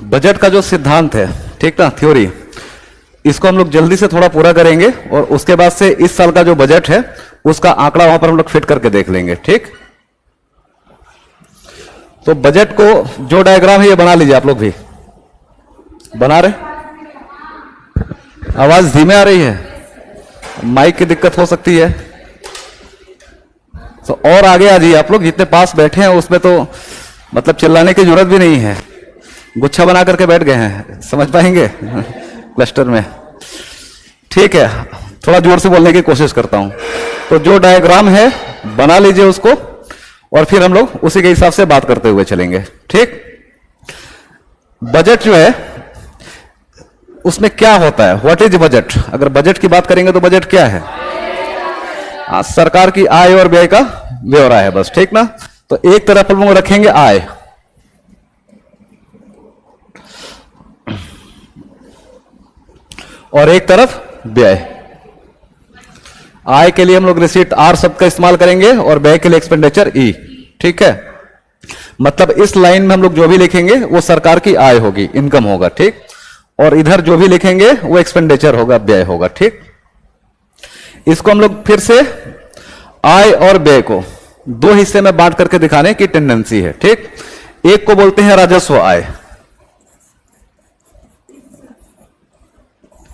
Budget का जो सिद्धांत है, ठीक ना, थ्योरी, इसको हम लोग जल्दी से थोड़ा पूरा करेंगे और उसके बाद से इस साल का जो बजट है उसका आंकड़ा वहां पर हम लोग फिट करके देख लेंगे। ठीक, तो बजट को जो डायग्राम है ये बना लीजिए। आप लोग भी बना रहे? आवाज धीमे आ रही है, माइक की दिक्कत हो सकती है, तो और आगे आ जाइए। आप लोग जितने पास बैठे हैं उसमें तो मतलब चिल्लाने की जरूरत भी नहीं है, गुच्छा बना करके बैठ गए हैं, समझ पाएंगे क्लस्टर में। ठीक है, थोड़ा जोर से बोलने की कोशिश करता हूं। तो जो डायग्राम है बना लीजिए उसको और फिर हम लोग उसी के हिसाब से बात करते हुए चलेंगे। ठीक, बजट जो है उसमें क्या होता है, व्हाट इज बजट? अगर बजट की बात करेंगे तो बजट क्या है? सरकार की आय और व्यय का ब्यौरा है बस। ठीक ना, तो एक तरफ हम लोग रखेंगे आय, और एक तरफ व्यय। आय के लिए हम लोग रिसीट आर शब्द का इस्तेमाल करेंगे और व्यय के लिए एक्सपेंडिचर ई। ठीक है, मतलब इस लाइन में हम लोग जो भी लिखेंगे वो सरकार की आय होगी, इनकम होगा। ठीक, और इधर जो भी लिखेंगे वो एक्सपेंडिचर होगा, व्यय होगा। ठीक, इसको हम लोग फिर से आय और व्यय को दो हिस्से में बांट करके दिखाने की टेंडेंसी है। ठीक, एक को बोलते हैं राजस्व आय।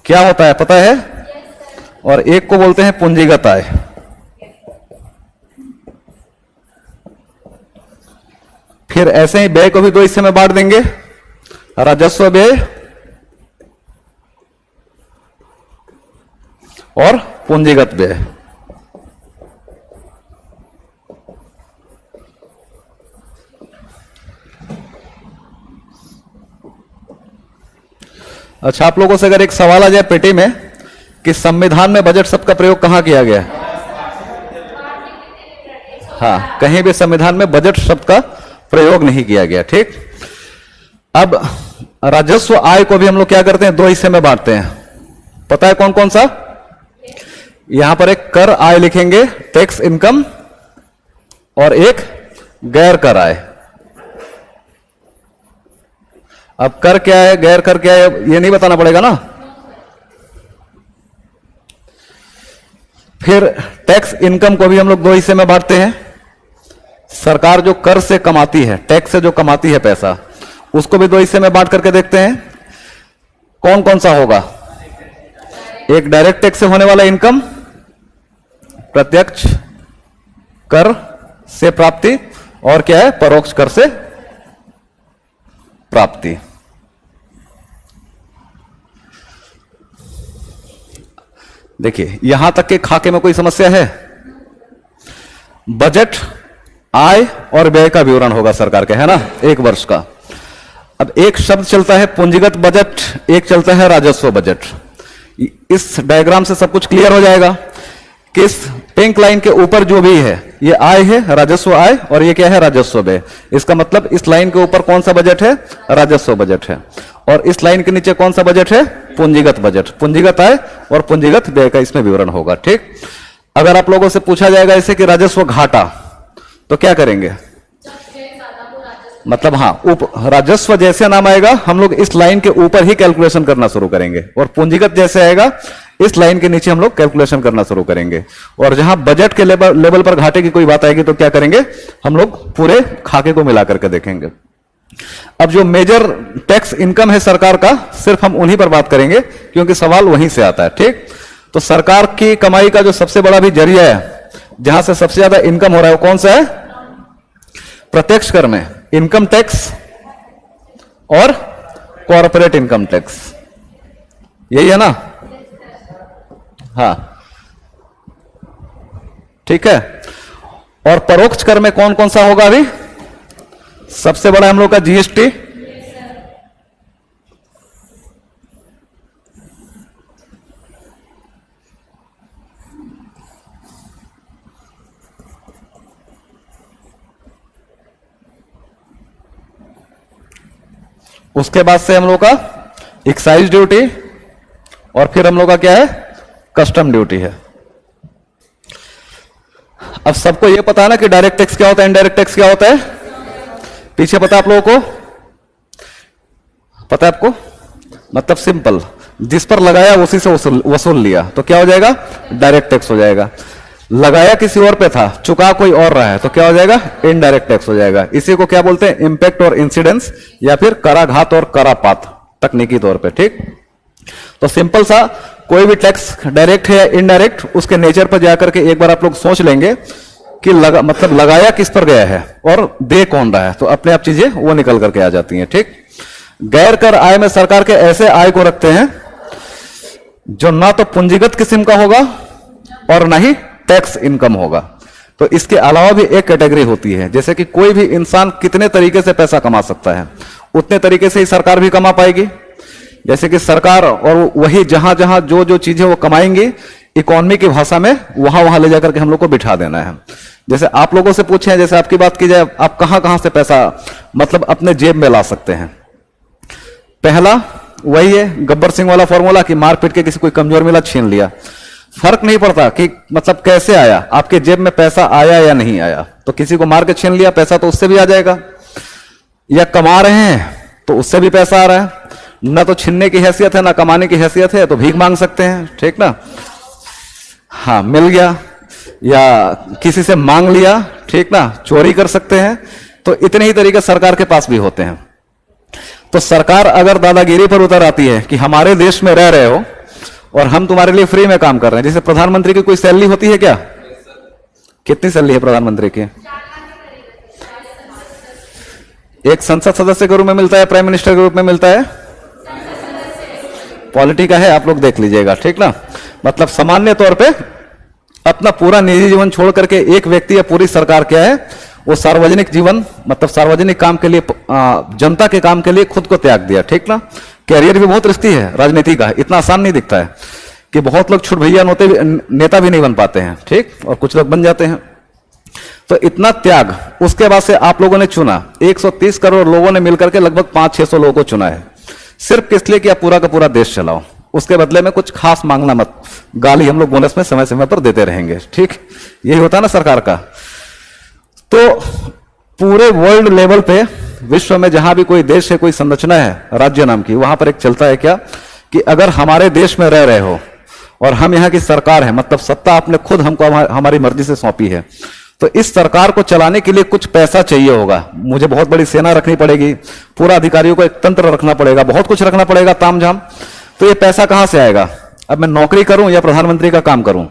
क्या होता है पता है? और एक को बोलते हैं पूंजीगत आय। फिर ऐसे ही व्यय को भी दो हिस्से में बांट देंगे, राजस्व व्यय और पूंजीगत व्यय। अच्छा, आप लोगों से अगर एक सवाल आ जाए पेटी में कि संविधान में बजट शब्द का प्रयोग कहां किया गया? हाँ, कहीं भी संविधान में बजट शब्द का प्रयोग नहीं किया गया। ठीक, अब राजस्व आय को भी हम लोग क्या करते हैं, दो हिस्से में बांटते हैं। पता है कौन कौन सा? यहां पर एक कर आय लिखेंगे, टैक्स इनकम, और एक गैर कर आय। अब कर क्या है, गैर कर क्या है, ये नहीं बताना पड़ेगा ना। फिर टैक्स इनकम को भी हम लोग दो हिस्से में बांटते हैं। सरकार जो कर से कमाती है, टैक्स से जो कमाती है पैसा, उसको भी दो हिस्से में बांट करके देखते हैं कौन कौन सा होगा। एक डायरेक्ट टैक्स से होने वाला इनकम, प्रत्यक्ष कर से प्राप्ति, और क्या है, परोक्ष कर से प्राप्ति। देखिए, यहां तक के खाके में कोई समस्या है? बजट आय और व्यय का विवरण होगा सरकार के, है ना, एक वर्ष का। अब एक शब्द चलता है पूंजीगत बजट, एक चलता है राजस्व बजट। इस डायग्राम से सब कुछ क्लियर हो जाएगा कि इस पिंक लाइन के ऊपर जो भी है ये आय है, राजस्व आय, और ये क्या है, राजस्व व्यय। इसका मतलब इस लाइन के ऊपर कौन सा बजट है? राजस्व बजट है। और इस लाइन के नीचे कौन सा बजट है? पूंजीगत बजट, पूंजीगत आय और पूंजीगत व्यय का इसमें विवरण होगा। ठीक, अगर आप लोगों से पूछा जाएगा ऐसे कि राजस्व घाटा, तो क्या करेंगे? मतलब हाँ, राजस्व जैसे नाम आएगा हम लोग इस लाइन के ऊपर ही कैलकुलेशन करना शुरू करेंगे, और पूंजीगत जैसे आएगा इस लाइन के नीचे हम लोग कैलकुलेशन करना शुरू करेंगे। और जहां बजट के लेवल पर घाटे की कोई बात आएगी तो क्या करेंगे, हम लोग पूरे खाके को मिला करके देखेंगे। अब जो मेजर टैक्स इनकम है सरकार का, सिर्फ हम उन्हीं पर बात करेंगे क्योंकि सवाल वहीं से आता है। ठीक, तो सरकार की कमाई का जो सबसे बड़ा भी जरिया है, जहां से सबसे ज्यादा इनकम हो रहा है, वो कौन सा है? प्रत्यक्ष कर में इनकम टैक्स और कॉर्पोरेट इनकम टैक्स, यही है ना? हाँ, ठीक है। और परोक्ष कर में कौन कौन सा होगा? अभी सबसे बड़ा हम लोग का जीएसटी, उसके बाद से हम लोग का एक्साइज ड्यूटी, और फिर हम लोग का क्या है, कस्टम ड्यूटी है। अब सबको यह पता है ना कि डायरेक्ट टैक्स क्या होता है, इनडायरेक्ट टैक्स क्या होता है? पीछे पता आप लोगों को? पता है आपको? मतलब सिंपल, जिस पर लगाया उसी से वसूल लिया, तो क्या हो जाएगा? डायरेक्ट टैक्स हो जाएगा। लगाया किसी और पे था, चुका कोई और रहा है, तो क्या हो जाएगा? इनडायरेक्ट टैक्स हो जाएगा। इसी को क्या बोलते हैं? इंपैक्ट और इंसिडेंस, या फिर कराघात और करापात तकनीकी तौर पे। ठीक, तो सिंपल सा, कोई भी टैक्स डायरेक्ट है या इनडायरेक्ट, उसके नेचर पर जाकर के एक बार आप लोग सोच लेंगे कि मतलब लगाया किस पर गया है और दे कौन रहा है, तो अपने आप चीजें वो निकल करके आ जाती हैं। ठीक, गैर कर आय में सरकार के ऐसे आय को रखते हैं जो ना तो पूंजीगत किस्म का होगा और ना ही टैक्स इनकम होगा। तो इसके अलावा भी एक कैटेगरी होती है, जैसे कि कोई भी इंसान कितने तरीके से पैसा कमा सकता है, उतने तरीके से ही सरकार भी कमा पाएगी। जैसे कि सरकार और वही जहां जहां जो जो चीजें वो कमाएंगे, इकोनॉमी की भाषा में वहां वहां ले जाकर के हम लोग को बिठा देना है। जैसे आप लोगों से पूछे, जैसे आपकी बात की जाए, आप कहां कहां से पैसा मतलब अपने जेब में ला सकते हैं? पहला वही है गब्बर सिंह वाला फॉर्मूला कि मारपीट के किसी कोई कमजोर मिला, छीन लिया। फर्क नहीं पड़ता कि मतलब कैसे आया, आपके जेब में पैसा आया या नहीं आया। तो किसी को मार के छीन लिया, पैसा तो उससे भी आ जाएगा, या कमा रहे हैं तो उससे भी पैसा आ रहा है। ना तो छीनने की हैसियत है ना कमाने की हैसियत है, तो भीख मांग सकते हैं। ठीक ना, हाँ मिल गया, या किसी से मांग लिया, ठीक ना, चोरी कर सकते हैं। तो इतने ही तरीके सरकार के पास भी होते हैं। तो सरकार अगर दादागिरी पर उतर आती है कि हमारे देश में रह रहे हो और हम तुम्हारे लिए फ्री में काम कर रहे हैं, जैसे प्रधानमंत्री की कोई सैलरी होती है क्या? कितनी सैलरी है प्रधानमंत्री की? एक संसद सदस्य के रूप में मिलता है, प्राइम मिनिस्टर के रूप में मिलता है, पॉलिटी का है, आप लोग देख लीजिएगा। ठीक ना, मतलब सामान्य तौर पे अपना पूरा निजी जीवन छोड़ करके एक व्यक्ति या पूरी सरकार क्या है, वो सार्वजनिक जीवन मतलब सार्वजनिक काम के लिए, जनता के काम के लिए खुद को त्याग दिया। ठीक ना, कैरियर भी बहुत रिस्की है राजनीति का, इतना आसान नहीं दिखता है कि बहुत लोग छुट भैया नेता भी नहीं बन पाते हैं। ठीक, और कुछ लोग बन जाते हैं। तो इतना त्याग, उसके बाद से आप लोगों ने चुना, 130 करोड़ लोगों ने मिलकर के लगभग 500-600 लोगों को चुना है, सिर्फ किस लिए कि आप पूरा का पूरा देश चलाओ। उसके बदले में कुछ खास मांगना मत, गाली हम लोग बोनस में समय समय पर देते रहेंगे। ठीक, यही होता है ना सरकार का। तो पूरे वर्ल्ड लेवल पे, विश्व में जहां भी कोई देश है, कोई संरचना है राज्य नाम की, वहां पर एक चलता है क्या कि अगर हमारे देश में रह रहे हो और हम यहाँ की सरकार है, मतलब सत्ता आपने खुद हमको हमारी मर्जी से सौंपी है, तो इस सरकार को चलाने के लिए कुछ पैसा चाहिए होगा। मुझे बहुत बड़ी सेना रखनी पड़ेगी, पूरा अधिकारियों को एक तंत्र रखना पड़ेगा, बहुत कुछ रखना पड़ेगा, तामझाम। तो ये पैसा कहां से आएगा? अब मैं नौकरी करूं या प्रधानमंत्री का काम करूं?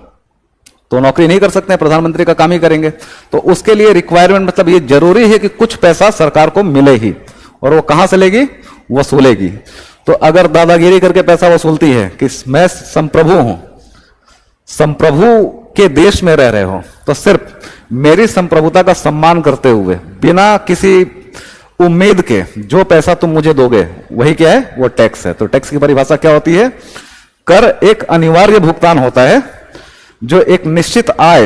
तो नौकरी नहीं कर सकते हैं, प्रधानमंत्री का काम ही करेंगे। तो उसके लिए रिक्वायरमेंट, मतलब ये जरूरी है कि कुछ पैसा सरकार को मिले ही, और वो कहां से लेगी? वसूलेगी। तो अगर दादागिरी करके पैसा वसूलती है कि मैं संप्रभु हूं, संप्रभु के देश में रह रहे हो, तो सिर्फ मेरी संप्रभुता का सम्मान करते हुए, बिना किसी उम्मीद के जो पैसा तुम मुझे दोगे, वही क्या है? वो टैक्स है। तो टैक्स की परिभाषा क्या होती है? कर एक अनिवार्य भुगतान होता है जो एक निश्चित आय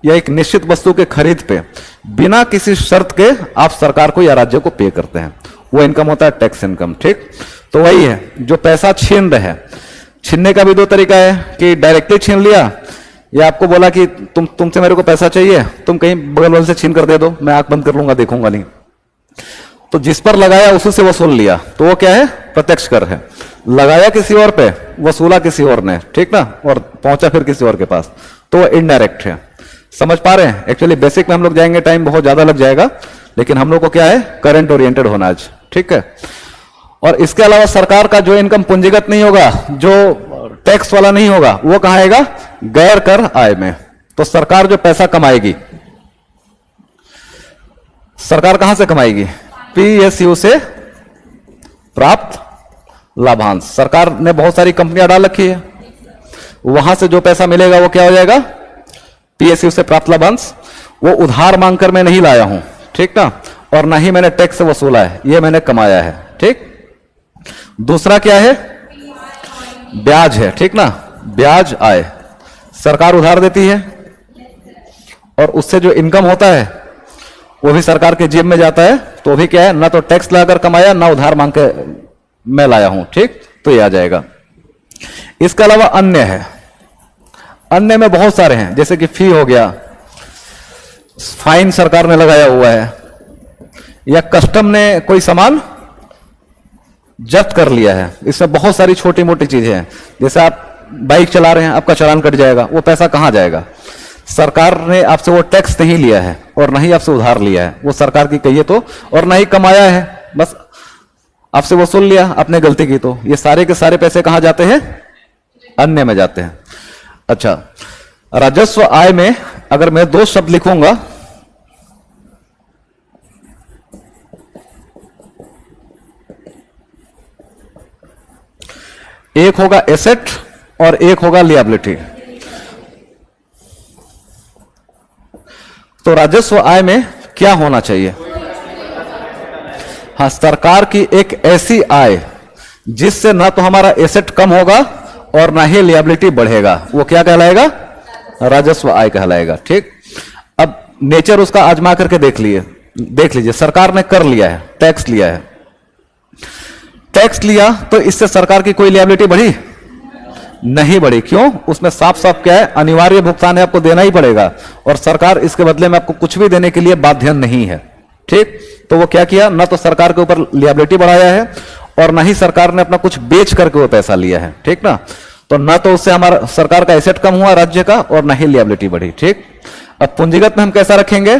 या एक निश्चित वस्तु के खरीद पे बिना किसी शर्त के आप सरकार को या राज्य को पे करते हैं, वो इनकम होता है टैक्स इनकम। ठीक, तो वही है जो पैसा छीन रहे हैं। छीनने का भी दो तरीका है कि डायरेक्टली छीन लिया, या आपको बोला कि तुमसे मेरे को पैसा चाहिए, तुम कहीं बगल वाले से छीन कर दे दो, मैं आंख बंद कर लूंगा, देखूंगा नहीं। तो जिस पर लगाया उसी से वसूल लिया, तो वो क्या है? प्रत्यक्ष कर है। लगाया किसी और पे, वसूला किसी और ने, ठीक ना, और पहुंचा फिर किसी और के पास, तो वो इनडायरेक्ट है। समझ पा रहे हैं? एक्चुअली बेसिक में हम लोग जाएंगे, टाइम बहुत ज्यादा लग जाएगा, लेकिन हम लोग को क्या है? करंट ओरिएंटेड होना आज। ठीक है, और इसके अलावा सरकार का जो इनकम पूंजीगत नहीं होगा, जो टैक्स वाला नहीं होगा, वो कहां आएगा? गैर कर आय में। तो सरकार जो पैसा कमाएगी, सरकार कहां से कमाएगी? पीएसयू से प्राप्त लाभांश। सरकार ने बहुत सारी कंपनियां डाल रखी है, वहां से जो पैसा मिलेगा वो क्या हो जाएगा? पीएसयू से प्राप्त लाभांश। वो उधार मांगकर मैं नहीं लाया हूं, ठीक ना, और ना ही मैंने टैक्स से वसूला है, ये मैंने कमाया है। ठीक, दूसरा क्या है? ब्याज है, ठीक ना, ब्याज आय। सरकार उधार देती है और उससे जो इनकम होता है वो भी सरकार के जेब में जाता है, तो भी क्या है? ना तो टैक्स लाकर कमाया, ना उधार मांग के मैं लाया हूं। ठीक, तो ये आ जाएगा। इसके अलावा अन्य है, अन्य में बहुत सारे हैं, जैसे कि फी हो गया, फाइन सरकार ने लगाया हुआ है, या कस्टम ने कोई सामान जब्त कर लिया है। इसमें बहुत सारी छोटी मोटी चीजें हैं, जैसे आप बाइक चला रहे हैं, आपका चालान कट जाएगा, वो पैसा कहां जाएगा? सरकार ने आपसे वो टैक्स नहीं लिया है और ना ही आपसे उधार लिया है, वो सरकार की कहिए तो, और ना ही कमाया है, बस आपसे वसूल लिया, आपने गलती की तो। ये सारे के सारे पैसे कहां जाते हैं? अन्य में जाते हैं। अच्छा, राजस्व आय में अगर मैं दो शब्द लिखूंगा, एक होगा एसेट और एक होगा लिएबिलिटी। तो राजस्व आय में क्या होना चाहिए? हाँ, सरकार की एक ऐसी आय जिससे ना तो हमारा एसेट कम होगा और ना ही लिएबिलिटी बढ़ेगा, वो क्या कहलाएगा? राजस्व आय कहलाएगा। ठीक, अब नेचर उसका आजमा करके देख लीजिए। सरकार ने कर लिया है, टैक्स लिया है, टैक्स लिया तो इससे सरकार की कोई लिएबिलिटी बढ़ी? नहीं बढ़ी। क्यों? उसमें साफ साफ क्या है? अनिवार्य भुगतान है, आपको देना ही पड़ेगा, और सरकार इसके बदले में आपको कुछ भी देने के लिए बाध्य नहीं है। ठीक, तो वो क्या किया? ना तो सरकार के ऊपर लिएबिलिटी बढ़ाया है और ना ही सरकार ने अपना कुछ बेच करके वो पैसा लिया है। ठीक ना, तो ना तो उससे हमारा सरकार का एसेट कम हुआ राज्य का और ना ही लिएबिलिटी बढ़ी। ठीक, अब पूंजीगत में हम कैसा रखेंगे?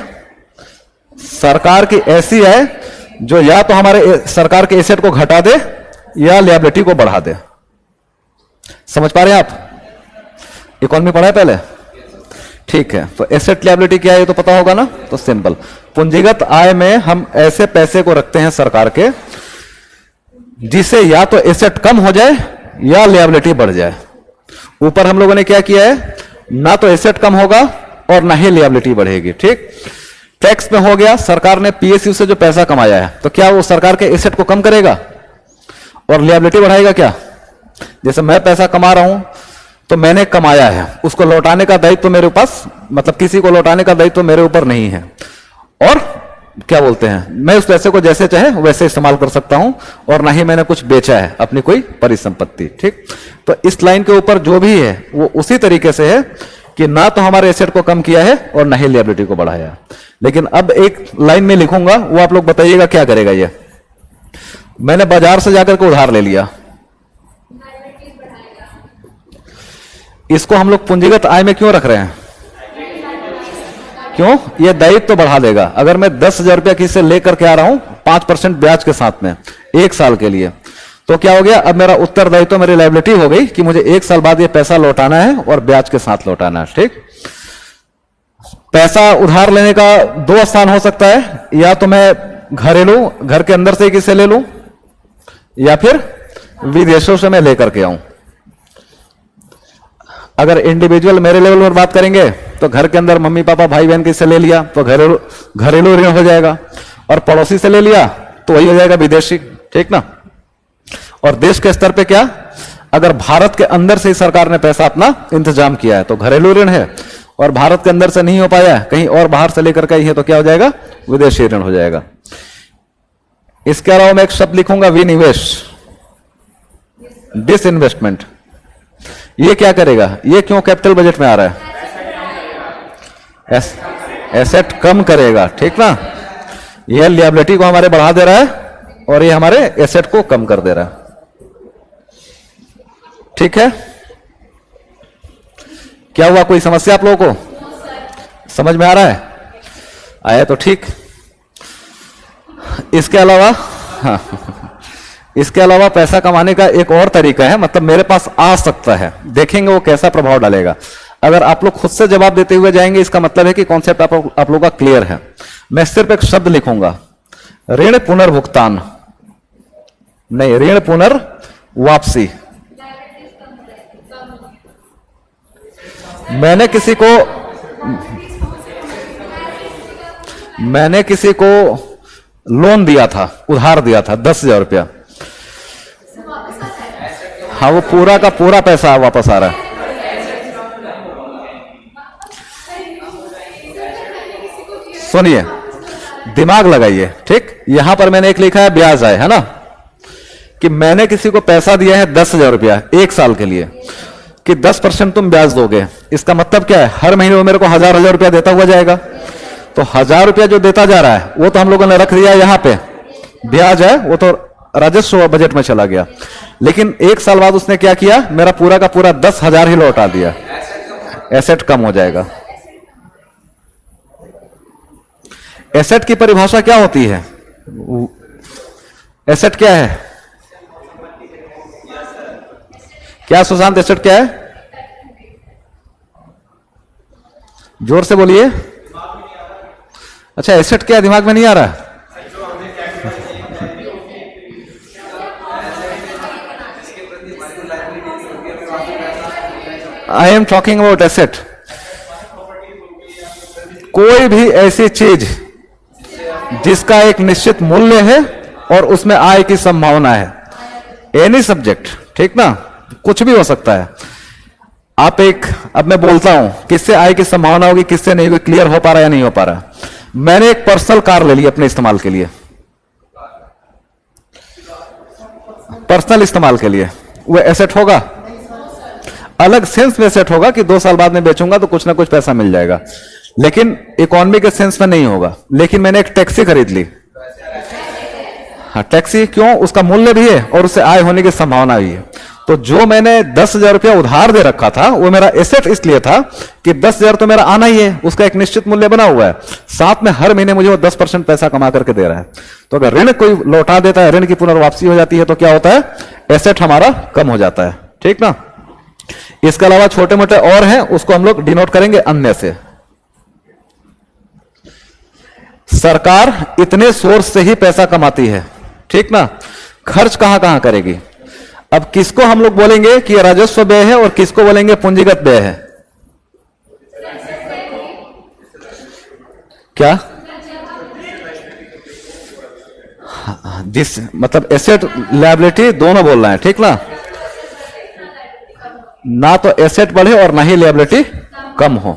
सरकार की ऐसी है जो या तो हमारे सरकार के एसेट को घटा दे या लिएबिलिटी को बढ़ा दे। समझ पा रहे हैं आप? इकोनॉमी पढ़ा है पहले? ठीक है, तो एसेट लिएबिलिटी क्या है ये तो पता होगा ना। तो सिंपल, पूंजीगत आय में हम ऐसे पैसे को रखते हैं सरकार के जिसे या तो एसेट कम हो जाए या लिएबिलिटी बढ़ जाए। ऊपर हम लोगों ने क्या किया है? ना तो एसेट कम होगा और ना ही लिएबिलिटी बढ़ेगी। ठीक, टैक्स में हो गया, सरकार ने पीएसयू से जो पैसा कमाया है, तो क्या वो सरकार के एसेट को कम करेगा और लिएबिलिटी बढ़ाएगा क्या? जैसे मैं पैसा कमा रहा हूं तो मैंने कमाया है, उसको लौटाने का दायित्व तो मेरे पास, मतलब किसी को लौटाने का दायित्व तो मेरे ऊपर नहीं है, और क्या बोलते हैं, मैं उस पैसे को जैसे चाहे वैसे इस्तेमाल कर सकता हूं, और ना ही मैंने कुछ बेचा है अपनी कोई परिसंपत्ति। ठीक, तो इस लाइन के ऊपर जो भी है वो उसी तरीके से है कि ना तो हमारे एसेट को कम किया है और ना ही लिएबिलिटी को बढ़ाया। लेकिन अब एक लाइन में लिखूंगा, वो आप लोग बताइएगा क्या करेगा। ये मैंने बाजार से जाकर के उधार ले लिया, इसको हम लोग पूंजीगत आय में क्यों रख रहे हैं? क्यों? ये दायित्व तो बढ़ा देगा। अगर मैं 10,000 रुपया किसी से लेकर के आ रहा हूं 5% ब्याज के साथ में 1 साल के लिए, तो क्या हो गया? अब मेरा उत्तरदायित्व तो मेरी लायबिलिटी हो गई कि मुझे 1 साल बाद ये पैसा लौटाना है और ब्याज के साथ लौटाना है। ठीक, पैसा उधार लेने का 2 स्थान हो सकता है, या तो मैं घरेलू घर के अंदर से किसी से ले लूं, या फिर विदेशों से मैं लेकर के आऊं। अगर इंडिविजुअल मेरे लेवल पर बात करेंगे तो घर के अंदर मम्मी पापा भाई बहन किससे ले लिया तो घरेलू ऋण हो जाएगा, और पड़ोसी से ले लिया तो वही हो जाएगा विदेशी। ठीक ना, और देश के स्तर पे क्या? अगर भारत के अंदर से ही सरकार ने पैसा अपना इंतजाम किया है तो घरेलू ऋण है, और भारत के अंदर से नहीं हो पाया कहीं और बाहर से लेकर के ही है तो क्या हो जाएगा? विदेशी ऋण हो जाएगा। इसके अलावा मैं एक शब्द लिखूंगा, विनिवेश, डिसइन्वेस्टमेंट। ये क्या करेगा? ये क्यों कैपिटल बजट में आ रहा है? एसेट कम करेगा। ठीक ना, ये लिएबिलिटी को हमारे बढ़ा दे रहा है और ये हमारे एसेट को कम कर दे रहा है। ठीक है, क्या हुआ? कोई समस्या आप लोगों को समझ में आ रहा है? आया तो ठीक। इसके अलावा इसके अलावा पैसा कमाने का एक और तरीका है, मतलब मेरे पास आ सकता है, देखेंगे वो कैसा प्रभाव डालेगा। अगर आप लोग खुद से जवाब देते हुए जाएंगे इसका मतलब है कि कॉन्सेप्ट आप लोगों का क्लियर है। मैं सिर्फ एक शब्द लिखूंगा, ऋण पुनर्भुगतान नहीं, ऋण पुनर्वापसी। मैंने किसी को लोन दिया था, उधार दिया था 10,000 रुपया, हाँ वो पूरा का पूरा पैसा वापस आ रहा है। सुनिए, दिमाग लगाइए। ठीक, यहां पर मैंने एक लिखा है ब्याज आय, है ना, कि मैंने किसी को पैसा दिया है 10,000 रुपया 1 साल के लिए, कि 10% तुम ब्याज दोगे। इसका मतलब क्या है? हर महीने वो मेरे को 1,000 रुपया देता हुआ जाएगा। तो 1,000 रुपया जो देता जा रहा है वो तो हम लोगों ने रख दिया, यहां पे ब्याज है वो तो राजस्व बजट में चला गया, लेकिन एक साल बाद उसने क्या किया, मेरा पूरा का पूरा 10,000 ही लौटा दिया, एसेट कम हो जाएगा। एसेट की परिभाषा क्या होती है? एसेट क्या है? क्या सुशांत, एसेट क्या है? जोर से बोलिए। अच्छा, एसेट क्या दिमाग में नहीं आ रहा? I am talking about asset. कोई भी ऐसी चीज जिसका एक निश्चित मूल्य है और उसमें आय की संभावना है, एनी सब्जेक्ट, ठीक ना, कुछ भी हो सकता है। आप अब मैं बोलता हूं किससे आय की संभावना होगी, किससे नहीं होगी, क्लियर हो पा रहा है या नहीं हो पा रहा? मैंने एक पर्सनल कार ले ली अपने इस्तेमाल के लिए, पर्सनल इस्तेमाल के लिए, वो एसेट होगा? अलग सेंस में एसेट होगा कि 2 साल बाद में बेचूंगा तो कुछ ना कुछ पैसा मिल जाएगा, लेकिन इकोनॉमी के सेंस में नहीं होगा। लेकिन मैंने एक टैक्सी खरीद ली, हाँ टैक्सी, क्यों? उसका मूल्य भी है और उससे आय होने की संभावना भी है। तो जो मैंने 10,000 रुपया उधार दे रखा था वो मेरा एसेट इसलिए था कि 10,000 तो मेरा आना ही है, उसका एक निश्चित मूल्य बना हुआ है, साथ में हर महीने मुझे वो 10% पैसा कमा करके दे रहा है। तो अगर ऋण कोई लौटा देता है, ऋण की पुनर्वापसी हो जाती है, तो क्या होता है? एसेट हमारा कम हो जाता है, ठीक ना। इसके अलावा छोटे मोटे और हैं, उसको हम लोग डिनोट करेंगे अन्य से। सरकार इतने सोर्स से ही पैसा कमाती है, ठीक ना, खर्च कहां कहां करेगी? अब किसको हम लोग बोलेंगे कि राजस्व व्यय है और किसको बोलेंगे पूंजीगत व्यय है? क्या मतलब एसेट लायबिलिटी दोनों बोल रहे हैं, ठीक ना तो एसेट बढ़े और ना ही लायबिलिटी कम हो,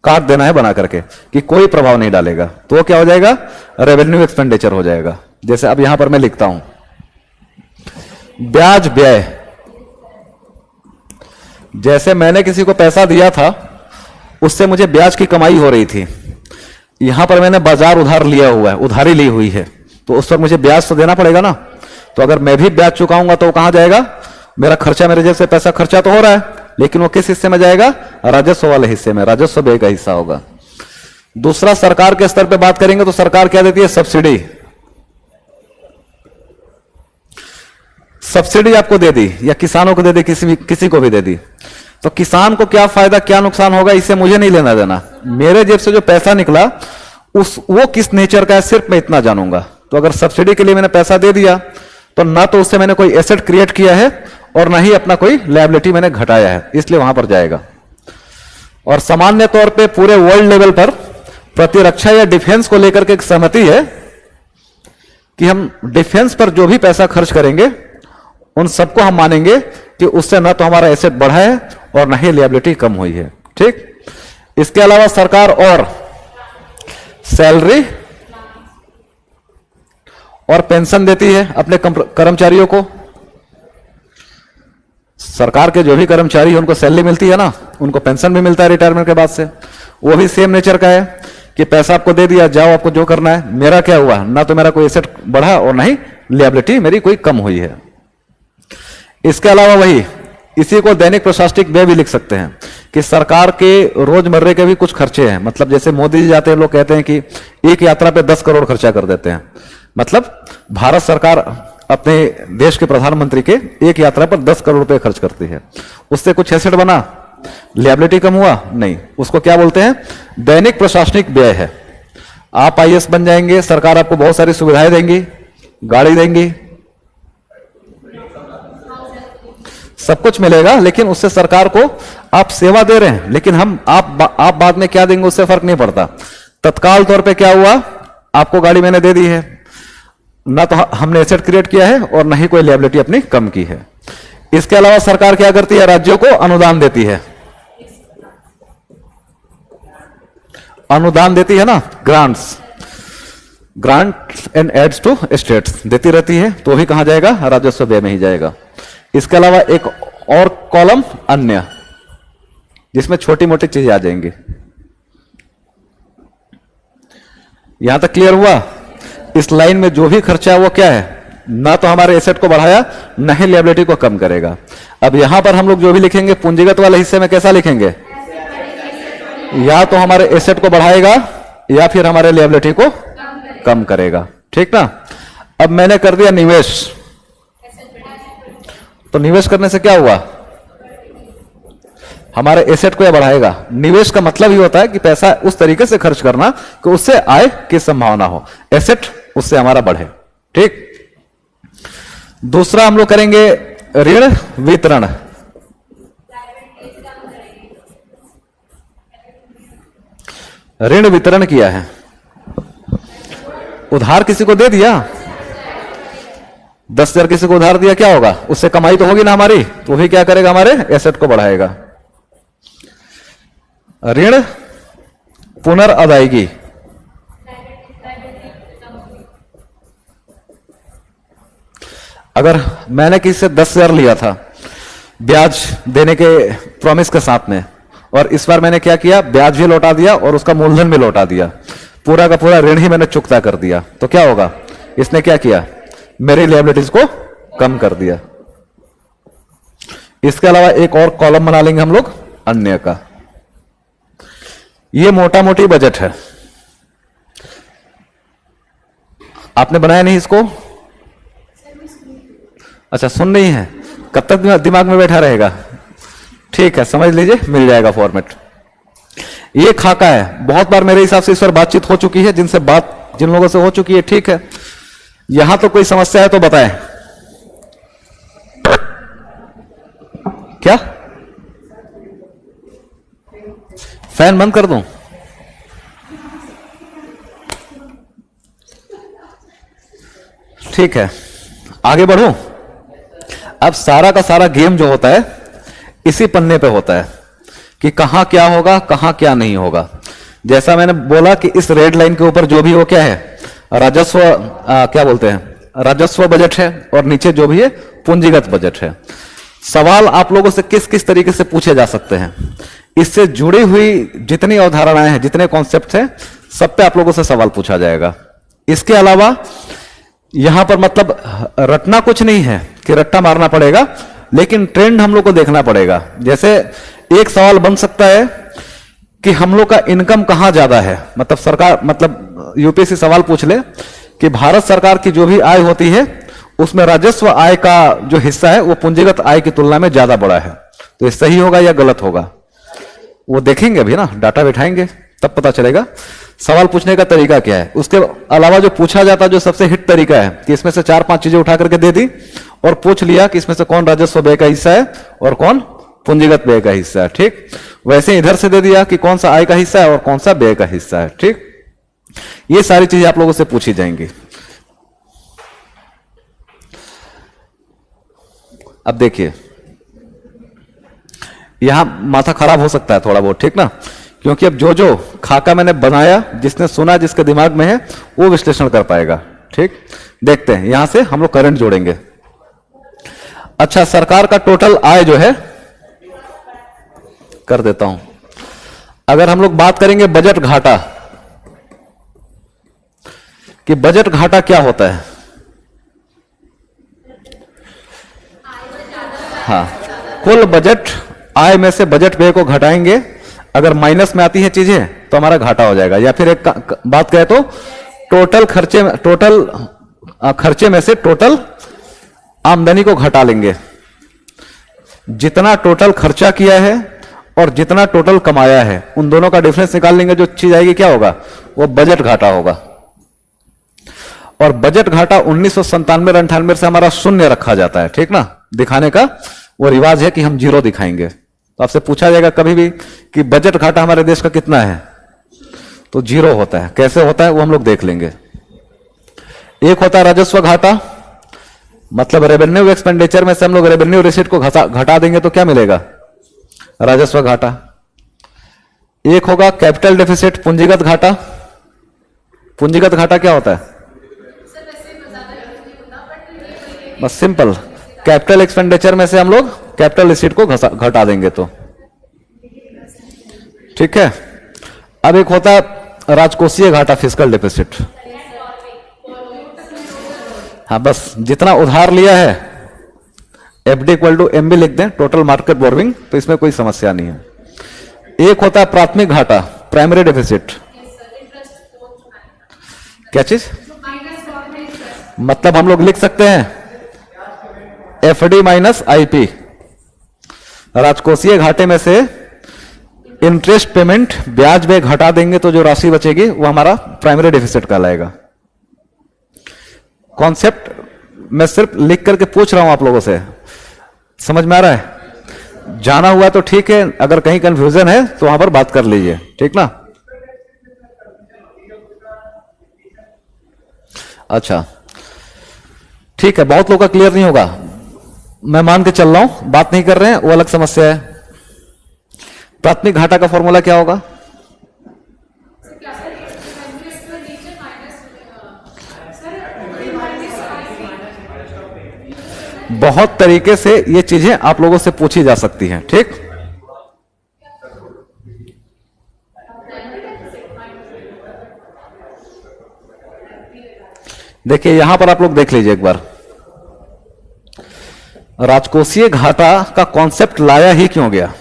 काट देना है बना करके कि कोई प्रभाव नहीं डालेगा, तो क्या हो जाएगा? रेवेन्यू एक्सपेंडिचर हो जाएगा। जैसे अब यहां पर मैं लिखता हूं ब्याज व्यय, जैसे मैंने किसी को पैसा दिया था उससे मुझे ब्याज की कमाई हो रही थी, यहां पर मैंने बाजार उधार लिया हुआ है, उधारी ली हुई है, तो उस पर मुझे ब्याज तो देना पड़ेगा ना। तो अगर मैं भी ब्याज चुकाऊंगा तो वो कहां जाएगा? मेरा खर्चा, मेरे जैसे पैसा खर्चा तो हो रहा है, लेकिन वो किस हिस्से में जाएगा? राजस्व वाले हिस्से में, राजस्व व्यय का हिस्सा होगा। दूसरा, सरकार के स्तर पे बात करेंगे तो सरकार क्या देती है? सब्सिडी। सब्सिडी आपको दे दी या किसानों को दे दी, किसी को भी दे दी, तो किसान को क्या फायदा क्या नुकसान होगा इससे मुझे नहीं लेना देना। मेरे जेब से जो पैसा निकला वो किस नेचर का है, सिर्फ मैं इतना जानूंगा। तो अगर सब्सिडी के लिए मैंने पैसा दे दिया तो ना तो उससे मैंने कोई एसेट क्रिएट किया है और ना ही अपना कोई लायबिलिटी मैंने घटाया है, इसलिए वहां पर जाएगा। और सामान्य तौर पे पूरे वर्ल्ड लेवल पर प्रतिरक्षा या डिफेंस को लेकर के एक सहमति है कि हम डिफेंस पर जो भी पैसा खर्च करेंगे उन सबको हम मानेंगे कि उससे ना तो हमारा एसेट बढ़ा है और ना ही लायबिलिटी कम हुई है, ठीक। इसके अलावा सरकार और सैलरी और पेंशन देती है अपने कर्मचारियों को। सरकार के जो भी कर्मचारी है उनको सैलरी मिलती है ना, उनको पेंशन भी मिलता है रिटायरमेंट के बाद से, वो भी सेम नेचर का है कि पैसा आपको दे दिया, जाओ आपको जो करना है। मेरा क्या हुआ, ना तो मेरा कोई एसेट बढ़ा और ना ही लायबिलिटी मेरी कोई कम हुई है। इसके अलावा वही इसी को दैनिक प्रशासनिक व्यय भी लिख सकते हैं कि सरकार के रोजमर्रे के भी कुछ खर्चे हैं। मतलब जैसे मोदी जी जाते हैं, लोग कहते हैं कि एक यात्रा पे 10 करोड़ खर्चा कर देते हैं। मतलब भारत सरकार अपने देश के प्रधानमंत्री के एक यात्रा पर 10 करोड़ रुपए खर्च करती है, उससे कुछ एसेट बना, लायबिलिटी कम हुआ? नहीं। उसको क्या बोलते हैं? दैनिक प्रशासनिक व्यय है। आप आईएएस बन जाएंगे, सरकार आपको बहुत सारी सुविधाएं देंगी, गाड़ी देंगी, सब कुछ मिलेगा, लेकिन उससे सरकार को आप सेवा दे रहे हैं, लेकिन आप बाद में क्या देंगे उससे फर्क नहीं पड़ता। तत्काल तौर पे क्या हुआ, आपको गाड़ी मैंने दे दी है, ना तो हमने एसेट क्रिएट किया है और ना ही कोई लायबिलिटी अपनी कम की है। इसके अलावा सरकार क्या करती है? राज्यों को अनुदान देती है। अनुदान देती है ना, grant and aids to states देती रहती है, तो भी कहां जाएगा? राजस्व व्यय में ही जाएगा। इसके अलावा एक और कॉलम अन्य, जिसमें छोटी मोटी चीजें आ जाएंगी। यहां तक क्लियर हुआ? इस लाइन में जो भी खर्चा है वो क्या है? ना तो हमारे एसेट को बढ़ाया, न ही लिएबिलिटी को कम करेगा। अब यहां पर हम लोग जो भी लिखेंगे पूंजीगत वाले हिस्से में कैसा लिखेंगे, या तो हमारे एसेट को बढ़ाएगा या फिर हमारे लिएबिलिटी को कम करेगा। ठीक ना। अब मैंने कर दिया निवेश, तो निवेश करने से क्या हुआ, हमारे एसेट को यह बढ़ाएगा। निवेश का मतलब ही होता है कि पैसा उस तरीके से खर्च करना कि उससे आय की संभावना हो, एसेट उससे हमारा बढ़े। ठीक। दूसरा हम लोग करेंगे ऋण वितरण। ऋण वितरण किया है, उधार किसी को दे दिया, 10,000 किसी को उधार दिया, क्या होगा, उससे कमाई तो होगी ना हमारी, तो वो भी क्या करेगा, हमारे एसेट को बढ़ाएगा। ऋण पुनर्अदायगी, अगर मैंने किसी से 10,000 लिया था ब्याज देने के प्रॉमिस के साथ में, और इस बार मैंने क्या किया, ब्याज भी लौटा दिया और उसका मूलधन भी लौटा दिया, पूरा का पूरा ऋण ही मैंने चुकता कर दिया, तो क्या होगा, इसने क्या किया, मेरी लिएबिलिटीज को कम कर दिया। इसके अलावा एक और कॉलम बना लेंगे हम लोग अन्य का। ये मोटा मोटी बजट है, आपने बनाया नहीं इसको, अच्छा सुन नहीं है, कब तक दिमाग में बैठा रहेगा, ठीक है समझ लीजिए, मिल जाएगा फॉर्मेट। ये खाका है, बहुत बार मेरे हिसाब से इस पर बातचीत हो चुकी है, जिन लोगों से हो चुकी है, ठीक है। यहां तो कोई समस्या है तो बताएं, क्या फैन बंद कर दूं, ठीक है आगे बढ़ूं। अब सारा का सारा गेम जो होता है इसी पन्ने पे होता है कि कहां क्या होगा, कहां क्या नहीं होगा। जैसा मैंने बोला कि इस रेड लाइन के ऊपर जो भी हो क्या है, राजस्व, क्या बोलते हैं, राजस्व बजट है, और नीचे जो भी है पूंजीगत बजट है। सवाल आप लोगों से किस किस तरीके से पूछे जा सकते हैं, इससे जुड़ी हुई जितनी अवधारणाएं हैं, जितने कॉन्सेप्ट हैं, सब पे आप लोगों से सवाल पूछा जाएगा। इसके अलावा यहां पर मतलब रटना कुछ नहीं है कि रट्टा मारना पड़ेगा, लेकिन ट्रेंड हम लोग को देखना पड़ेगा। जैसे एक सवाल बन सकता है कि हम लोग का इनकम कहां ज्यादा है, मतलब सरकार, मतलब यूपीएससी सवाल पूछ ले कि भारत सरकार की जो भी आय होती है उसमें राजस्व आय का जो हिस्सा है वो पूंजीगत आय की तुलना में ज्यादा बड़ा है, तो ये सही होगा या गलत होगा, वो देखेंगे अभी ना, डाटा बिठाएंगे तब पता चलेगा सवाल पूछने का तरीका क्या है। उसके अलावा जो पूछा जाता है, जो सबसे हिट तरीका है कि इसमें से 4-5 चीजें उठा करके दे दी और पूछ लिया कि इसमें से कौन राजस्व व्यय का हिस्सा है और कौन पूंजीगत व्यय का हिस्सा है। ठीक, वैसे इधर से दे दिया कि कौन सा आय का हिस्सा है और कौन सा व्यय का हिस्सा है। ठीक, ये सारी चीजें आप लोगों से पूछी जाएंगी। अब देखिए, यहां माथा खराब हो सकता है थोड़ा बहुत, ठीक ना, क्योंकि अब जो जो खाका मैंने बनाया, जिसने सुना, जिसके दिमाग में है, वो विश्लेषण कर पाएगा। ठीक, देखते हैं, यहां से हम लोग करंट जोड़ेंगे। अच्छा, सरकार का टोटल आय जो है कर देता हूं। अगर हम लोग बात करेंगे बजट घाटा, कि बजट घाटा क्या होता है, हाँ, कुल बजट आय में से बजट व्यय को घटाएंगे, अगर माइनस में आती है चीजें तो हमारा घाटा हो जाएगा। या फिर एक बात कहे तो टोटल खर्चे में से टोटल आमदनी को घटा लेंगे। जितना टोटल खर्चा किया है और जितना टोटल कमाया है, उन दोनों का डिफरेंस निकाल लेंगे, जो चीज आएगी क्या होगा, वो बजट घाटा होगा। और बजट घाटा 1997 और 98 से हमारा शून्य रखा जाता है। ठीक ना, दिखाने का वो रिवाज है कि हम जीरो दिखाएंगे। तो आपसे पूछा जाएगा कभी भी कि बजट घाटा हमारे देश का कितना है, तो जीरो होता है। कैसे होता है वो हम लोग देख लेंगे। एक होता है राजस्व घाटा, मतलब रेवेन्यू एक्सपेंडिचर में से हम लोग रेवेन्यू रिसीट को घटा देंगे तो क्या मिलेगा, राजस्व घाटा। एक होगा कैपिटल डेफिसिट, पूंजीगत घाटा। पूंजीगत घाटा क्या होता है, बस सिंपल, कैपिटल एक्सपेंडिचर में से हम लोग कैपिटल रिसीट को घटा देंगे तो ठीक है। अब एक होता है राजकोषीय घाटा, फिस्कल डेफिसिट। हाँ, बस जितना उधार लिया है एफडी इक्वल टू एमबी लिख दें, टोटल मार्केट बोरोइंग, तो इसमें कोई समस्या नहीं है। एक होता है प्राथमिक घाटा, प्राइमरी डेफिसिट। क्या चीज? मतलब हम लोग लिख सकते हैं एफडी माइनस आईपी। राजकोषीय घाटे में से इंटरेस्ट पेमेंट, ब्याज में घटा देंगे तो जो राशि बचेगी वो हमारा प्राइमरी डेफिसिट कहलाएगा। कॉन्सेप्ट मैं सिर्फ लिख करके पूछ रहा हूं आप लोगों से, समझ में आ रहा है? जाना हुआ तो ठीक है, अगर कहीं कंफ्यूजन है तो वहां पर बात कर लीजिए, ठीक ना? अच्छा ठीक है, बहुत लोग का क्लियर नहीं होगा, मैं मान के चल रहा हूं, बात नहीं कर रहे हैं वो अलग समस्या है। प्राथमिक घाटा का फॉर्मूला क्या होगा? बहुत तरीके से ये चीजें आप लोगों से पूछी जा सकती हैं, ठीक? देखिए यहां पर आप लोग देख लीजिए एक बार, राजकोषीय घाटा का कॉन्सेप्ट लाया ही क्यों गया?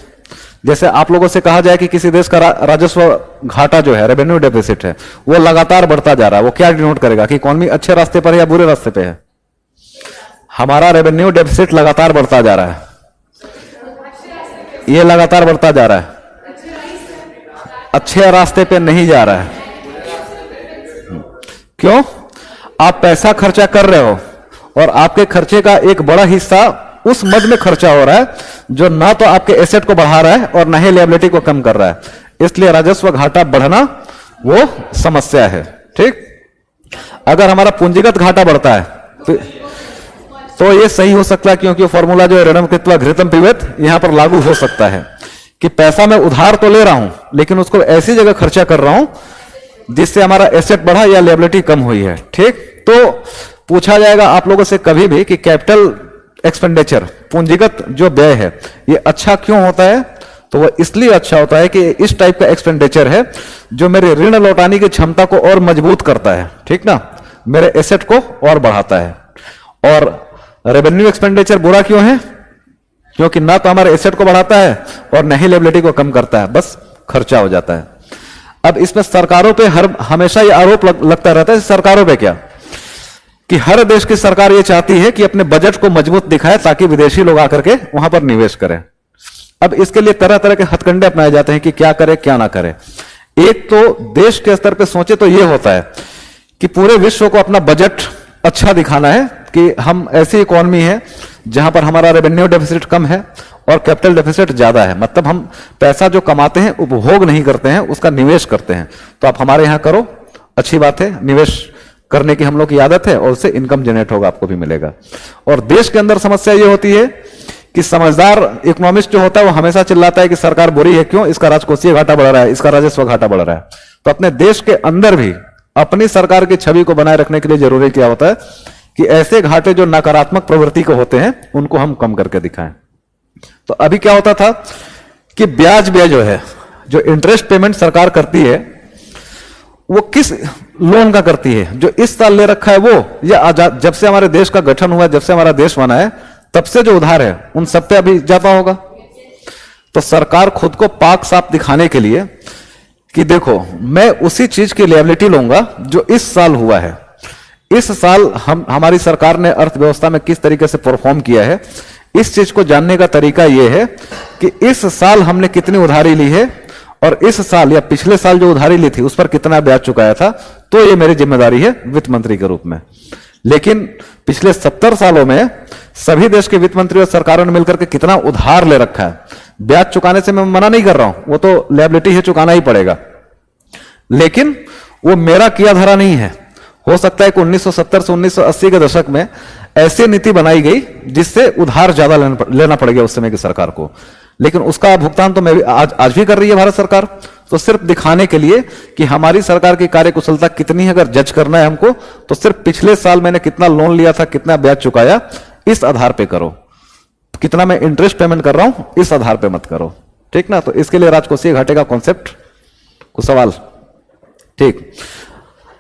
जैसे आप लोगों से कहा जाए कि किसी देश का राजस्व घाटा जो है, रेवेन्यू डेफिसिट है, वो लगातार बढ़ता जा रहा है, वो क्या डिनोट करेगा कि इकोनॉमी अच्छे रास्ते पर है या बुरे रास्ते पे है? हमारा रेवेन्यू डेफिसिट लगातार बढ़ता जा रहा है, ये लगातार बढ़ता जा रहा है, अच्छे रास्ते पे नहीं जा रहा है। क्यों? आप पैसा खर्चा कर रहे हो और आपके खर्चे का एक बड़ा हिस्सा उस मद में खर्चा हो रहा है जो ना तो आपके एसेट को बढ़ा रहा है और ना ही लायबिलिटी को कम कर रहा है, इसलिए राजस्व घाटा बढ़ना वो समस्या है, ठीक? अगर हमारा पूंजीगत घाटा बढ़ता है तो ये सही हो सकता है, क्योंकि फॉर्मूला जो है ऋणम कृत्वा घृतम पिबेत यहां पर लागू हो सकता है कि पैसा मैं उधार तो ले रहा हूं लेकिन उसको ऐसी जगह खर्चा कर रहा हूं जिससे हमारा एसेट बढ़ा या लायबिलिटी कम हुई है, ठीक? तो पूछा जाएगा आप लोगों से कभी भी कि कैपिटल एक्सपेंडिचर, पूंजीगत जो व्यय है, ये अच्छा क्यों होता है? तो वह इसलिए अच्छा होता है कि इस टाइप का एक्सपेंडिचर है जो मेरे ऋण लौटाने की क्षमता को और मजबूत करता है, ठीक ना? मेरे एसेट को और बढ़ाता है। और रेवेन्यू एक्सपेंडिचर बुरा क्यों है? क्योंकि ना तो हमारे एसेट को बढ़ाता है और न ही लायबिलिटी को कम करता है, बस खर्चा हो जाता है। अब इसमें सरकारों पे हमेशा ये आरोप लगता रहता है, सरकारों पे क्या, कि हर देश की सरकार ये चाहती है कि अपने बजट को मजबूत दिखाए ताकि विदेशी लोग आकर के वहां पर निवेश करें। अब इसके लिए तरह तरह के हथकंडे अपनाए जाते हैं कि क्या करे क्या ना करे। एक तो देश के स्तर पे सोचे तो ये होता है कि पूरे विश्व को अपना बजट अच्छा दिखाना है कि हम ऐसी इकोनॉमी है जहां पर हमारा रेवेन्यू डेफिसिट कम है और कैपिटल डेफिसिट ज्यादा है, मतलब हम पैसा जो कमाते हैं उपभोग नहीं करते हैं, उसका निवेश करते हैं। तो आप हमारे यहां करो, अच्छी बात है, निवेश करने की हम लोग की आदत है और उससे इनकम जनरेट होगा, आपको भी मिलेगा। और देश के अंदर समस्या ये होती है कि समझदार इकोनॉमिस्ट जो होता है वो हमेशा चिल्लाता है कि सरकार बुरी है, क्यों? इसका राजकोषीय घाटा बढ़ रहा है, इसका राजस्व घाटा बढ़ रहा है। तो अपने देश के अंदर भी अपनी सरकार की छवि को बनाए रखने के लिए जरूरी क्या होता है कि ऐसे घाटे जो नकारात्मक प्रवृत्ति को होते हैं उनको हम कम करके दिखाएं। तो अभी क्या होता था कि ब्याज व्यय जो है, जो इंटरेस्ट पेमेंट सरकार करती है, वो किस लोन का करती है? जो इस साल ले रखा है वो, या जब से हमारे देश का गठन हुआ, जब से हमारा देश बना है तब से जो उधार है उन सब पे अभी जाता होगा। तो सरकार खुद को पाक साफ दिखाने के लिए कि देखो मैं उसी चीज की लायबिलिटी लूंगा जो इस साल हुआ है, इस साल हमारी सरकार ने अर्थव्यवस्था में किस तरीके से परफॉर्म किया है, इस चीज को जानने का तरीका यह है कि इस साल हमने कितनी उधारी ली है और इस साल या पिछले साल जो उधारी ली थी उस पर कितना ब्याज चुकाया था। तो ये मेरी जिम्मेदारी है वित्त मंत्री के रूप में। लेकिन पिछले 70 सालों में सभी देश के वित्त मंत्री और सरकारों ने मिलकर के कितना उधार ले रखा है। ब्याज चुकाने से मैं मना नहीं कर रहा हूं, वो तो लायबिलिटी है, चुकाना ही पड़ेगा, लेकिन वो मेरा किया धरा नहीं है। हो सकता है कि 1970 से 1980 के दशक में ऐसी नीति बनाई गई जिससे उधार ज्यादा लेना पड़ गया उस समय की सरकार को, लेकिन उसका भुगतान तो मैं भी आज भी कर रही है भारत सरकार। तो सिर्फ दिखाने के लिए कि हमारी सरकार की कार्यकुशलता कितनी है, अगर जज करना है हमको, तो सिर्फ पिछले साल मैंने कितना लोन लिया था, कितना ब्याज चुकाया, इस आधार पे करो। कितना मैं इंटरेस्ट पेमेंट कर रहा हूं इस आधार पे मत करो, ठीक ना? तो इसके लिए राजकोषीय घाटे का कॉन्सेप्ट, कुछ सवाल? ठीक।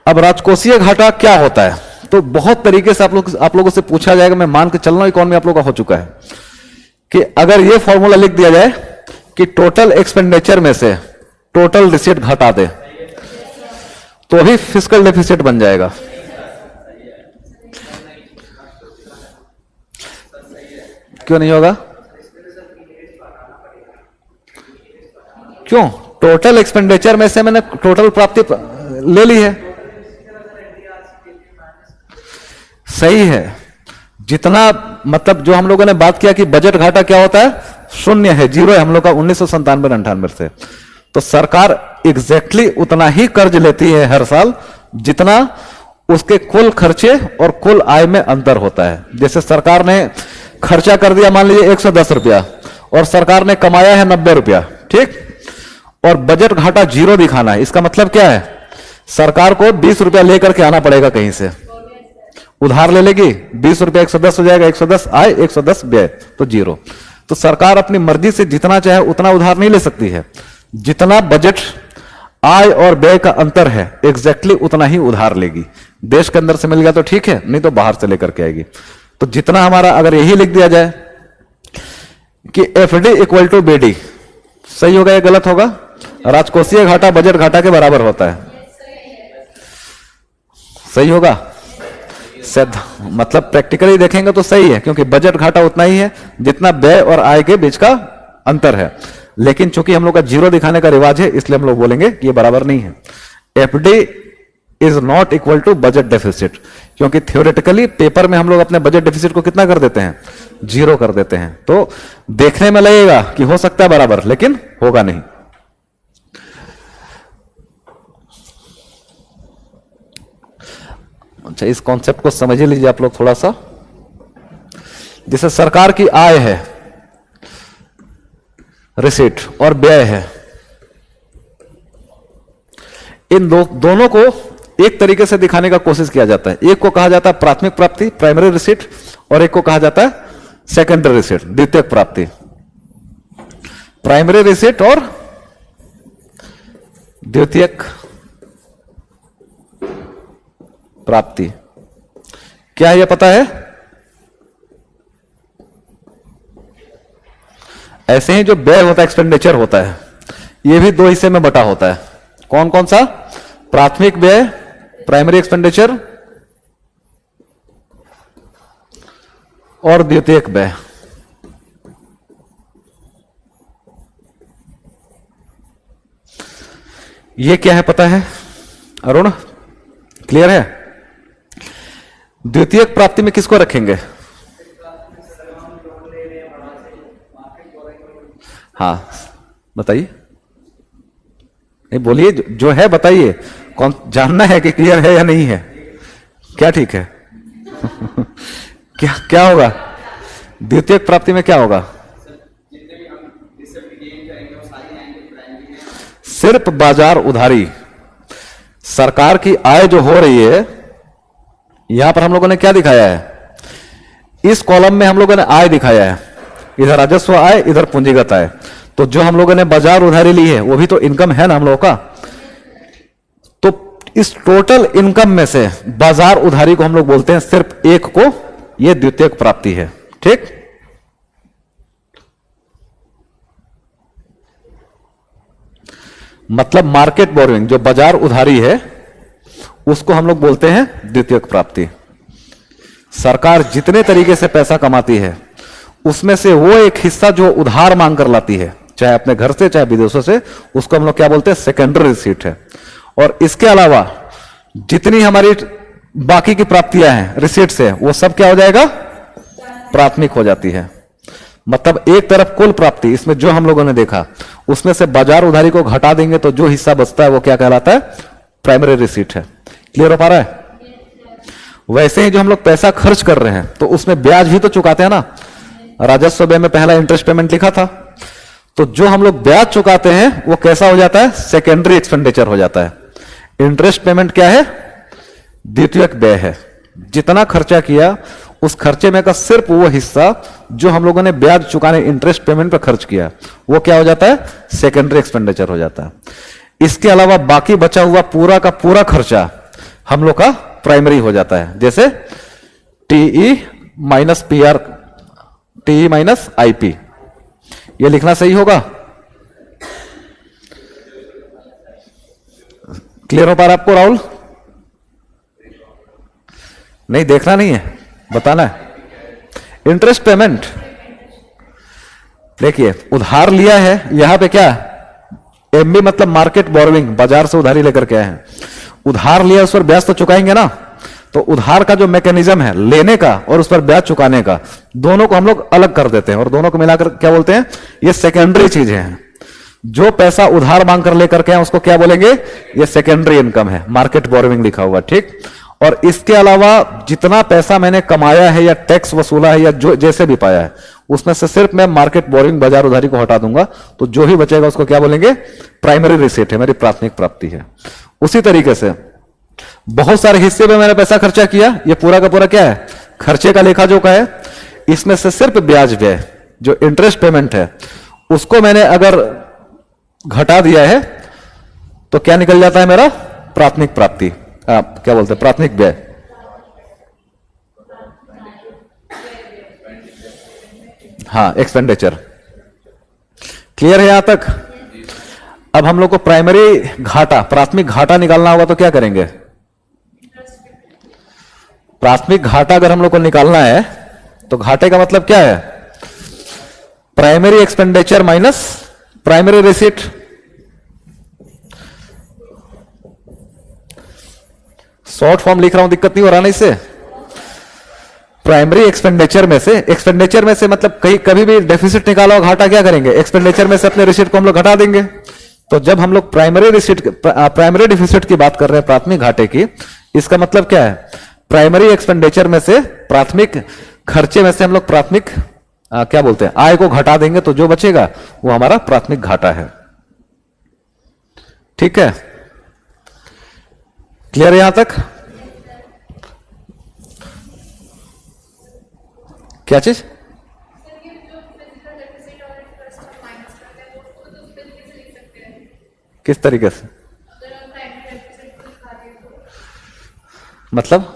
अब राजकोषीय घाटा क्या होता है? तो बहुत तरीके से आप लोगों से पूछा जाएगा, मैं मान के चल रहा हूं इकोनॉमी आप लोगों का हो चुका है, कि अगर ये फॉर्मूला लिख दिया जाए कि टोटल एक्सपेंडिचर में से टोटल रिसीट घटा दे तो भी फिस्कल डेफिसिट बन जाएगा। क्यों नहीं होगा? क्यों? टोटल एक्सपेंडिचर में से मैंने टोटल प्राप्ति ले ली है। सही है। जितना मतलब जो हम लोगों ने बात किया कि बजट घाटा क्या होता है, शून्य है, जीरो है हम लोग का 1997-98 से। तो सरकार एग्जैक्टली उतना ही कर्ज लेती है हर साल जितना उसके कुल खर्चे और कुल आय में अंतर होता है। जैसे सरकार ने खर्चा कर दिया मान लीजिए 110 रुपया और सरकार ने कमाया है 90 रुपया, ठीक, और बजट घाटा जीरो दिखाना है, इसका मतलब क्या है? सरकार को 20 रुपया लेकर के आना पड़ेगा, कहीं से उधार ले लेगी, 20 रुपया 110 हो जाएगा, 110 आय 110 व्यय, तो जीरो। तो सरकार अपनी मर्जी से जितना चाहे उतना उधार नहीं ले सकती है, जितना बजट आय और व्यय का अंतर है एग्जैक्टली उतना ही उधार लेगी। देश के अंदर से मिल गया तो ठीक है, नहीं तो बाहर से लेकर के आएगी। तो जितना हमारा, अगर यही लिख दिया जाए कि एफडी इक्वल टू बीडी, सही होगा या गलत होगा? राजकोषीय घाटा बजट घाटा के बराबर होता है, सही होगा? मतलब प्रैक्टिकली देखेंगे तो सही है, क्योंकि बजट घाटा उतना ही है जितना व्यय और आय के बीच का अंतर है। लेकिन चूंकि हम लोग का जीरो दिखाने का रिवाज है, इसलिए हम लोग बोलेंगे कि ये बराबर नहीं है। FD is not equal to budget deficit, क्योंकि थ्योरेटिकली पेपर में हम लोग अपने बजट डेफिसिट को कितना कर देते हैं? जीरो कर देते हैं। तो देखने में लगेगा कि हो सकता है बराबर, लेकिन होगा नहीं। अच्छा, इस कॉन्सेप्ट को समझ लीजिए आप लोग थोड़ा सा। जैसे सरकार की आय है रिसीट और व्यय है, इन दोनों को एक तरीके से दिखाने का कोशिश किया जाता है। एक को कहा जाता है प्राथमिक प्राप्ति, प्राइमरी रिसीट, और एक को कहा जाता है सेकेंडरी रिसीट, द्वितीयक प्राप्ति। प्राइमरी रिसीट और द्वितीयक प्राप्ति क्या है, यह पता है? ऐसे ही जो व्यय होता है, एक्सपेंडिचर होता है, यह भी दो हिस्से में बटा होता है। कौन कौन सा? प्राथमिक व्यय, प्राइमरी एक्सपेंडिचर, और द्वितीयक व्यय। ये क्या है पता है अरुण? क्लियर है? द्वितीयक प्राप्ति में किसको रखेंगे? हाँ बताइए, नहीं बोलिए, जो है बताइए, कौन जानना है कि क्लियर है या नहीं है? क्या ठीक है? क्या होगा द्वितीयक प्राप्ति में? क्या होगा? सिर्फ बाजार उधारी। सरकार की आय जो हो रही है, यहां पर हम लोगों ने क्या दिखाया है? इस कॉलम में हम लोगों ने आय दिखाया है, इधर राजस्व आय, इधर पूंजीगत आय। तो जो हम लोगों ने बाजार उधारी ली है वो भी तो इनकम है ना हम लोगों का। तो इस टोटल इनकम में से बाजार उधारी को हम लोग बोलते हैं सिर्फ एक को, यह द्वितीयक प्राप्ति है, ठीक। मतलब मार्केट बोरोइंग, जो बाजार उधारी है, उसको हम लोग बोलते हैं द्वितीयक प्राप्ति। सरकार जितने तरीके से पैसा कमाती है उसमें से वो एक हिस्सा जो उधार मांग कर लाती है, चाहे अपने घर से चाहे विदेशों से, उसको हम लोग क्या बोलते हैं? सेकेंडरी रिसीट है। और इसके अलावा जितनी हमारी बाकी की प्राप्तियां हैं रिसीट से, वो सब क्या हो जाएगा? प्राथमिक हो जाती है। मतलब एक तरफ कुल प्राप्ति, इसमें जो हम लोगों ने देखा, उसमें से बाजार उधारी को घटा देंगे तो जो हिस्सा बचता है वो क्या कहलाता है? प्राइमरी रिसीट है। क्लियर हो पा रहा है? वैसे ही जो हम लोग पैसा खर्च कर रहे हैं तो उसमें ब्याज भी तो चुकाते हैं ना। राजस्व व्यय में पहला इंटरेस्ट पेमेंट लिखा था, तो जो हम लोग ब्याज चुकाते हैं वो कैसा हो जाता है? सेकेंडरी एक्सपेंडिचर हो जाता है। इंटरेस्ट पेमेंट क्या है? द्वितीयक व्यय है। जितना खर्चा किया उस खर्चे में का सिर्फ वो हिस्सा जो हम लोगों ने ब्याज चुकाने इंटरेस्ट पेमेंट पर खर्च किया, वो क्या हो जाता है? सेकेंडरी एक्सपेंडिचर हो जाता है। इसके अलावा बाकी बचा हुआ पूरा का पूरा खर्चा हम लोग का प्राइमरी हो जाता है, जैसे TE minus P R, TE minus IP. यह लिखना सही होगा? क्लियर हो पा रहा आपको राहुल? नहीं, देखना नहीं है, बताना है। इंटरेस्ट पेमेंट, देखिए उधार लिया है, यहां पे क्या एमबी मतलब मार्केट बोरोइंग, बाजार से उधारी लेकर के आए हैं। उधार लिया, उस पर ब्याज तो चुकाएंगे ना। तो उधार का जो मैकेनिज्म है लेने का और उस पर ब्याज चुकाने का, दोनों को हम लोग अलग कर देते हैं और दोनों को मिलाकर क्या बोलते हैं? ये सेकेंडरी चीजें हैं। जो पैसा उधार मांग कर लेकर के आए उसको क्या बोलेंगे? ये सेकेंडरी इनकम है, मार्केट बोरोइंग लिखा हुआ, ठीक। और इसके अलावा जितना पैसा मैंने कमाया है या टैक्स वसूला है या जो जैसे भी पाया है, उसमें से सिर्फ मैं मार्केट बोरोइंग, बाजार उधारी को हटा दूंगा, तो जो ही बचेगा उसको क्या बोलेंगे? प्राइमरी रिसीट है, मेरी प्राथमिक प्राप्ति है। उसी तरीके से बहुत सारे हिस्से में मैंने पैसा खर्चा किया, ये पूरा का पूरा क्या है? खर्चे का लेखा जोखा है। इसमें से सिर्फ ब्याज व्यय, जो इंटरेस्ट पेमेंट है, उसको मैंने अगर घटा दिया है तो क्या निकल जाता है मेरा? प्राथमिक प्राप्ति, क्या बोलते हैं? प्राथमिक व्यय। हाँ, एक्सपेंडिचर। क्लियर है यहां तक? अब हम लोग को प्राइमरी घाटा, प्राथमिक घाटा निकालना होगा तो क्या करेंगे? प्राथमिक घाटा अगर हम लोग को निकालना है तो घाटे का मतलब क्या है? Primary expenditure minus primary receipt. Short form लिख रहा हूं, दिक्कत नहीं हो रहा ना इससे? प्राइमरी एक्सपेंडिचर में से मतलब कहीं कभी भी डेफिसिट निकाला हो, घाटा क्या करेंगे? एक्सपेंडिचर में से अपने रिसीट को हम लोग घटा देंगे। तो जब हम लोग प्राइमरी डिफिसिट की बात कर रहे हैं, प्राथमिक घाटे की, इसका मतलब क्या है? प्राइमरी एक्सपेंडिचर में से, प्राथमिक खर्चे में से हम लोग प्राथमिक क्या बोलते हैं? आय को घटा देंगे, तो जो बचेगा वो हमारा प्राथमिक घाटा है। ठीक है, क्लियर है यहां तक? क्या चीज? किस तरीके से? मतलब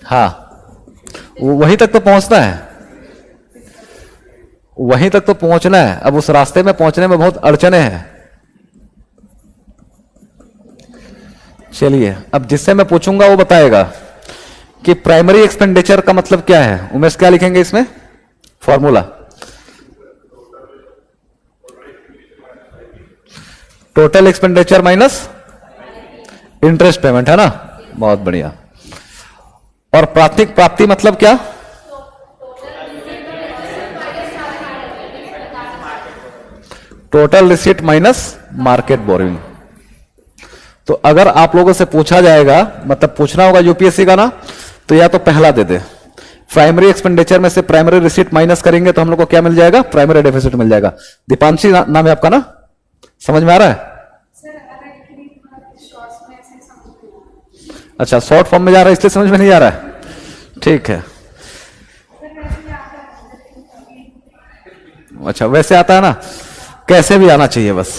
हाँ, वहीं तक तो पहुंचना है, वहीं तक तो पहुंचना है। अब उस रास्ते में पहुंचने में बहुत अड़चने हैं। चलिए, अब जिससे मैं पूछूंगा वो बताएगा कि प्राइमरी एक्सपेंडिचर का मतलब क्या है। उमेश क्या लिखेंगे इसमें? Formula total expenditure minus interest payment, है ना? बहुत बढ़िया। और प्राथमिक प्राप्ति मतलब क्या? Total receipt minus market borrowing. तो अगर आप लोगों से पूछा जाएगा, मतलब पूछना होगा यूपीएससी का ना, तो या तो पहला दे दे, प्राइमरी एक्सपेंडिचर में से प्राइमरी रिसीट माइनस करेंगे तो हम लोग को क्या मिल जाएगा? प्राइमरी डेफिसिट मिल जाएगा। दीपांशी नाम है आपका ना? समझ में आ रहा है? अच्छा, शॉर्ट फॉर्म में जा रहा है इसलिए समझ में नहीं आ रहा है। ठीक है, अच्छा वैसे आता है ना? कैसे भी आना चाहिए बस।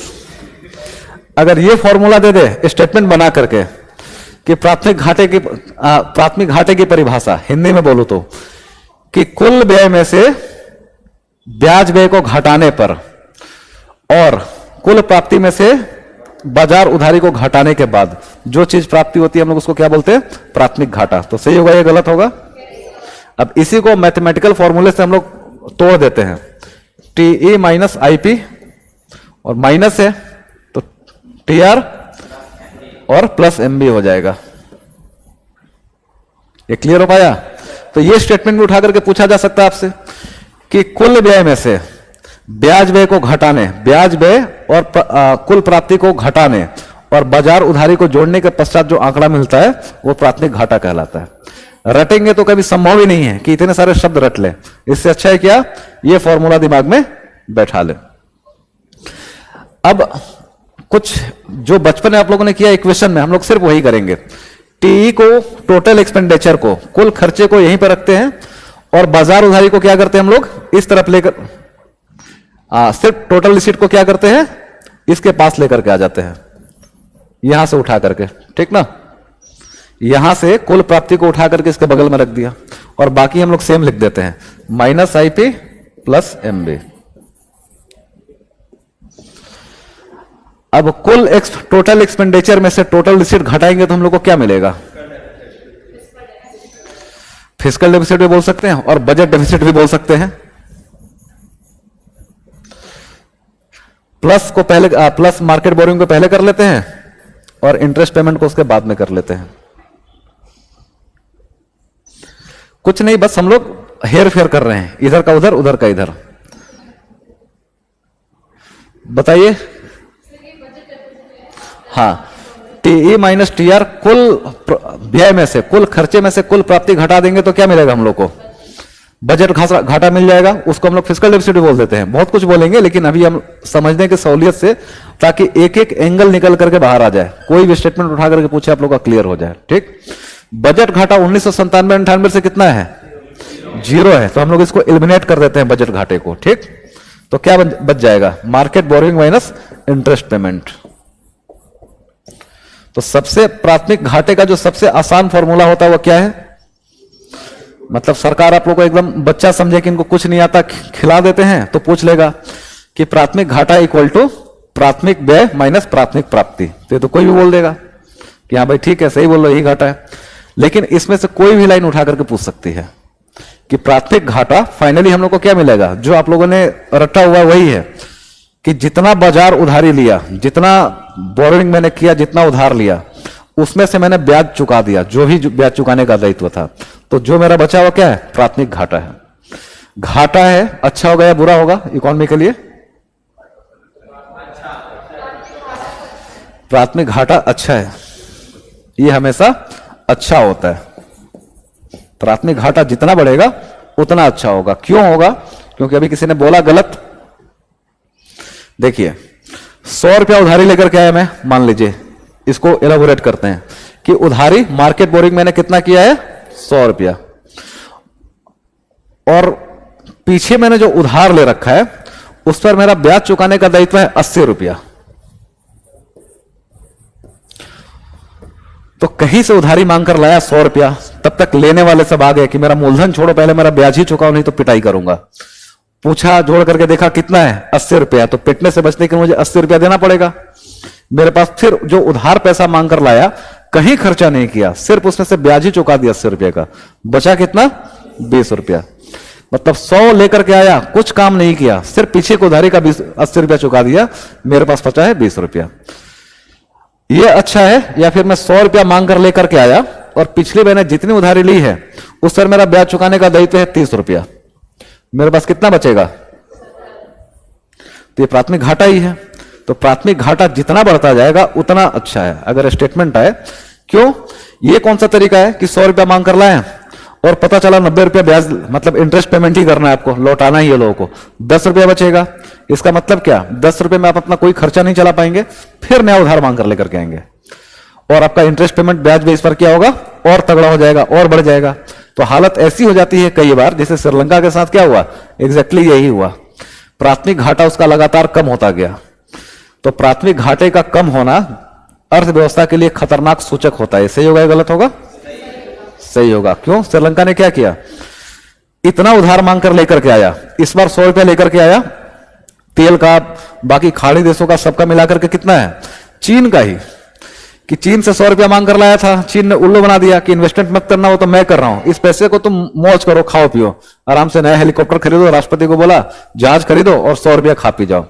अगर ये फॉर्मूला दे दे स्टेटमेंट बना करके कि प्राथमिक घाटे की परिभाषा हिंदी में बोलूं तो कि कुल व्यय में से ब्याज व्यय को घटाने पर और कुल प्राप्ति में से बाजार उधारी को घटाने के बाद जो चीज प्राप्ति होती है हम लोग उसको क्या बोलते हैं? प्राथमिक घाटा। तो सही होगा या गलत होगा? अब इसी को मैथमेटिकल फॉर्मूले से हम लोग तोड़ देते हैं। टीई माइनस आईपी और माइनस है तो टीआर और प्लस एमबी हो जाएगा। ये क्लियर हो पाया? तो ये स्टेटमेंट भी उठा करके पूछा जा सकता है आपसे कि कुल व्यय में से ब्याज व्यय को घटाने, ब्याज व्यय और कुल प्राप्ति को घटाने और बाजार उधारी को जोड़ने के पश्चात जो आंकड़ा मिलता है वो प्राथमिक घाटा कहलाता है। रटेंगे तो कभी संभव ही नहीं है कि इतने सारे शब्द रट ले। इससे अच्छा है क्या? ये फॉर्मूला दिमाग में बैठा ले। अब कुछ जो बचपन में आप लोगों ने किया इक्वेशन में, हम लोग सिर्फ वही करेंगे। टीई को, टोटल एक्सपेंडिचर को, कुल खर्चे को यहीं पर रखते हैं और बाजार उधारी को क्या करते हैं हम लोग? इस तरफ लेकर सिर्फ टोटल रिसीट को क्या करते हैं? इसके पास लेकर के आ जाते हैं, यहां से उठा करके, ठीक ना। यहां से कुल प्राप्ति को उठा करके इसके बगल में रख दिया, और बाकी हम लोग सेम लिख देते हैं, माइनस IP प्लस MB। अब कुल टोटल एक्सपेंडिचर में से टोटल रिसीट घटाएंगे तो हम लोग को क्या मिलेगा? फिस्कल डेफिसिट भी बोल सकते हैं और बजट डेफिसिट भी बोल सकते हैं। प्लस को पहले प्लस मार्केट बोरिंग को पहले कर लेते हैं और इंटरेस्ट पेमेंट को उसके बाद में कर लेते हैं। कुछ नहीं, बस हम लोग हेर फेर कर रहे हैं, इधर का उधर, उधर का इधर। बताइए। हाँ, TE माइनस TR कुल व्यय में से, कुल खर्चे में से कुल प्राप्ति घटा देंगे तो क्या मिलेगा हम लोग को? बजट घाटा मिल जाएगा, उसको हम लोग फिस्कल डेफिसिट बोल देते हैं। बहुत कुछ बोलेंगे लेकिन अभी हम समझने की सहूलियत से, ताकि एक एक एंगल निकल करके बाहर आ जाए, कोई भी स्टेटमेंट उठा करके पूछे आप लोग का क्लियर हो जाए, ठीक। बजट घाटा 1997-98 से कितना है? 0 है, तो हम लोग इसको एलिमिनेट कर देते हैं बजट घाटे को, ठीक। तो क्या बच जाएगा? Market boring minus interest payment. तो सबसे प्राथमिक घाटे का जो सबसे आसान फॉर्मूला होता है वो क्या है? मतलब सरकार आप लोग को एकदम बच्चा समझे कि इनको कुछ नहीं आता, खिला देते हैं, तो पूछ लेगा कि प्राथमिक घाटा इक्वल टू प्राथमिक व्यय माइनस प्राथमिक प्राप्ति। तो कोई भी बोल देगा कि हाँ भाई ठीक है, सही बोल रहे हो, यही घाटा है। लेकिन इसमें से कोई भी लाइन उठा करके पूछ सकती है कि प्राथमिक घाटा फाइनली हम लोग को क्या मिलेगा? जो आप लोगों ने रटा हुआ वही है कि जितना बाजार उधारी लिया, जितना बोरोइंग मैंने किया, जितना उधार लिया, उसमें से मैंने ब्याज चुका दिया, जो भी ब्याज चुकाने का दायित्व था। तो जो मेरा बचा हुआ क्या है? प्राथमिक घाटा है। घाटा है, अच्छा होगा या बुरा होगा इकोनॉमी के लिए? प्राथमिक घाटा अच्छा है, ये हमेशा अच्छा होता है। प्राथमिक घाटा जितना बढ़ेगा उतना अच्छा होगा। क्यों होगा? क्योंकि अभी किसी ने बोला गलत। देखिए, 100 रुपया उधारी लेकर के आया मैं, मान लीजिए, इसको एलाबोरेट करते हैं कि उधारी मार्केट बोरिंग मैंने कितना किया है? 100 रुपया, और पीछे मैंने जो उधार ले रखा है उस पर मेरा ब्याज चुकाने का दायित्व है 80 रुपया। तो कहीं से उधारी मांगकर लाया 100 रुपया, तब तक लेने वाले सब आ गए कि मेरा मूलधन छोड़ो, पहले मेरा ब्याज ही चुकाओ, नहीं तो पिटाई करूंगा। पूछा, जोड़ करके देखा कितना है? 80 रुपया। तो पिटने से बचने के लिए मुझे 80 रुपया देना पड़ेगा। मेरे पास फिर जो उधार पैसा मांगकर लाया, कहीं खर्चा नहीं किया, सिर्फ उसमें से ब्याज ही चुका दिया 80 रुपये का, बचा कितना? 20 रुपया। मतलब 100 लेकर के आया, कुछ काम नहीं किया, सिर्फ पीछे को उधारी का 80 रुपया चुका दिया, मेरे पास बचा है 20 रुपया। ये अच्छा है? या फिर मैं 100 रुपया मांग कर लेकर के आया और पिछली मैंने जितनी उधारी ली है उस पर मेरा ब्याज चुकाने का दायित्व है 30 रुपया, मेरे पास कितना बचेगा? तो ये प्राथमिक घाटा ही है। तो प्राथमिक घाटा जितना बढ़ता जाएगा उतना अच्छा है, अगर स्टेटमेंट आए। क्यों? ये कौन सा तरीका है कि 100 रुपया मांग कर लाए और पता चला 90 रुपया ब्याज, मतलब इंटरेस्ट पेमेंट ही करना है आपको, लौटाना ही है लोगों को, 10 रुपया बचेगा। इसका मतलब क्या? 10 रुपये में आप अपना कोई खर्चा नहीं चला पाएंगे, फिर नया उधार मांग कर लेकर के आएंगे, और आपका इंटरेस्ट पेमेंट ब्याज बेस पर क्या होगा? और तगड़ा हो जाएगा, और बढ़ जाएगा। तो हालत ऐसी हो जाती है कई बार, जैसे श्रीलंका के साथ क्या हुआ, एग्जैक्टली यही हुआ। प्राथमिक घाटा उसका लगातार कम होता गया। तो प्राथमिक घाटे का कम होना अर्थव्यवस्था के लिए खतरनाक सूचक होता है। सही होगा या गलत होगा? सही होगा। क्यों? श्रीलंका ने क्या किया? इतना उधार मांग कर लेकर के आया, इस बार 100 रुपया लेकर के आया, तेल का, बाकी खाड़ी देशों का, सबका मिलाकर के कितना है? चीन का ही, कि चीन से 100 रुपया मांग कर लाया था, चीन ने उल्लू बना दिया कि इन्वेस्टमेंट मत करना हो तो मैं कर रहा हूं, इस पैसे को तुम मौज करो, खाओ पियो, आराम से नया हेलीकॉप्टर खरीदो, राष्ट्रपति को बोला जहाज खरीदो और 100 रुपया खा पी जाओ,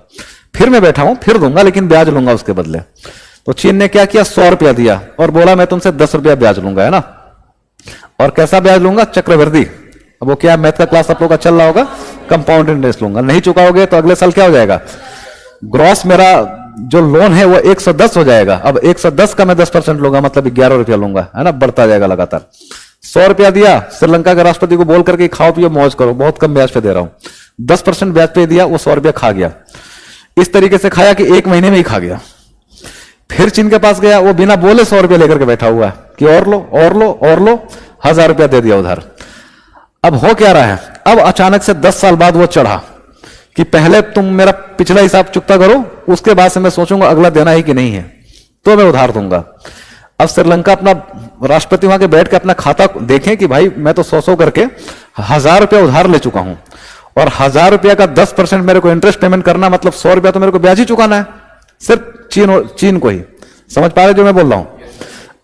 फिर मैं बैठा हूं, फिर दूंगा, लेकिन ब्याज लूंगा उसके बदले। तो चीन ने क्या किया? 100 रुपया दिया और बोला मैं तुमसे 10 रुपया ब्याज लूंगा, है ना। और कैसा ब्याज लूंगा? चक्रवृद्धि। अब वो क्या, मैथ का क्लास आप लोग का चल रहा होगा, कंपाउंड इंटरेस्ट लूंगा। नहीं चुकाओगे तो अगले साल क्या हो जाएगा? ग्रॉस मेरा जो लोन है वो 110 हो जाएगा। अब 110 का मैं 10% लूंगा, मतलब 11 रुपया लूंगा, है ना, बढ़ता जाएगा लगातार। 100 रुपया दिया, श्रीलंका के राष्ट्रपति को बोल करके खाओ पियो मौज करो, बहुत कम ब्याज पे दे रहा हूं, 10% ब्याज पे दिया, वो 100 रुपया खा गया। इस तरीके से खाया कि 1 महीने में ही खा गया। फिर चीन के पास गया, वो बिना बोले 100 रुपया लेकर के बैठा हुआ है कि और लो और लो और लो, 1000 रुपया दे दिया उधार। अब हो क्या रहा है? अब अचानक से 10 साल बाद वो चढ़ा, कि पहले तुम मेरा पिछला हिसाब चुकता करो, उसके बाद से मैं सोचूंगा अगला देना है कि नहीं है, तो मैं उधार दूंगा। अब श्रीलंका अपना राष्ट्रपति वहां के बैठ के अपना खाता देखें कि भाई मैं तो 100 करके 1000 रुपया उधार ले चुका हूं, और 1000 रुपया का 10% मेरे को इंटरेस्ट पेमेंट करना, मतलब 100 रुपया तो मेरे को ब्याज ही चुकाना है, सिर्फ चीन को ही। समझ पा रहे जो मैं बोल रहा हूं?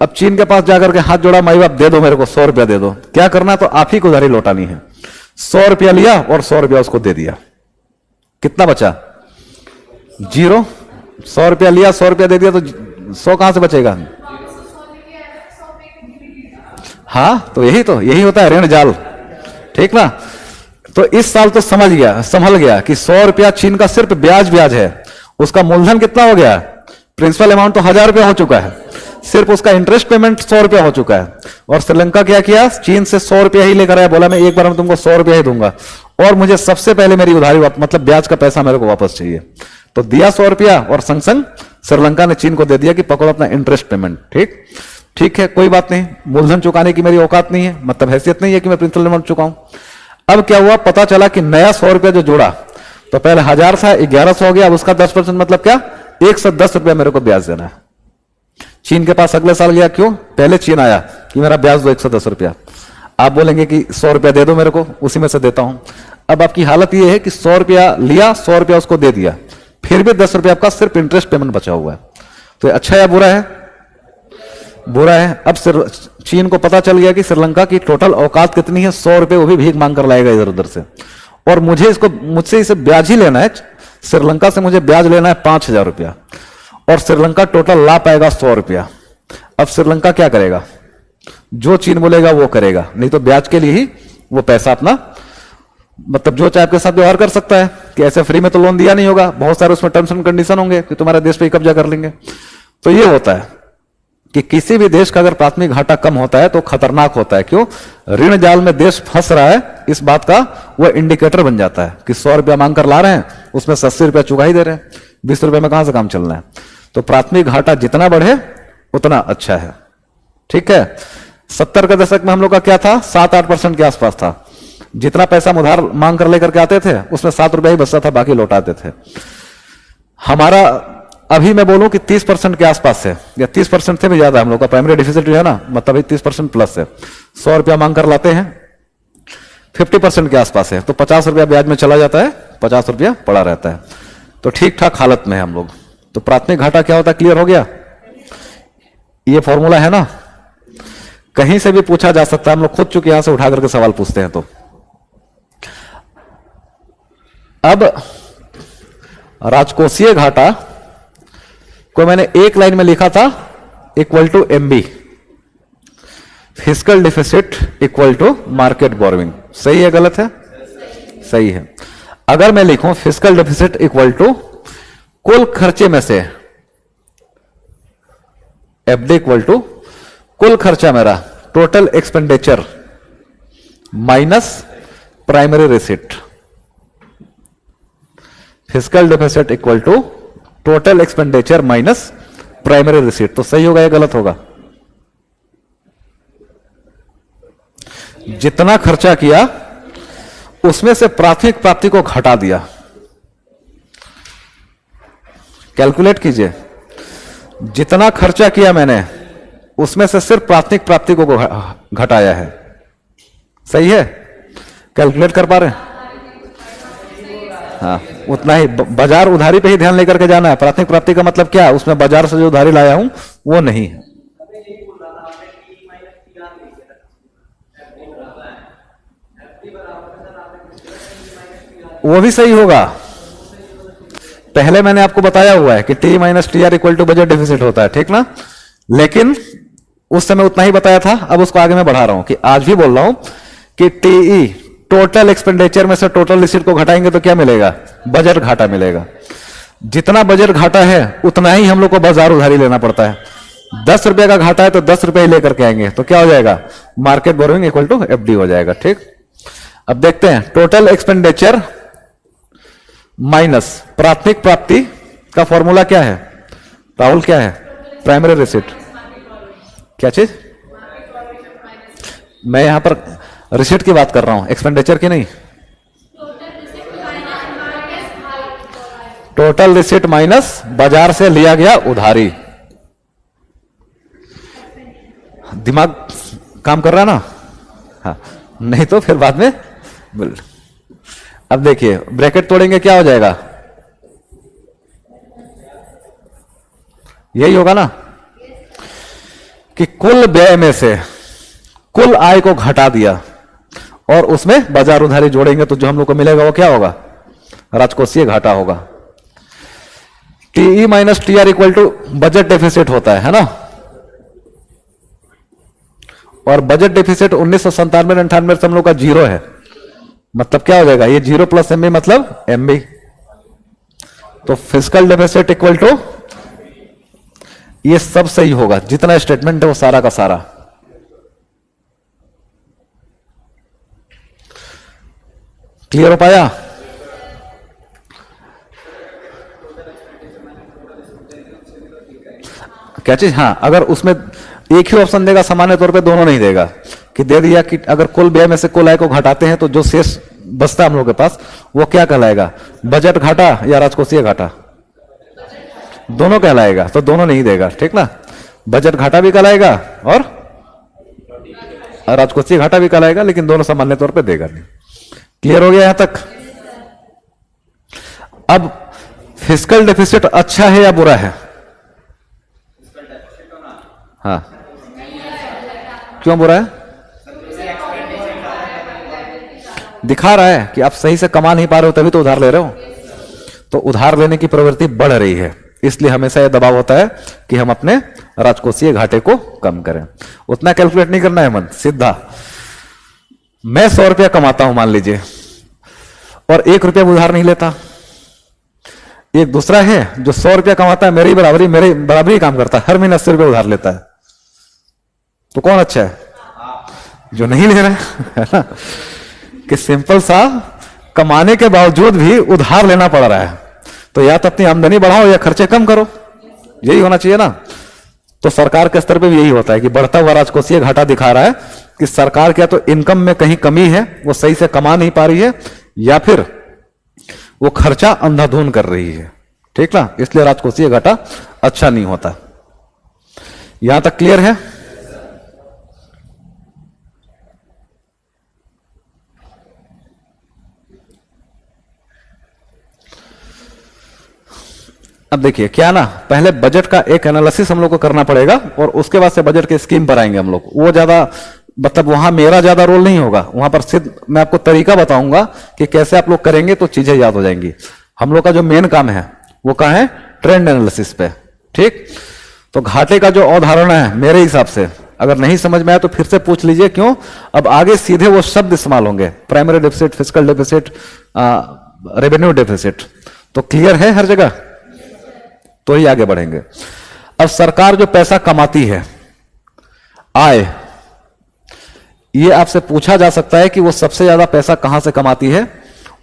अब चीन के पास जाकर के हाथ जोड़ा, माई बाप दे दो मेरे को 100 रुपया दे दो, क्या करना तो आप ही को उधारी लौटानी है। 100 रुपया लिया और 100 रुपया उसको दे दिया, कितना बचा? 0। 100 रुपया लिया, 100 रुपया दे दिया, तो 100 कहां से बचेगा? हाँ, तो यही होता है ऋण जाल, ठीक ना। तो इस साल तो संभल गया कि 100 रुपया चीन का सिर्फ ब्याज है, उसका मूलधन कितना हो गया? प्रिंसिपल अमाउंट तो 1000 रुपया हो चुका है, सिर्फ उसका इंटरेस्ट पेमेंट 100 रुपया हो चुका है। और श्रीलंका क्या किया? चीन से 100 रुपया ही लेकर आया, बोला मैं एक बार में तुमको 100 रुपया ही दूंगा, और मुझे सबसे पहले मेरी उधारी मतलब ब्याज का पैसा मेरे को वापस चाहिए। तो दिया 100 रुपया, और संग संग श्रीलंका ने चीन को दे दिया कि पकड़ो अपना इंटरेस्ट पेमेंट। ठीक है, कोई बात नहीं, मूलधन चुकाने की मेरी औकात नहीं है, मतलब हैसियत नहीं है कि मैं प्रिंसिपल अमाउंट चुकाऊं। अब क्या हुआ, पता चला कि नया 100 रुपया जो जोड़ा, तो पहले 1000 था, 1100 हो गया, अब उसका 10% मतलब क्या? 110 रुपया मेरे को ब्याज देना है। चीन के पास अगले साल गया, क्यों? पहले चीन आया कि मेरा ब्याज दो 110 रुपया। आप बोलेंगे कि 100 रुपया दे दो मेरे को, उसी में से देता हूं। अब आपकी हालत यह है कि 100 रुपया लिया, 100 रुपया उसको दे दिया, फिर भी 10 रुपया आपका सिर्फ इंटरेस्ट पेमेंट बचा हुआ है। तो अच्छा या बुरा है? बुरा है। अब चीन को पता चल गया कि श्रीलंका की टोटल औकात कितनी है, 100 रुपये वो भी भीख मांग कर लाएगा इधर उधर से, और मुझसे इसे ब्याज ही लेना है। श्रीलंका से मुझे ब्याज लेना है 5000 रुपया, और श्रीलंका टोटल ला पाएगा 100 रुपया। अब श्रीलंका क्या करेगा? जो चीन बोलेगा वो करेगा, नहीं तो ब्याज के लिए ही वो पैसा अपना, मतलब जो चाहे आपके साथ व्यवहार कर सकता है कि ऐसे फ्री में तो लोन दिया नहीं होगा, बहुत सारे उसमें टर्म्स एंड कंडीशन होंगे कि तुम्हारे देश पे ही कब्जा कर लेंगे। तो ये होता है कि किसी भी देश का अगर प्राथमिक घाटा कम होता है तो खतरनाक होता है। क्यों? ऋण जाल में देश फंस रहा है, इस बात का वह इंडिकेटर बन जाता है कि 100 रुपया मांग कर ला रहे हैं, उसमें 80 रुपया चुका ही दे रहे हैं, 20 रुपये में कहां से काम चलना है। तो प्राथमिक घाटा जितना बढ़े उतना अच्छा है। ठीक है, 70 के दशक में हम लोग का क्या था? 7-8% के आसपास था। जितना पैसा हम उधार मांग कर लेकर के आते थे उसमें 7 रुपया ही बचता था, बाकी लौटाते थे। हमारा अभी मैं बोलूं कि 30% के आसपास है, या 30% से भी ज्यादा हम लोग का प्राइमरी डिफिसिट जो है ना, मतलब 30% प्लस है। 100 रुपया मांग कर लाते हैं, 50% के आसपास है, तो 50 रुपया ब्याज में चला जाता है, 50 रुपया पड़ा रहता है। तो ठीक ठाक हालत में है हम लोग। तो प्राथमिक घाटा क्या होता है, क्लियर हो गया? ये फॉर्मूला है ना, कहीं से भी पूछा जा सकता है, हम लोग खुद चुके यहां से उठा करके सवाल पूछते हैं। तो अब राजकोषीय घाटा को मैंने एक लाइन में लिखा था equal to MB, fiscal deficit equal to market borrowing. सही है गलत है? सही है। अगर मैं लिखूं फिस्कल डिफिसिट इक्वल टू कुल खर्चे में से एफडी इक्वल टू कुल खर्चा मेरा total expenditure minus primary receipt, fiscal deficit equal to total expenditure minus primary receipt. तो सही होगा या गलत होगा? जितना खर्चा किया उसमें से प्राथमिक प्राप्ति को घटा दिया। कैलकुलेट कीजिए, जितना खर्चा किया मैंने उसमें से सिर्फ प्राथमिक प्राप्ति को घटाया है। सही है? कैलकुलेट कर पा रहे हैं? हाँ, उतना ही। बाजार उधारी पे ही ध्यान लेकर के जाना है। प्राथमिक प्राप्ति का मतलब क्या? उसमें बाजार से जो उधारी लाया हूं वो नहीं है। वो भी सही होगा। पहले मैंने आपको बताया हुआ है कि T minus T R equal to budget deficit होता है, ठीक ना। लेकिन उस समय उतना ही बताया था, अब उसको आगे मैं बढ़ा रहा हूं कि आज भी बोल रहा हूं कि टीई टोटल एक्सपेंडिचर में से टोटल रिसीट को घटाएंगे तो क्या मिलेगा? बजट घाटा मिलेगा। जितना बजट घाटा है उतना ही हम लोग को बाजार उधारी लेना पड़ता है। 10 रुपए का घाटा है तो 10 रुपए ही लेकर के आएंगे, तो क्या हो जाएगा? Market borrowing equal to FD हो जाएगा। ठीक, अब देखते हैं टोटल एक्सपेंडिचर माइनस प्राथमिक प्राप्ति का फॉर्मूला क्या है राहुल? क्या है? Primary receipt. क्या चीज? मैं यहां पर रिसीट की बात कर रहा हूं, एक्सपेंडिचर की नहीं। टोटल रिसीट माइनस बाजार से लिया गया उधारी। दिमाग काम कर रहा है ना? हाँ, नहीं तो फिर बाद में अब देखिए ब्रैकेट तोड़ेंगे क्या हो जाएगा, यही होगा ना कि कुल व्यय में से कुल आय को घटा दिया और उसमें बाजार उधारी जोड़ेंगे तो जो हम लोग को मिलेगा वो क्या होगा, राजकोषीय घाटा होगा। TE minus TR equal to budget deficit होता है ना, और बजट डेफिसिट 1997-98 से हम लोग का जीरो है, मतलब क्या हो जाएगा, ये जीरो प्लस एमबी मतलब एमबी। तो फिस्कल डेफिसिट इक्वल टू, ये सब सही होगा, जितना स्टेटमेंट है वो सारा का सारा। क्लियर हो पाया? क्या चीज? हाँ, अगर उसमें एक ही ऑप्शन देगा सामान्य तौर पे दोनों नहीं देगा, कि दे दिया कि अगर कुल व्यय में से कुल आय को घटाते हैं तो जो शेष बचता है हम लोग के पास वो क्या कहलाएगा, बजट घाटा या राजकोषीय घाटा? दोनों कहलाएगा, तो दोनों नहीं देगा, ठीक ना। बजट घाटा भी कहलाएगा और राजकोषीय घाटा भी कहलाएगा, लेकिन दोनों सामान्य तौर पे देगा नहीं। क्लियर हो गया यहां तक? अब फिस्कल डेफिसिट अच्छा है या बुरा है? हाँ, क्यों बुरा है? दिखा रहा है कि आप सही से कमा नहीं पा रहे हो तभी तो उधार ले रहे हो, तो उधार लेने की प्रवृत्ति बढ़ रही है, इसलिए हमेशा यह दबाव होता है कि हम अपने राजकोषीय घाटे को कम करें। उतना कैलकुलेट नहीं करना है मन, सीधा मैं 100 रुपया कमाता हूं मान लीजिए और 1 रुपया उधार नहीं लेता, एक दूसरा है जो 100 रुपया कमाता है, मेरे बराबरी काम करता है, हर महीने 80 रुपया उधार लेता है, तो कौन अच्छा है? जो नहीं ले रहा है ना, कि सिंपल सा कमाने के बावजूद भी उधार लेना पड़ रहा है, तो या तो अपनी आमदनी बढ़ाओ या खर्चे कम करो, यही होना चाहिए ना। तो सरकार के स्तर पे भी यही होता है कि बढ़ता हुआ राजकोषीय घाटा दिखा रहा है कि सरकार क्या तो इनकम में कहीं कमी है, वो सही से कमा नहीं पा रही है, या फिर वो खर्चा अंधाधुन कर रही है, ठीक ना, इसलिए राजकोषीय घाटा अच्छा नहीं होता। यहां तक क्लियर है? अब देखिए क्या ना, पहले बजट का एक एनालिसिस हम लोग को करना पड़ेगा और उसके बाद से बजट के स्कीम पर आएंगे हम लोग। वो ज्यादा मतलब वहां मेरा ज्यादा रोल नहीं होगा, वहां पर सिर्फ मैं आपको तरीका बताऊंगा कि कैसे आप लोग करेंगे तो चीजें याद हो जाएंगी। हम लोग का जो मेन काम है वो कहां है, ट्रेंड एनालिसिस पे, ठीक। तो घाटे का जो अवधारणा है मेरे हिसाब से अगर नहीं समझ में आया तो फिर से पूछ लीजिए, क्यों अब आगे सीधे वो शब्द इस्तेमाल होंगे, primary deficit, fiscal deficit, revenue deficit. तो क्लियर है हर जगह, तो ही आगे बढ़ेंगे। अब सरकार जो पैसा कमाती है, आय, ये आपसे पूछा जा सकता है कि वो सबसे ज्यादा पैसा कहां से कमाती है,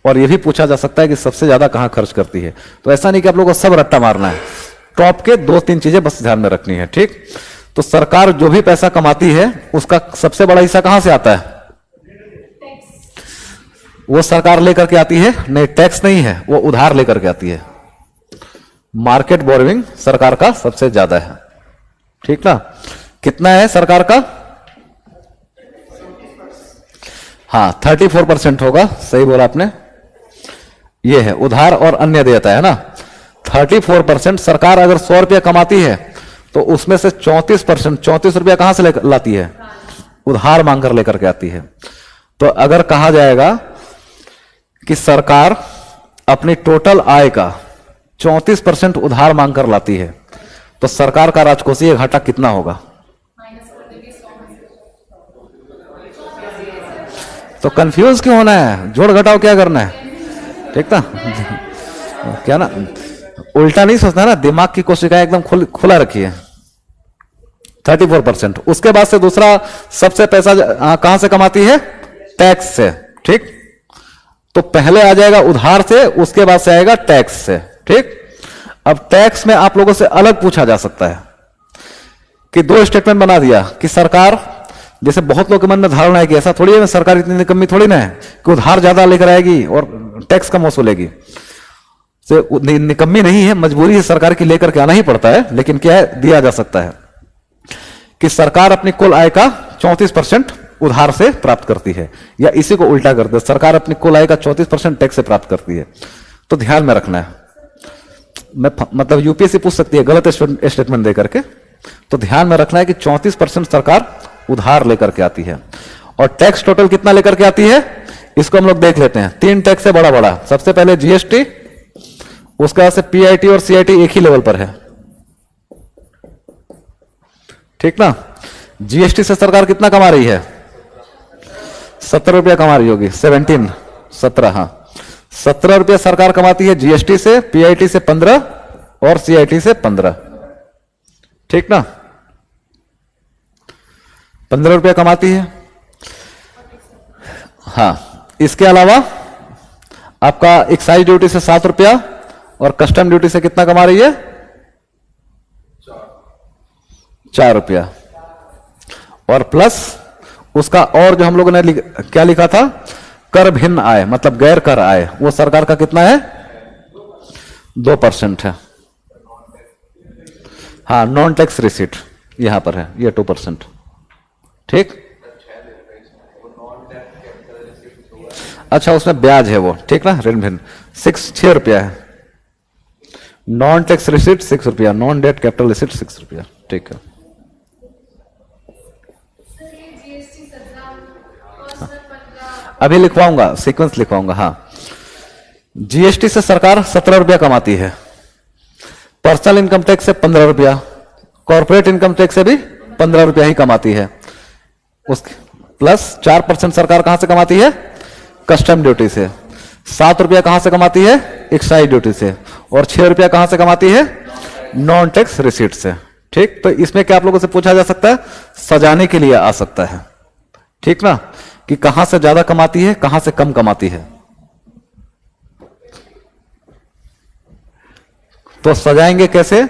और ये भी पूछा जा सकता है कि सबसे ज्यादा कहां खर्च करती है। तो ऐसा नहीं कि आप लोगों को सब रट्टा मारना है, टॉप के 2-3 चीजें बस ध्यान में रखनी है, ठीक। तो सरकार जो भी पैसा कमाती है उसका सबसे बड़ा हिस्सा कहां से आता है, वो सरकार लेकर के आती है, नहीं टैक्स नहीं है, वो उधार लेकर के आती है। मार्केट बोरोइंग सरकार का सबसे ज्यादा है, ठीक ना। कितना है सरकार का, हाँ 34% होगा, सही बोला आपने। ये है उधार और अन्य देयता है ना, 34%। सरकार अगर 100 रुपया कमाती है तो उसमें से 34%, 34 रुपया कहां से लाती है, उधार मांगकर लेकर के आती है। तो अगर कहा जाएगा कि सरकार अपनी टोटल आय का 34% उधार मांगकर लाती है, तो सरकार का राजकोषीय घाटा कितना होगा? तो कंफ्यूज क्यों होना है, जोड़ घटाओ क्या करना है, ठीक ना। क्या ना, उल्टा नहीं सोचना ना, दिमाग की कोशिकाएं एकदम खुला रखिए। 34%। उसके बाद से दूसरा सबसे पैसा कहां से कमाती है, टैक्स से, ठीक। तो पहले आ जाएगा उधार से, उसके बाद से आएगा टैक्स से, ठीक। अब टैक्स में आप लोगों से अलग पूछा जा सकता है कि 2 स्टेटमेंट बना दिया कि सरकार, जैसे बहुत लोगों के मन में धारणा है कि ऐसा थोड़ी है, सरकार इतनी निकम्मी थोड़ी ना है कि उधार ज्यादा लेकर आएगी और टैक्स कम वसूलेगी। से निकम्मी नहीं है, मजबूरी है सरकार की, लेकर के आना ही पड़ता है। लेकिन क्या है, दिया जा सकता है कि सरकार अपनी कुल आय का 34% उधार से प्राप्त करती है, या इसी को उल्टा करते हैं, सरकार अपनी कुल आय का 34% टैक्स से प्राप्त करती है। तो ध्यान में रखना है, मैं मतलब यूपीएससी पूछ सकती है गलत स्टेटमेंट दे करके, तो ध्यान में रखना है कि 34% सरकार उधार लेकर के आती है। और टैक्स टोटल कितना लेकर के आती है, इसको हम लोग देख लेते हैं। 3 टैक्स है बड़ा बड़ा, सबसे पहले जीएसटी, उसके बाद से पीआईटी और सीआईटी एक ही लेवल पर है, ठीक ना। जीएसटी से सरकार कितना कमा रही है, 17 रुपया कमा रही होगी, 17, हाँ 17 रुपया सरकार कमाती है जीएसटी से, पीआईटी से 15 और सीआईटी से 15, ठीक ना, 15 रुपया कमाती है। हाँ, इसके अलावा आपका एक्साइज ड्यूटी से 7 रुपया और कस्टम ड्यूटी से कितना कमा रही है, 4 रुपया, और प्लस उसका और जो हम लोगों ने क्या लिखा था, कर भिन्न आय मतलब गैर कर आय, वो सरकार का कितना है, 2% है। हाँ, नॉन टैक्स रिसीट यहां पर है, ये 2%, ठीक। अच्छा, उसमें ब्याज है वो, ठीक ना, ऋण भिन्न 6 रुपया है। नॉन टैक्स रिसीट 6 रुपया, नॉन डेट कैपिटल रिसीट 6 रुपया, ठीक है। अभी लिखवाऊंगा, सीक्वेंस लिखवाऊंगा। हाँ, जीएसटी से सरकार 17 रुपया कमाती है, पर्सनल इनकम टैक्स से 15 रुपया, कॉर्पोरेट इनकम टैक्स से भी 15 रुपया ही कमाती है। उसके प्लस 4% सरकार कहां से कमाती है, कस्टम ड्यूटी से। 7 रुपया कहां से कमाती है, एक्साइज ड्यूटी से, और 6 रुपया कहां से कमाती है, नॉन टैक्स रिसीट से, ठीक। तो इसमें क्या आप लोगों से पूछा जा सकता है, सजाने के लिए आ सकता है, ठीक ना, कि कहां से ज्यादा कमाती है, कहां से कम कमाती है। तो सजाएंगे कैसे,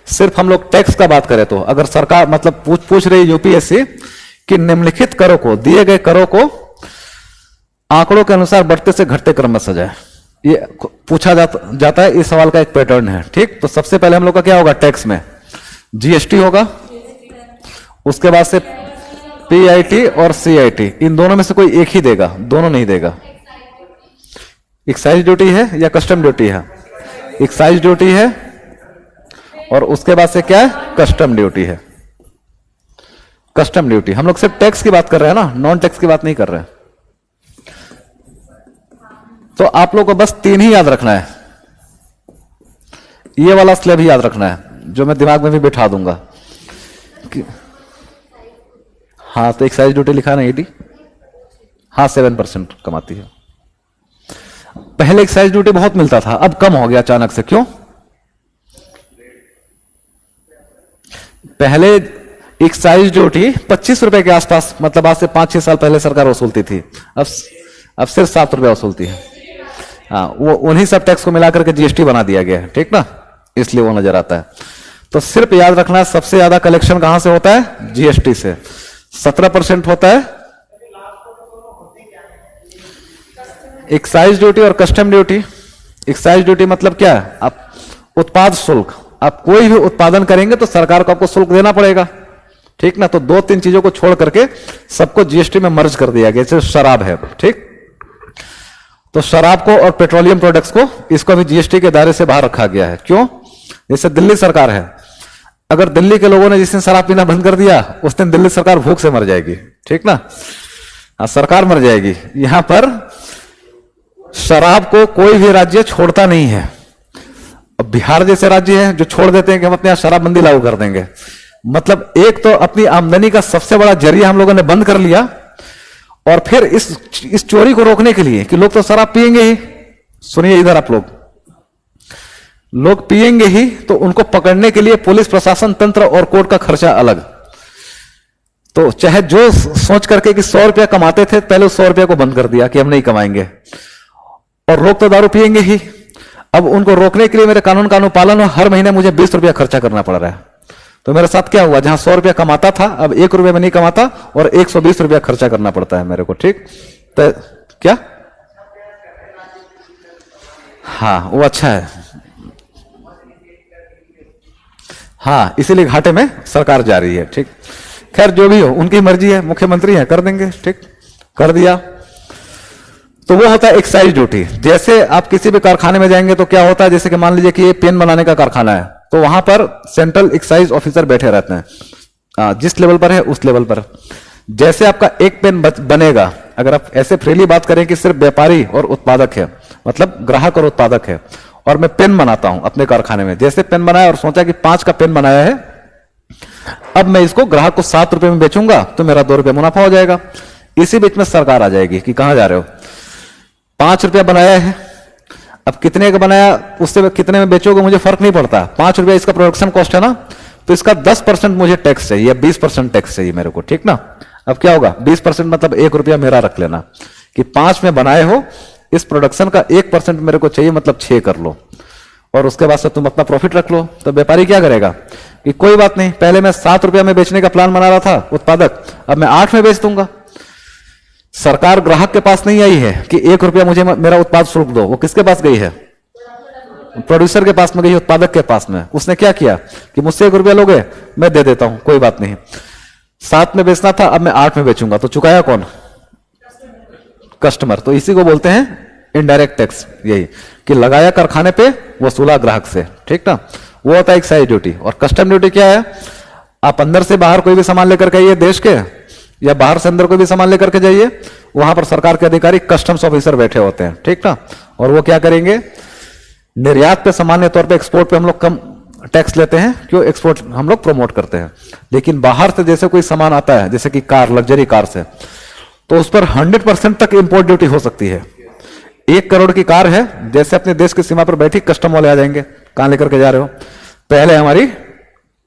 सिर्फ हम लोग टैक्स का बात करें तो अगर सरकार मतलब पूछ रही यूपीएससी कि निम्नलिखित करों को, दिए गए करों को आंकड़ों के अनुसार बढ़ते से घटते क्रम में सजाए, ये पूछा जाता है। इस सवाल का एक पैटर्न है, ठीक। तो सबसे पहले हम लोग का क्या होगा, टैक्स में जीएसटी होगा, उसके बाद से पीआईटी और सीआईटी, इन दोनों में से कोई एक ही देगा, दोनों नहीं देगा। एक्साइज ड्यूटी है या कस्टम ड्यूटी है, एक्साइज ड्यूटी है, और उसके बाद से क्या है, कस्टम ड्यूटी है। कस्टम ड्यूटी, हम लोग सिर्फ टैक्स की बात कर रहे हैं ना, नॉन टैक्स की बात नहीं कर रहे हैं। तो आप लोग को बस 3 ही याद रखना है, ये वाला स्लैब ही याद रखना है, जो मैं दिमाग में भी बिठा दूंगा कि हाँ, तो एक्साइज ड्यूटी लिखा ना, ईडी, हाँ 7% कमाती है। पहले एक्साइज ड्यूटी बहुत मिलता था, अब कम हो गया अचानक से, क्यों? पहले एक्साइज ड्यूटी 25 रुपए के आसपास, मतलब आज से 5-6 साल पहले सरकार वसूलती थी, अब सिर्फ 7 रुपया वसूलती है। हाँ, वो उन्हीं सब टैक्स को मिलाकर के जीएसटी बना दिया गया है, ठीक ना, इसलिए वो नजर आता है। तो सिर्फ याद रखना, सबसे ज्यादा कलेक्शन कहां से होता है, जीएसटी से 17% होता है। एक्साइज ड्यूटी और कस्टम ड्यूटी, एक्साइज ड्यूटी मतलब क्या है, आप उत्पाद शुल्क, आप कोई भी उत्पादन करेंगे तो सरकार को आपको शुल्क देना पड़ेगा, ठीक ना। तो 2-3 चीजों को छोड़ करके सबको जीएसटी में मर्ज कर दिया गया, जैसे शराब है, ठीक। तो शराब को और पेट्रोलियम प्रोडक्ट्स को, इसको भी जीएसटी के दायरे से बाहर रखा गया है। क्यों? जैसे दिल्ली सरकार है, अगर दिल्ली के लोगों ने जिस दिन शराब पीना बंद कर दिया, उस दिन दिल्ली सरकार भूख से मर जाएगी, ठीक ना। सरकार मर जाएगी। यहां पर शराब को कोई भी राज्य छोड़ता नहीं है। अब बिहार जैसे राज्य है जो छोड़ देते हैं कि हम अपने यहां शराबबंदी लागू कर देंगे, मतलब एक तो अपनी आमदनी का सबसे बड़ा जरिया हम लोगों ने बंद कर लिया, और फिर इस चोरी को रोकने के लिए कि लोग तो शराब पिएंगे ही, सुनिए इधर आप लोग पिएंगे ही, तो उनको पकड़ने के लिए पुलिस प्रशासन तंत्र और कोर्ट का खर्चा अलग। तो चाहे जो सोच करके कि 100 रुपया कमाते थे, पहले उस 100 रुपया को बंद कर दिया कि हम नहीं कमाएंगे, और लोग तो दारू पिएंगे ही। अब उनको रोकने के लिए मेरे कानून का अनुपालन में हर महीने मुझे 20 रुपया खर्चा करना पड़ रहा है। तो मेरे साथ क्या हुआ, जहां 100 रुपया कमाता था अब 1 रुपये में नहीं कमाता और 120 रुपया खर्चा करना पड़ता है मेरे को, ठीक। तो क्या, हाँ वो अच्छा है। हाँ इसीलिए घाटे में सरकार जा रही है। ठीक, खैर जो भी हो उनकी मर्जी है, मुख्यमंत्री है, कर देंगे। ठीक, कर दिया। तो वो होता है एक्साइज ड्यूटी। जैसे आप किसी भी कारखाने में जाएंगे तो क्या होता है, जैसे कि मान लीजिए कि ये पेन बनाने का कारखाना है, तो वहां पर सेंट्रल एक्साइज ऑफिसर बैठे रहते हैं, जिस लेवल पर है उस लेवल पर। जैसे आपका एक पेन बनेगा, अगर आप ऐसे फ्रीली बात करें कि सिर्फ व्यापारी और उत्पादक है, मतलब ग्राहक और उत्पादक है, और मैं पेन बनाता हूं अपने कारखाने में, जैसे पेन बनाया और सोचा कि 5 का पेन बनाया है, अब मैं इसको ग्राहक को 7 रुपए में बेचूंगा तो मेरा 2 रुपए मुनाफा हो जाएगा। इसी बीच में सरकार आ जाएगी कि कहां जा रहे हो, 5 रुपया बनाया है, अब कितने का बनाया उससे कितने में बेचोगे मुझे फर्क नहीं पड़ता, 5 रुपया इसका प्रोडक्शन कॉस्ट है ना, तो इसका 10% मुझे टैक्स चाहिए या 20% टैक्स चाहिए मेरे को। ठीक ना, अब क्या होगा, 20% मतलब 1 रुपया मेरा रख लेना कि 5 में बनाए हो, इस प्रोडक्शन का 1% मेरे को चाहिए, मतलब 6 कर लो, और उसके बाद से तुम अपना प्रॉफिट रख लो। तो व्यापारी क्या करेगा कि कोई बात नहीं, पहले मैं 7 रुपया में बेचने का प्लान बना रहा था उत्पादक, अब मैं 8 में बेच दूंगा। सरकार ग्राहक के पास नहीं आई है कि 1 रुपया मुझे मेरा उत्पाद शुल्क दो, वो किसके पास गई है, प्रोड्यूसर के पास में गई, उत्पादक के पास में। उसने क्या किया कि मुझसे 1 रुपया लोगे, मैं दे देता हूं, कोई बात नहीं। 7 में बेचना था, अब मैं 8 में बेचूंगा, तो चुकाया कौन, कस्टमर। तो इसी को बोलते हैं इनडायरेक्ट टैक्स, यही कि लगाया कारखाने पे, वसूला ग्राहक से। ठीक ना, वो होता है एक्साइज ड्यूटी। और कस्टम ड्यूटी क्या है, आप अंदर से बाहर कोई भी सामान लेकर के आइए देश के, या बाहर से अंदर कोई भी सामान लेकर के जाइए, वहां पर सरकार के अधिकारी कस्टम्स ऑफिसर बैठे होते हैं। ठीक ना, और वो क्या करेंगे, निर्यात पे सामान्य तौर पे, एक्सपोर्ट पे हम लोग कम टैक्स लेते हैं, क्यों, एक्सपोर्ट हम लोग प्रमोट करते हैं। लेकिन बाहर से जैसे कोई सामान आता है, जैसे कि कार, लग्जरी कार से, तो उस पर 100% तक इंपोर्ट ड्यूटी हो सकती है। 1 करोड़ की कार है, जैसे अपने देश की सीमा पर बैठी, कस्टम वाले आ जाएंगे, कहां लेकर के जा रहे हो, पहले हमारी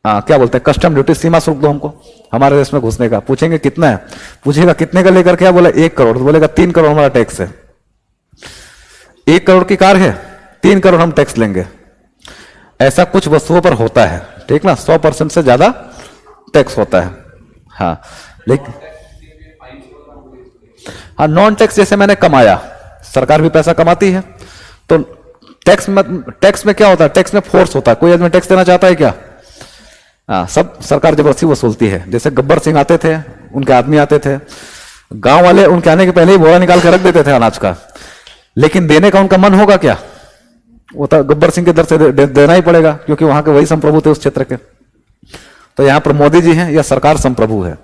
क्या बोलते हैं, कस्टम ड्यूटी, सीमा शुल्क दो हमको हमारे देश में घुसने का। पूछेंगे कितना है, पूछेगा कितने का लेकर के, बोला 1 करोड़, तो बोलेगा 3 करोड़ हमारा टैक्स है। 1 करोड़ की कार है, 3 करोड़ हम टैक्स लेंगे। ऐसा कुछ वस्तुओं पर होता है। ठीक ना, 100% से ज्यादा टैक्स होता है। हाँ, लेकिन हाँ, नॉन टैक्स जैसे मैंने कमाया, सरकार भी पैसा कमाती है, तो टैक्स में क्या होता है, टैक्स में फोर्स होता है। कोई आदमी टैक्स देना चाहता है क्या, सब सरकार जबरदस्ती वसूलती है। जैसे गब्बर सिंह आते थे, उनके आदमी आते थे, गांव वाले उनके आने के पहले ही बोरा निकाल के रख देते थे अनाज का, लेकिन देने का उनका मन होगा क्या, वो तो गब्बर सिंह के दर से देना ही पड़ेगा, क्योंकि वहां के वही संप्रभु थे उस क्षेत्र के। तो यहां पर मोदी जी हैं या सरकार संप्रभु है,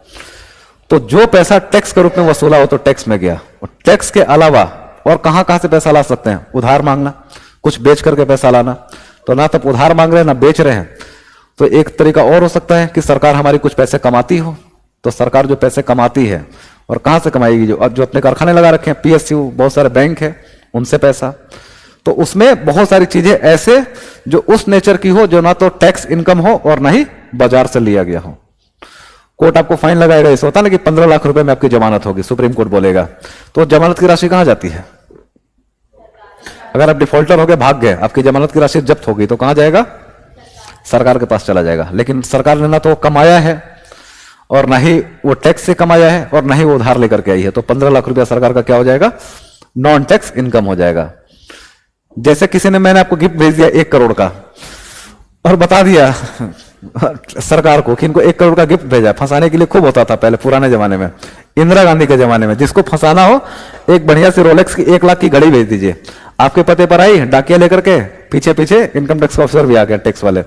तो जो पैसा टैक्स के रूप में वसूला हो तो टैक्स में गया। और टैक्स के अलावा और कहां कहां से पैसा ला सकते हैं, उधार मांगना, कुछ बेच करके पैसा लाना। तो ना तो उधार मांग रहे हैं ना बेच रहे हैं। तो एक तरीका और हो सकता है कि सरकार हमारी कुछ पैसे कमाती हो, तो सरकार जो पैसे कमाती है, और कहां से कमाएगी, जो अपने कारखाने लगा रखे हैं, पीएसयू, बहुत सारे बैंक है, उनसे पैसा। तो उसमें बहुत सारी चीजें ऐसे जो उस नेचर की हो, जो ना तो टैक्स इनकम हो और ना ही बाजार से लिया गया हो। कोर्ट आपको फाइन लगाएगा, ऐसा होता है ना कि 15 लाख रुपए में आपकी जमानत होगी, सुप्रीम कोर्ट बोलेगा, तो जमानत की राशि कहां जाती है, अगर आप डिफॉल्टर हो गए, भाग गए, आपकी जमानत की राशि जब्त होगी, तो कहां जाएगा, सरकार के पास चला जाएगा। लेकिन सरकार ने ना तो कमाया है, और ना ही वो टैक्स से कमाया है, और ना ही वो उधार लेकर के आई है, तो 15 लाख रुपया सरकार का क्या हो जाएगा, नॉन टैक्स इनकम हो जाएगा। जैसे किसी ने, मैंने आपको गिफ्ट भेज दिया 1 करोड़ का, और बता दिया सरकार को कि इनको 1 करोड़ का गिफ्ट भेजा। फंसाने के लिए खूब होता था पहले पुराने जमाने में, इंदिरा गांधी के जमाने में, जिसको फंसाना हो एक बढ़िया सी रोलेक्स की 1 लाख की घड़ी भेज दीजिए, आपके पते पर आई, डाकिया लेकर के, पीछे पीछे इनकम टैक्स ऑफिसर भी आ गया, टैक्स वाले,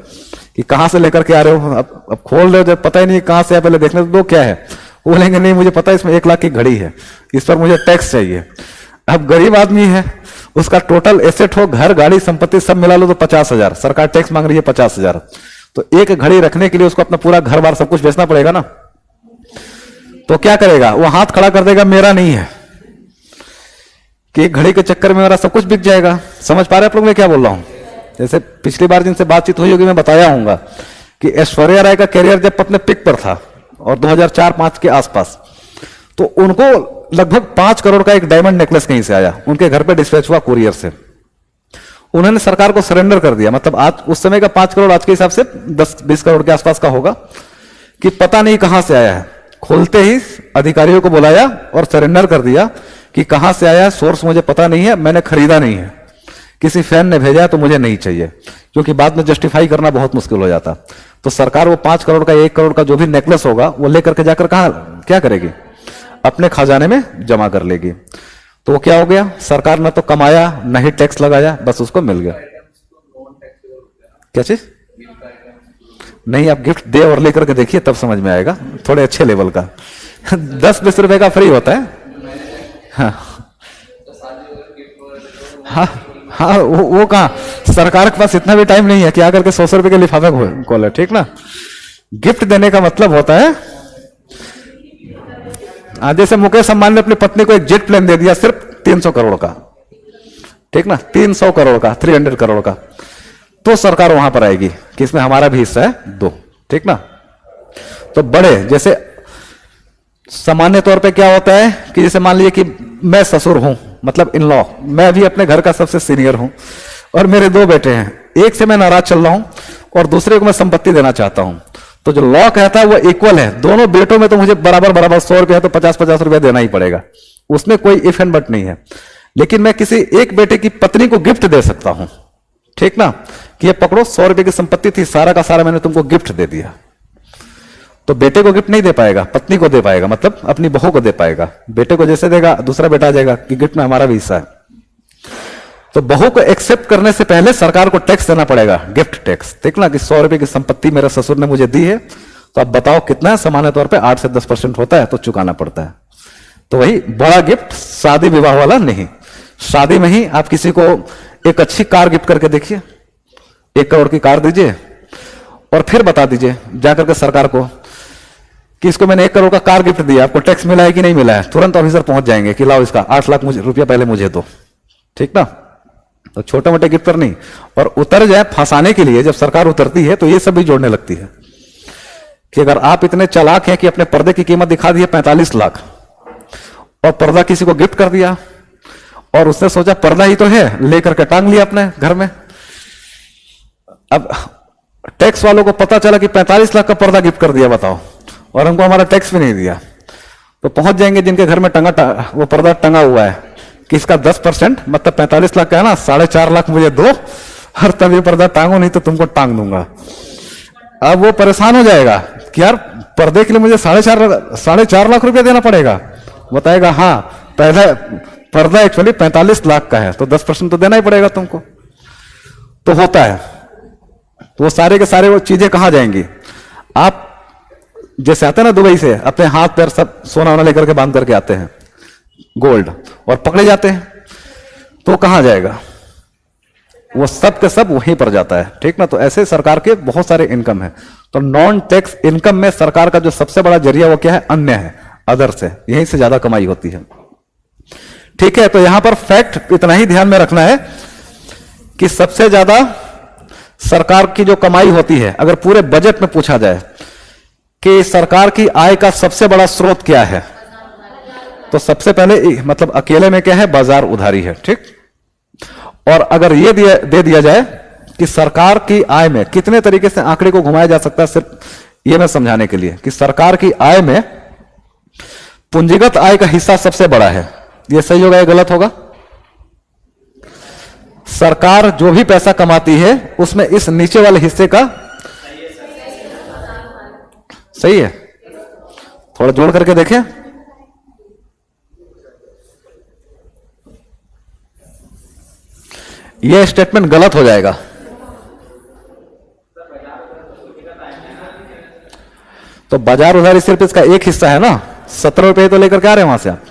कि कहां से लेकर के आ रहे हो, अब खोल रहे हो, जब पता ही नहीं कहां से, पहले देखने दो क्या है। वो बोलेंगे नहीं मुझे पता है, इसमें 1 लाख की घड़ी है, इस पर मुझे टैक्स चाहिए। अब गरीब आदमी है, उसका टोटल एसेट हो, घर, गाड़ी, संपत्ति सब मिला लो तो 50,000, सरकार टैक्स मांग रही है 50,000, तो एक घड़ी रखने के लिए उसको अपना पूरा घर बार सब कुछ बेचना पड़ेगा ना। तो क्या करेगा, वो हाथ खड़ा कर देगा, मेरा नहीं है, कि एक घड़ी के चक्कर में मेरा सब कुछ बिक जाएगा। समझ पा रहे आप लोग मैं क्या बोल रहा हूं। जैसे पिछली बार जिनसे बातचीत हुई होगी, मैं बताया हूंगा कि ऐश्वर्या राय का कैरियर जब अपने पिक पर था, और 2004-5 के आसपास, तो उनको लगभग 5 करोड़ का एक डायमंड नेकलेस कहीं से आया, उनके घर पे डिस्पैच हुआ कुरियर से, उन्होंने सरकार को सरेंडर कर दिया। मतलब आज उस समय का 5 करोड़ आज के हिसाब से 10-20 करोड़ के आसपास का होगा, कि पता नहीं कहां से आया है। खोलते ही अधिकारियों को बुलाया और सरेंडर कर दिया कि कहां से आया है, सोर्स मुझे पता नहीं है, मैंने खरीदा नहीं है, किसी फैन ने भेजा तो मुझे नहीं चाहिए, क्योंकि बाद में जस्टिफाई करना बहुत मुश्किल हो जाता। तो सरकार वो 5 करोड़ का 1 करोड़ का जो भी नेकलेस होगा वो लेकर के जाकर कहां क्या करेगी, अपने खजाने में जमा कर लेगी। तो वो क्या हो गया, सरकार ने तो कमाया न ही टैक्स लगाया, बस उसको मिल गया। क्या चीज नहीं, आप गिफ्ट दे और लेकर के देखिए तब समझ में आएगा, थोड़े अच्छे लेवल का 10-20 रुपए का फ्री होता है। हाँ हाँ हाँ, वो कहा, सरकार के पास इतना भी टाइम नहीं है कि आकर के 100 रुपए के लिफाफे खोले, ठीक ना। गिफ्ट देने का मतलब होता है, जैसे मुकेश अंबानी ने अपनी पत्नी को एक जेट प्लेन दे दिया सिर्फ 300 करोड़ का, ठीक ना, 300 करोड़ का, 300 करोड़ का, तो सरकार वहां पर आएगी कि इसमें हमारा भी हिस्सा है दो, ठीक ना। तो बड़े जैसे सामान्य तौर पे क्या होता है कि जैसे मान लीजिए कि मैं ससुर हूं, मतलब इन लॉ, मैं भी अपने घर का सबसे सीनियर हूं और मेरे 2 बेटे हैं, एक से मैं नाराज चल रहा हूं और दूसरे को मैं संपत्ति देना चाहता हूं। तो जो लॉ कहता है वो इक्वल है, दोनों बेटों में तो मुझे बराबर बराबर 100 रुपया है तो 50-50 रुपया देना ही पड़ेगा, उसमें कोई इफ एंड बट नहीं है। लेकिन मैं किसी एक बेटे की पत्नी को गिफ्ट दे सकता हूं, ठीक ना, कि ये पकड़ो 100 रुपए की संपत्ति थी, सारा का सारा मैंने तुमको गिफ्ट दे दिया। तो बेटे को गिफ्ट नहीं दे पाएगा, पत्नी को दे पाएगा, मतलब अपनी बहू को दे पाएगा। बेटे को जैसे देगा दूसरा बेटा आ जाएगा कि गिफ्ट में हमारा भी हिस्सा है। तो बहू को एक्सेप्ट करने से पहले सरकार को टैक्स देना पड़ेगा, गिफ्ट टैक्स, ठीक ना, कि 100 रुपए की संपत्ति मेरे ससुर ने मुझे दी है, तो अब बताओ कितना है, सामान्य तौर पे 8 से 10% होता है, तो चुकाना पड़ता है। तो वही बड़ा गिफ्ट, शादी विवाह वाला नहीं। शादी में ही आप किसी को एक अच्छी कार गिफ्ट करके देखिए, 1 करोड़ की कार दीजिए और फिर बता दीजिए जाकर के सरकार को कि इसको मैंने 1 करोड़ का कार गिफ्ट दिया, आपको टैक्स मिला है कि नहीं मिला है। तुरंत ऑफिसर पहुंच जाएंगे कि लाओ इसका 8 लाख रुपया पहले मुझे दो, ठीक ना। तो छोटे मोटे गिफ्ट पर नहीं, और उतर जाए फंसाने के लिए जब सरकार उतरती है तो ये सब भी जोड़ने लगती है कि अगर आप इतने चालाक हैं कि अपने पर्दे की कीमत दिखा दी है 45 लाख और पर्दा किसी को गिफ्ट कर दिया और उसने सोचा पर्दा ही तो है, लेकर के टांग लिया अपने घर में। अब टैक्स वालों को पता चला कि 45 लाख का पर्दा गिफ्ट कर दिया, बताओ, और हमको हमारा टैक्स भी नहीं दिया। तो पहुंच जाएंगे जिनके घर में वो पर्दा टंगा हुआ है कि इसका 10% मतलब 45 लाख का है ना, 4.5 लाख मुझे दो और तब ये पर्दा टांगो, नहीं तो तुमको टांग दूंगा। अब वो परेशान हो जाएगा कि यार पर्दे के लिए मुझे 4.5 लाख रुपया देना पड़ेगा। बताएगा हाँ, पहले पर्दा एक्चुअली 45 लाख का है तो 10% तो देना ही पड़ेगा तुमको। तो होता है, तो वो सारे के सारे वो चीजें कहां जाएंगी। आप जैसे आते हैं ना दुबई से, अपने हाथ पैर सब सोना वोना लेकर के बांध करके आते हैं, गोल्ड, और पकड़े जाते हैं, तो कहां जाएगा, वो सब के सब वहीं पर जाता है, ठीक ना। तो ऐसे सरकार के बहुत सारे इनकम है। तो नॉन टैक्स इनकम में सरकार का जो सबसे बड़ा जरिया वो क्या है, अन्य है, अदर से, यहीं से ज्यादा कमाई होती है, ठीक है। तो यहां पर फैक्ट इतना ही ध्यान में रखना है कि सबसे ज्यादा सरकार की जो कमाई होती है, अगर पूरे बजट में पूछा जाए कि सरकार की आय का सबसे बड़ा स्रोत क्या है, तो सबसे पहले मतलब अकेले में क्या है, बाजार उधारी है, ठीक। और अगर ये दे दिया जाए कि सरकार की आय में कितने तरीके से आंकड़े को घुमाया जा सकता है, सिर्फ ये मैं समझाने के लिए कि सरकार की आय में पूंजीगत आय का हिस्सा सबसे बड़ा है, ये सही होगा या गलत होगा। सरकार जो भी पैसा कमाती है उसमें इस नीचे वाले हिस्से का सही है, थोड़ा जोड़ करके देखें। यह स्टेटमेंट गलत हो जाएगा। तो बाजार उधारी सिर्फ इसका एक हिस्सा है ना, 17 रुपए तो लेकर के आ रहे हैं वहां से आप,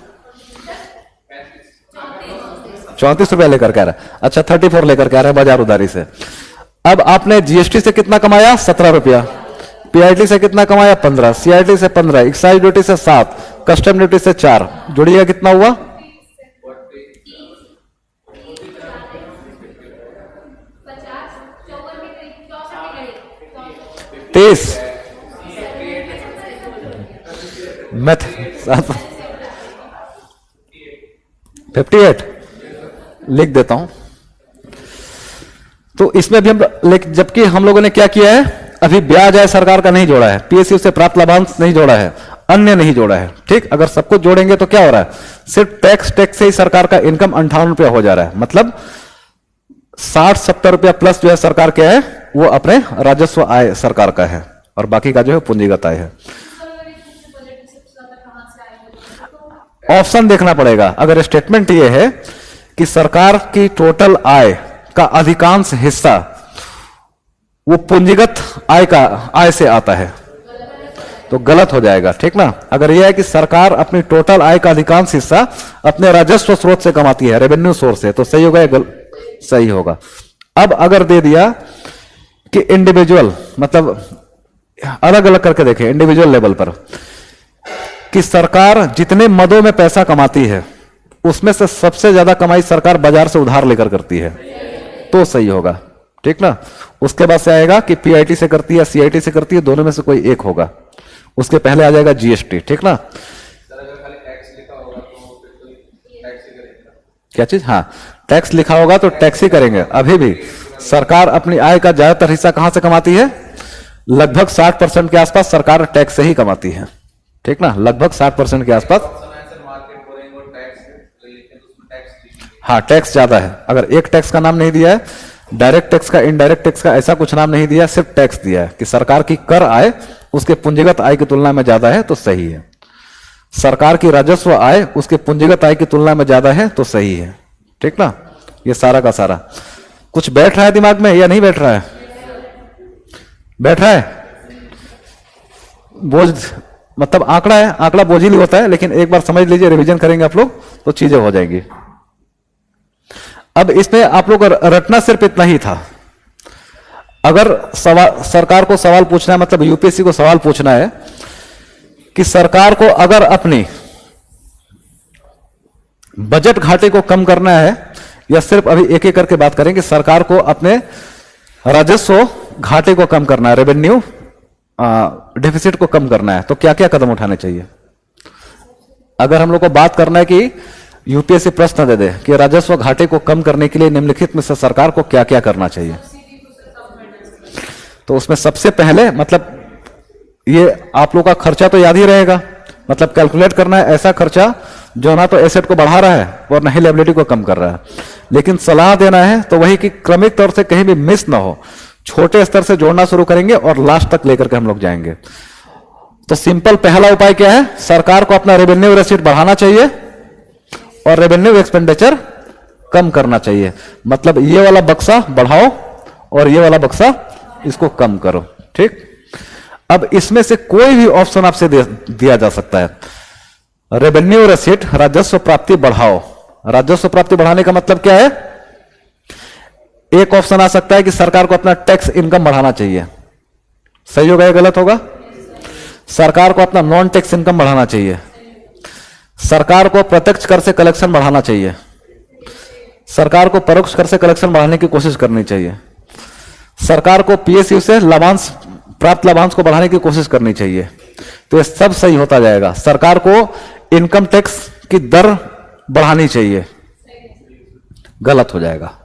34 रुपया लेकर के आ रहे हैं, अच्छा 34 लेकर के आ रहे हैं बाजार उधारी से। अब आपने जीएसटी से कितना कमाया, 17 रुपया, पीआईटी से कितना कमाया, 15, सीआईटी से 15, एक्साइज ड्यूटी से 7, कस्टम ड्यूटी से 4, जोड़िएगा कितना हुआ, 30 मैथ 58 लिख देता हूं। तो इसमें भी हम, जबकि हम लोगों ने क्या किया है, अभी ब्याज है सरकार का नहीं जोड़ा है, पीएसयू से प्राप्त लाभांश नहीं जोड़ा है, अन्य नहीं जोड़ा है, ठीक। अगर सब कुछ जोड़ेंगे तो क्या हो रहा है, सिर्फ टैक्स से ही सरकार का इनकम 58 रुपया हो जा रहा है। मतलब 60-70 रुपया प्लस जो है सरकार क्या है, वो अपने राजस्व आय सरकार का है, और बाकी का जो है पूंजीगत आय है। ऑप्शन देखना पड़ेगा। अगर स्टेटमेंट ये है कि सरकार की टोटल आय का अधिकांश हिस्सा वो पूंजीगत आय से आता है, तो गलत हो जाएगा, ठीक ना। अगर यह है कि सरकार अपनी टोटल आय का अधिकांश हिस्सा अपने राजस्व स्रोत से कमाती है, रेवेन्यू सोर्स से, तो सही होगा या सही होगा। अब अगर दे दिया कि इंडिविजुअल, मतलब अलग अलग करके देखें इंडिविजुअल लेवल पर, कि सरकार जितने मदों में पैसा कमाती है उसमें से सबसे ज्यादा कमाई सरकार बाजार से उधार लेकर करती है, तो सही होगा, ठीक ना। उसके बाद से आएगा कि पीआईटी से करती है या सीआईटी से करती है, दोनों में से कोई एक होगा। उसके पहले आ जाएगा जीएसटी, ठीक ना। क्या चीज? हाँ, टैक्स लिखा होगा तो टैक्स ही करेंगे। अभी भी सरकार अपनी आय का ज्यादातर हिस्सा कहां से कमाती है? लगभग 60% के आसपास सरकार टैक्स से ही कमाती है, ठीक ना, लगभग 60% के आसपास। हाँ, टैक्स ज्यादा है। अगर एक टैक्स का नाम नहीं दिया है, डायरेक्ट टैक्स का, इनडायरेक्ट टैक्स का, ऐसा कुछ नाम नहीं दिया, सिर्फ टैक्स दिया है कि सरकार की कर आय उसके पूंजीगत आय की तुलना में ज्यादा है, तो सही है। सरकार की राजस्व आय उसके पूंजीगत आय की तुलना में ज्यादा है, तो सही है, ठीक ना। ये सारा का सारा कुछ बैठ रहा है दिमाग में या नहीं बैठ रहा है? बैठ रहा है? बोझ मतलब आंकड़ा है, आंकड़ा बोझिल होता है, लेकिन एक बार समझ लीजिए, रिवीजन करेंगे आप लोग तो चीजें हो जाएंगी। अब इसमें आप लोग रटना सिर्फ इतना ही था। अगर सरकार को सवाल पूछना है, मतलब यूपीएससी को सवाल पूछना है कि सरकार को अगर अपनी बजट घाटे को कम करना है, या सिर्फ अभी एक एक करके बात करें कि सरकार को अपने राजस्व घाटे को कम करना है, रेवेन्यू डेफिसिट को कम करना है, तो क्या क्या कदम उठाने चाहिए? अगर हम लोग को बात करना है कि यूपीएससी प्रश्न दे दे कि राजस्व घाटे को कम करने के लिए निम्नलिखित में से सरकार को क्या क्या करना चाहिए, तो उसमें सबसे पहले, मतलब ये आप लोग का खर्चा तो याद ही रहेगा, मतलब कैलकुलेट करना है ऐसा खर्चा जो ना तो एसेट को बढ़ा रहा है और ना ही लायबिलिटी को कम कर रहा है। लेकिन सलाह देना है तो वही कि क्रमिक तौर से कहीं भी मिस ना हो, छोटे स्तर से जोड़ना शुरू करेंगे और लास्ट तक लेकर के हम लोग जाएंगे। तो सिंपल पहला उपाय क्या है? सरकार को अपना रेवेन्यू रेसिट बढ़ाना चाहिए और रेवेन्यू एक्सपेंडिचर कम करना चाहिए। मतलब ये वाला बक्सा बढ़ाओ और ये वाला बक्सा इसको कम करो, ठीक। अब इसमें से कोई भी ऑप्शन आपसे दिया जा सकता है। रेवेन्यू रेसिट, राजस्व प्राप्ति बढ़ाओ। राजस्व प्राप्ति बढ़ाने का मतलब क्या है? एक ऑप्शन आ सकता है कि सरकार को अपना टैक्स इनकम बढ़ाना चाहिए, सही होगा या गलत होगा? सरकार को अपना नॉन टैक्स इनकम बढ़ाना चाहिए, सरकार को प्रत्यक्ष कर से कलेक्शन बढ़ाना चाहिए, सरकार को परोक्ष कर से कलेक्शन बढ़ाने की कोशिश करनी चाहिए, सरकार को पीएसयू से लाभांश, प्राप्त लाभांश को बढ़ाने की कोशिश करनी चाहिए। तो ये सब सही होता जाएगा। सरकार को इनकम टैक्स की दर बढ़ानी चाहिए, गलत हो जाएगा।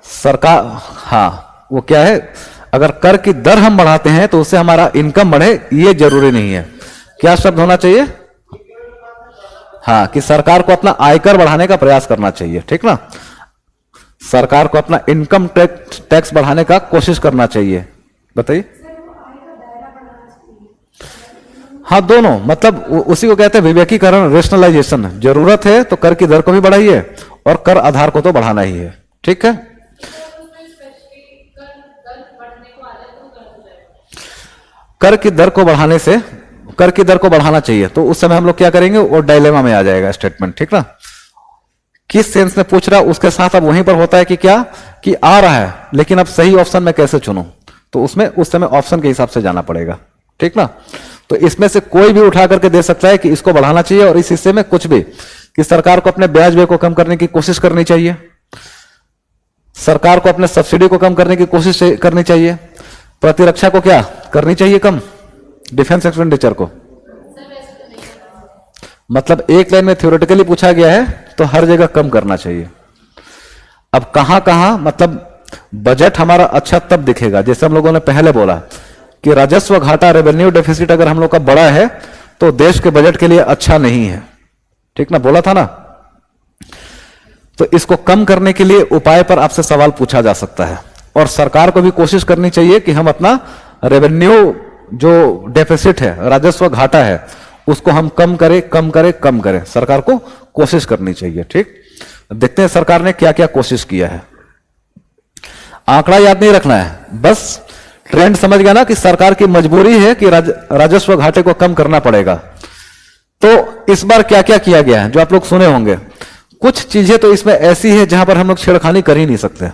सरकार, हाँ, वो क्या है, अगर कर की दर हम बढ़ाते हैं तो उससे हमारा इनकम बढ़े, ये जरूरी नहीं है। क्या शब्द होना चाहिए? हाँ, कि सरकार को अपना आयकर बढ़ाने का प्रयास करना चाहिए, ठीक ना। सरकार को अपना इनकम टैक्स बढ़ाने का कोशिश करना चाहिए। बताइए। हाँ, दोनों, मतलब उसी को कहते हैं विवेकीकरण, रेशनलाइजेशन। जरूरत है तो कर की दर को भी बढ़ाइए और कर आधार को तो बढ़ाना ही है, ठीक है। कर की दर को बढ़ाने से, कर की दर को बढ़ाना चाहिए, तो उस समय हम लोग क्या करेंगे, वो डायलेमा में आ जाएगा स्टेटमेंट, ठीक ना। किस सेंस में पूछ रहा, उसके साथ अब वहीं पर होता है कि क्या, कि आ रहा है लेकिन अब सही ऑप्शन में कैसे चुनूं, तो उसमें उस समय ऑप्शन के हिसाब से जाना पड़ेगा, ठीक ना। तो इसमें से कोई भी उठा करके दे सकता है कि इसको बढ़ाना चाहिए, और इस हिस्से में कुछ भी, कि सरकार को अपने ब्याज व्यय को कम करने की कोशिश करनी चाहिए, सरकार को अपने सब्सिडी को कम करने की कोशिश करनी चाहिए, प्रतिरक्षा को क्या करनी चाहिए कम, डिफेंस एक्सपेंडिचर को। मतलब एक लाइन में थ्योरेटिकली पूछा गया है तो हर जगह कम करना चाहिए। अब कहां कहां, मतलब बजट हमारा अच्छा तब दिखेगा, जैसे हम लोगों ने पहले बोला कि राजस्व घाटा, रेवेन्यू डेफिसिट अगर हम लोग का बड़ा है तो देश के बजट के लिए अच्छा नहीं है, ठीक ना, बोला था ना। तो इसको कम करने के लिए उपाय पर आपसे सवाल पूछा जा सकता है, और सरकार को भी कोशिश करनी चाहिए कि हम अपना रेवेन्यू जो डेफिसिट है, राजस्व घाटा है, उसको हम कम करें कम करें कम करें। सरकार को कोशिश करनी चाहिए। ठीक, देखते हैं सरकार ने क्या क्या कोशिश किया है। आंकड़ा याद नहीं रखना है, बस ट्रेंड समझ गया ना कि सरकार की मजबूरी है कि राजस्व घाटे को कम करना पड़ेगा। तो इस बार क्या क्या किया गया है जो आप लोग सुने होंगे। कुछ चीजें तो इसमें ऐसी है जहां पर हम लोग छेड़खानी कर ही नहीं सकते,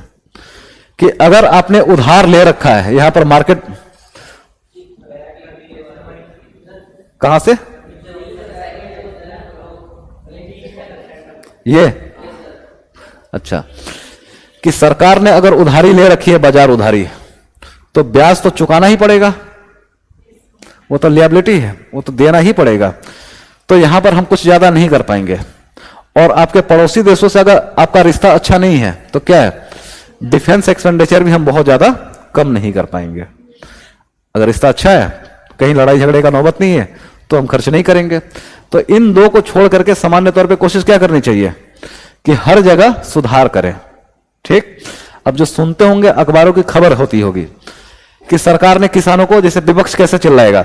कि अगर आपने उधार ले रखा है, यहां पर मार्केट कहां से, ये अच्छा, कि सरकार ने अगर उधारी ले रखी है, बाजार उधारी, तो ब्याज तो चुकाना ही पड़ेगा, वो तो लिएबिलिटी है, वो तो देना ही पड़ेगा। तो यहां पर हम कुछ ज्यादा नहीं कर पाएंगे। और आपके पड़ोसी देशों से अगर आपका रिश्ता अच्छा नहीं है तो क्या है, डिफेंस एक्सपेंडिचर भी हम बहुत ज्यादा कम नहीं कर पाएंगे। अगर रिश्ता अच्छा है, कहीं लड़ाई झगड़े का नौबत नहीं है, तो हम खर्च नहीं करेंगे। तो इन दो को छोड़ करके सामान्य तौर पे कोशिश क्या करनी चाहिए कि हर जगह सुधार करें। ठीक, अब जो सुनते होंगे अखबारों की खबर होती होगी कि सरकार ने किसानों को, जैसे विपक्ष कैसे चिल्लाएगा,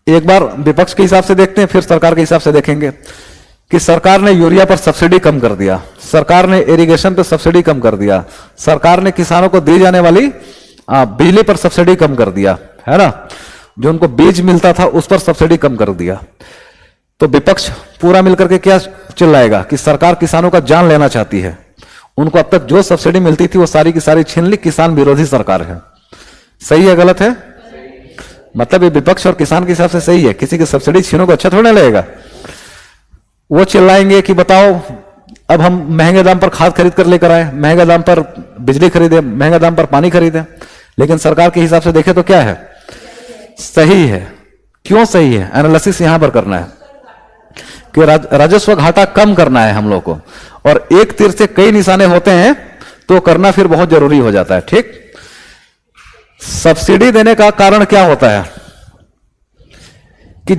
एक बार विपक्ष के हिसाब से देखते हैं, फिर सरकार के हिसाब से देखेंगे कि सरकार ने यूरिया पर सब्सिडी कम कर दिया, सरकार ने इरिगेशन पर सब्सिडी कम कर दिया, सरकार ने किसानों को दी जाने वाली बिजली पर सब्सिडी कम कर दिया, है ना, जो उनको बीज मिलता था उस पर सब्सिडी कम कर दिया। तो विपक्ष पूरा मिलकर के क्या चिल्लाएगा कि सरकार किसानों का जान लेना चाहती है, उनको अब तक जो सब्सिडी मिलती थी वो सारी की सारी छीन ली, किसान विरोधी सरकार है। सही है गलत है? मतलब ये विपक्ष और किसान के हिसाब से सही है, किसी की सब्सिडी छीनो को अच्छा थोड़ा लगेगा। वो चिल्लाएंगे कि बताओ अब हम महंगे दाम पर खाद खरीद कर लेकर आए, महंगे दाम पर बिजली खरीदे, महंगे दाम पर पानी खरीदे, लेकिन सरकार के हिसाब से देखे तो क्या है, सही है। क्यों सही है, एनालिसिस यहां पर करना है कि राजस्व घाटा कम करना है हम लोग को, और एक तीर से कई निशाने होते हैं तो करना फिर बहुत जरूरी हो जाता है। ठीक, सब्सिडी देने का कारण क्या होता है कि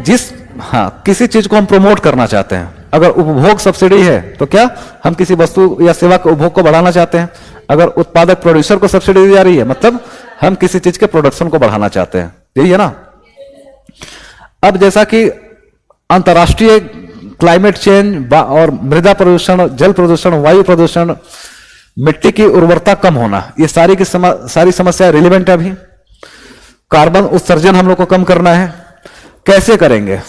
किसी चीज को हम प्रमोट करना चाहते हैं। अगर उपभोग सब्सिडी है तो क्या हम किसी वस्तु या सेवा के उपभोग को बढ़ाना चाहते हैं। अगर उत्पादक प्रोड्यूसर को सब्सिडी दी जा रही है मतलब हम किसी चीज के प्रोडक्शन को बढ़ाना चाहते हैं, यही है ना। अब जैसा कि अंतर्राष्ट्रीय क्लाइमेट चेंज और मृदा प्रदूषण, जल प्रदूषण, वायु प्रदूषण, मिट्टी की उर्वरता कम होना, ये सारी की सारी समस्या रिलेवेंट है अभी। कार्बन उत्सर्जन हम लोग को कम करना है, कैसे करेंगे।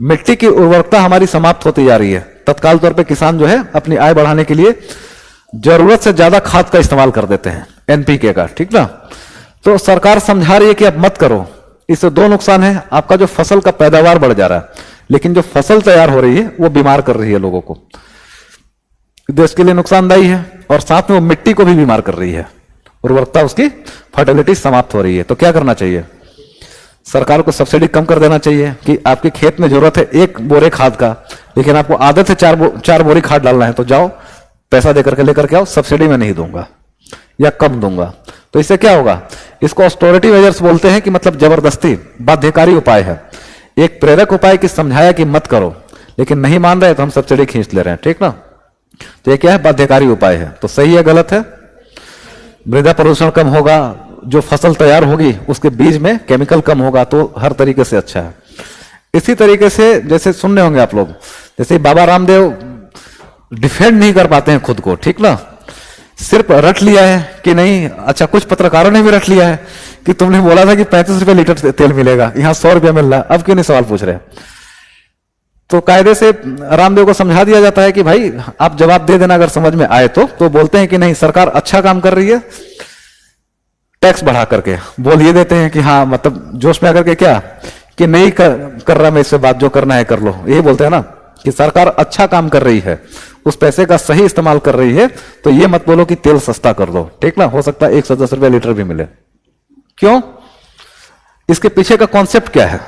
मिट्टी की उर्वरता हमारी समाप्त होती जा रही है, तत्काल तौर पे किसान जो है अपनी आय बढ़ाने के लिए जरूरत से ज्यादा खाद का इस्तेमाल कर देते हैं, एनपीके का, ठीक ना। तो सरकार समझा रही है कि अब मत करो, इससे दो नुकसान है, आपका जो फसल का पैदावार बढ़ जा रहा है, लेकिन जो फसल तैयार हो रही है वो बीमार कर रही है लोगों को, देश के लिए नुकसानदायी है, और साथ में वो मिट्टी को भी बीमार कर रही है, उर्वरकता उसकी फर्टिलिटी समाप्त हो रही है। तो क्या करना चाहिए, सरकार को सब्सिडी कम कर देना चाहिए कि आपके खेत में जरूरत है 1 बोरे खाद का, लेकिन आपको आदत है 4 बोरी खाद डालना है, तो जाओ पैसा देकर के लेकर के आओ, सब्सिडी में नहीं दूंगा या कम दूंगा। तो इससे क्या होगा, इसको ऑस्टोरिटी मेजर्स बोलते हैं, कि मतलब जबरदस्ती बाध्यकारी उपाय है, एक प्रेरक उपाय की समझाया कि मत करो, लेकिन नहीं मान रहे तो हम सब्सिडी खींच ले रहे हैं, ठीक ना। तो ये क्या है, बाध्यकारी उपाय है। तो सही है गलत है, मृदा प्रदूषण कम होगा, जो फसल तैयार होगी उसके बीज में केमिकल कम होगा, तो हर तरीके से अच्छा है। इसी तरीके से जैसे सुनने होंगे आप लोग, जैसे बाबा रामदेव डिफेंड नहीं कर पाते हैं खुद को, ठीक ना, सिर्फ रट लिया है कि नहीं। अच्छा, कुछ पत्रकारों ने भी रट लिया है कि तुमने बोला था कि 35 रुपए लीटर तेल मिलेगा, यहां 100 रुपया मिल रहा है, अब क्यों नहीं सवाल पूछ रहे। तो कायदे से रामदेव को समझा दिया जाता है कि भाई आप जवाब दे देना अगर समझ में आए तो बोलते हैं कि नहीं सरकार अच्छा काम कर रही है, टैक्स बढ़ा करके बोल ये देते हैं कि हाँ, मतलब जोश में आकर के क्या कि नहीं कर रहा मैं इससे बात, जो करना है कर लो, यही बोलते हैं ना कि सरकार अच्छा काम कर रही है, उस पैसे का सही इस्तेमाल कर रही है। तो ये मत बोलो कि तेल सस्ता कर दो, ठीक ना, हो सकता है 110 रुपया लीटर भी मिले। क्यों, इसके पीछे का कॉन्सेप्ट क्या है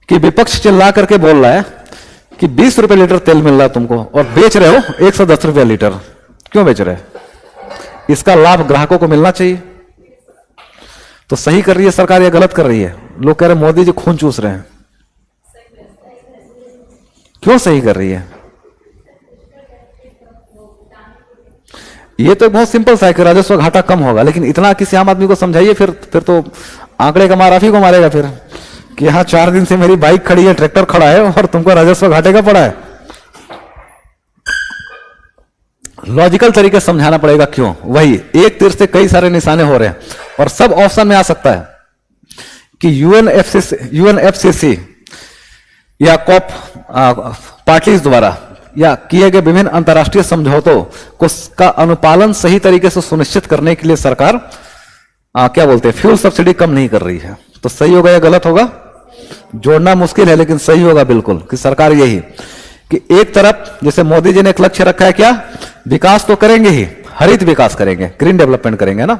कि विपक्ष चिल्ला करके बोल रहा है कि 20 रुपए लीटर तेल मिल रहा है तुमको, और बेच रहे हो 110 रुपया लीटर, क्यों बेच रहे हैं, इसका लाभ ग्राहकों को मिलना चाहिए। तो सही कर रही है सरकार या गलत कर रही है। लोग कह रहे मोदी जी खून चूस रहे हैं, क्यों सही कर रही है, ये तो बहुत सिंपल सा है कि राजस्व घाटा कम होगा, लेकिन इतना किसी आम आदमी को समझाइए, फिर तो आंकड़े का मार आप ही को मारेगा फिर कि यहाँ 4 दिन से मेरी बाइक खड़ी है, ट्रैक्टर खड़ा है और तुमको राजस्व घाटे का पड़ा है। लॉजिकल तरीके से समझाना पड़ेगा। क्यों? वही एक तीर से कई सारे निशाने हो रहे हैं और सब ऑप्शन में आ सकता है कि यूएनएफसीसी या कॉप पार्टीज द्वारा या किए गए विभिन्न अंतर्राष्ट्रीय समझौतों को का अनुपालन सही तरीके से सुनिश्चित करने के लिए सरकार क्या बोलते हैं, फ्यूल सब्सिडी कम नहीं कर रही है। तो सही होगा या गलत होगा? जोड़ना मुश्किल है लेकिन सही होगा बिल्कुल कि सरकार यही कि एक तरफ जैसे मोदी जी ने एक लक्ष्य रखा है, क्या विकास तो करेंगे ही, हरित विकास करेंगे, ग्रीन डेवलपमेंट करेंगे ना,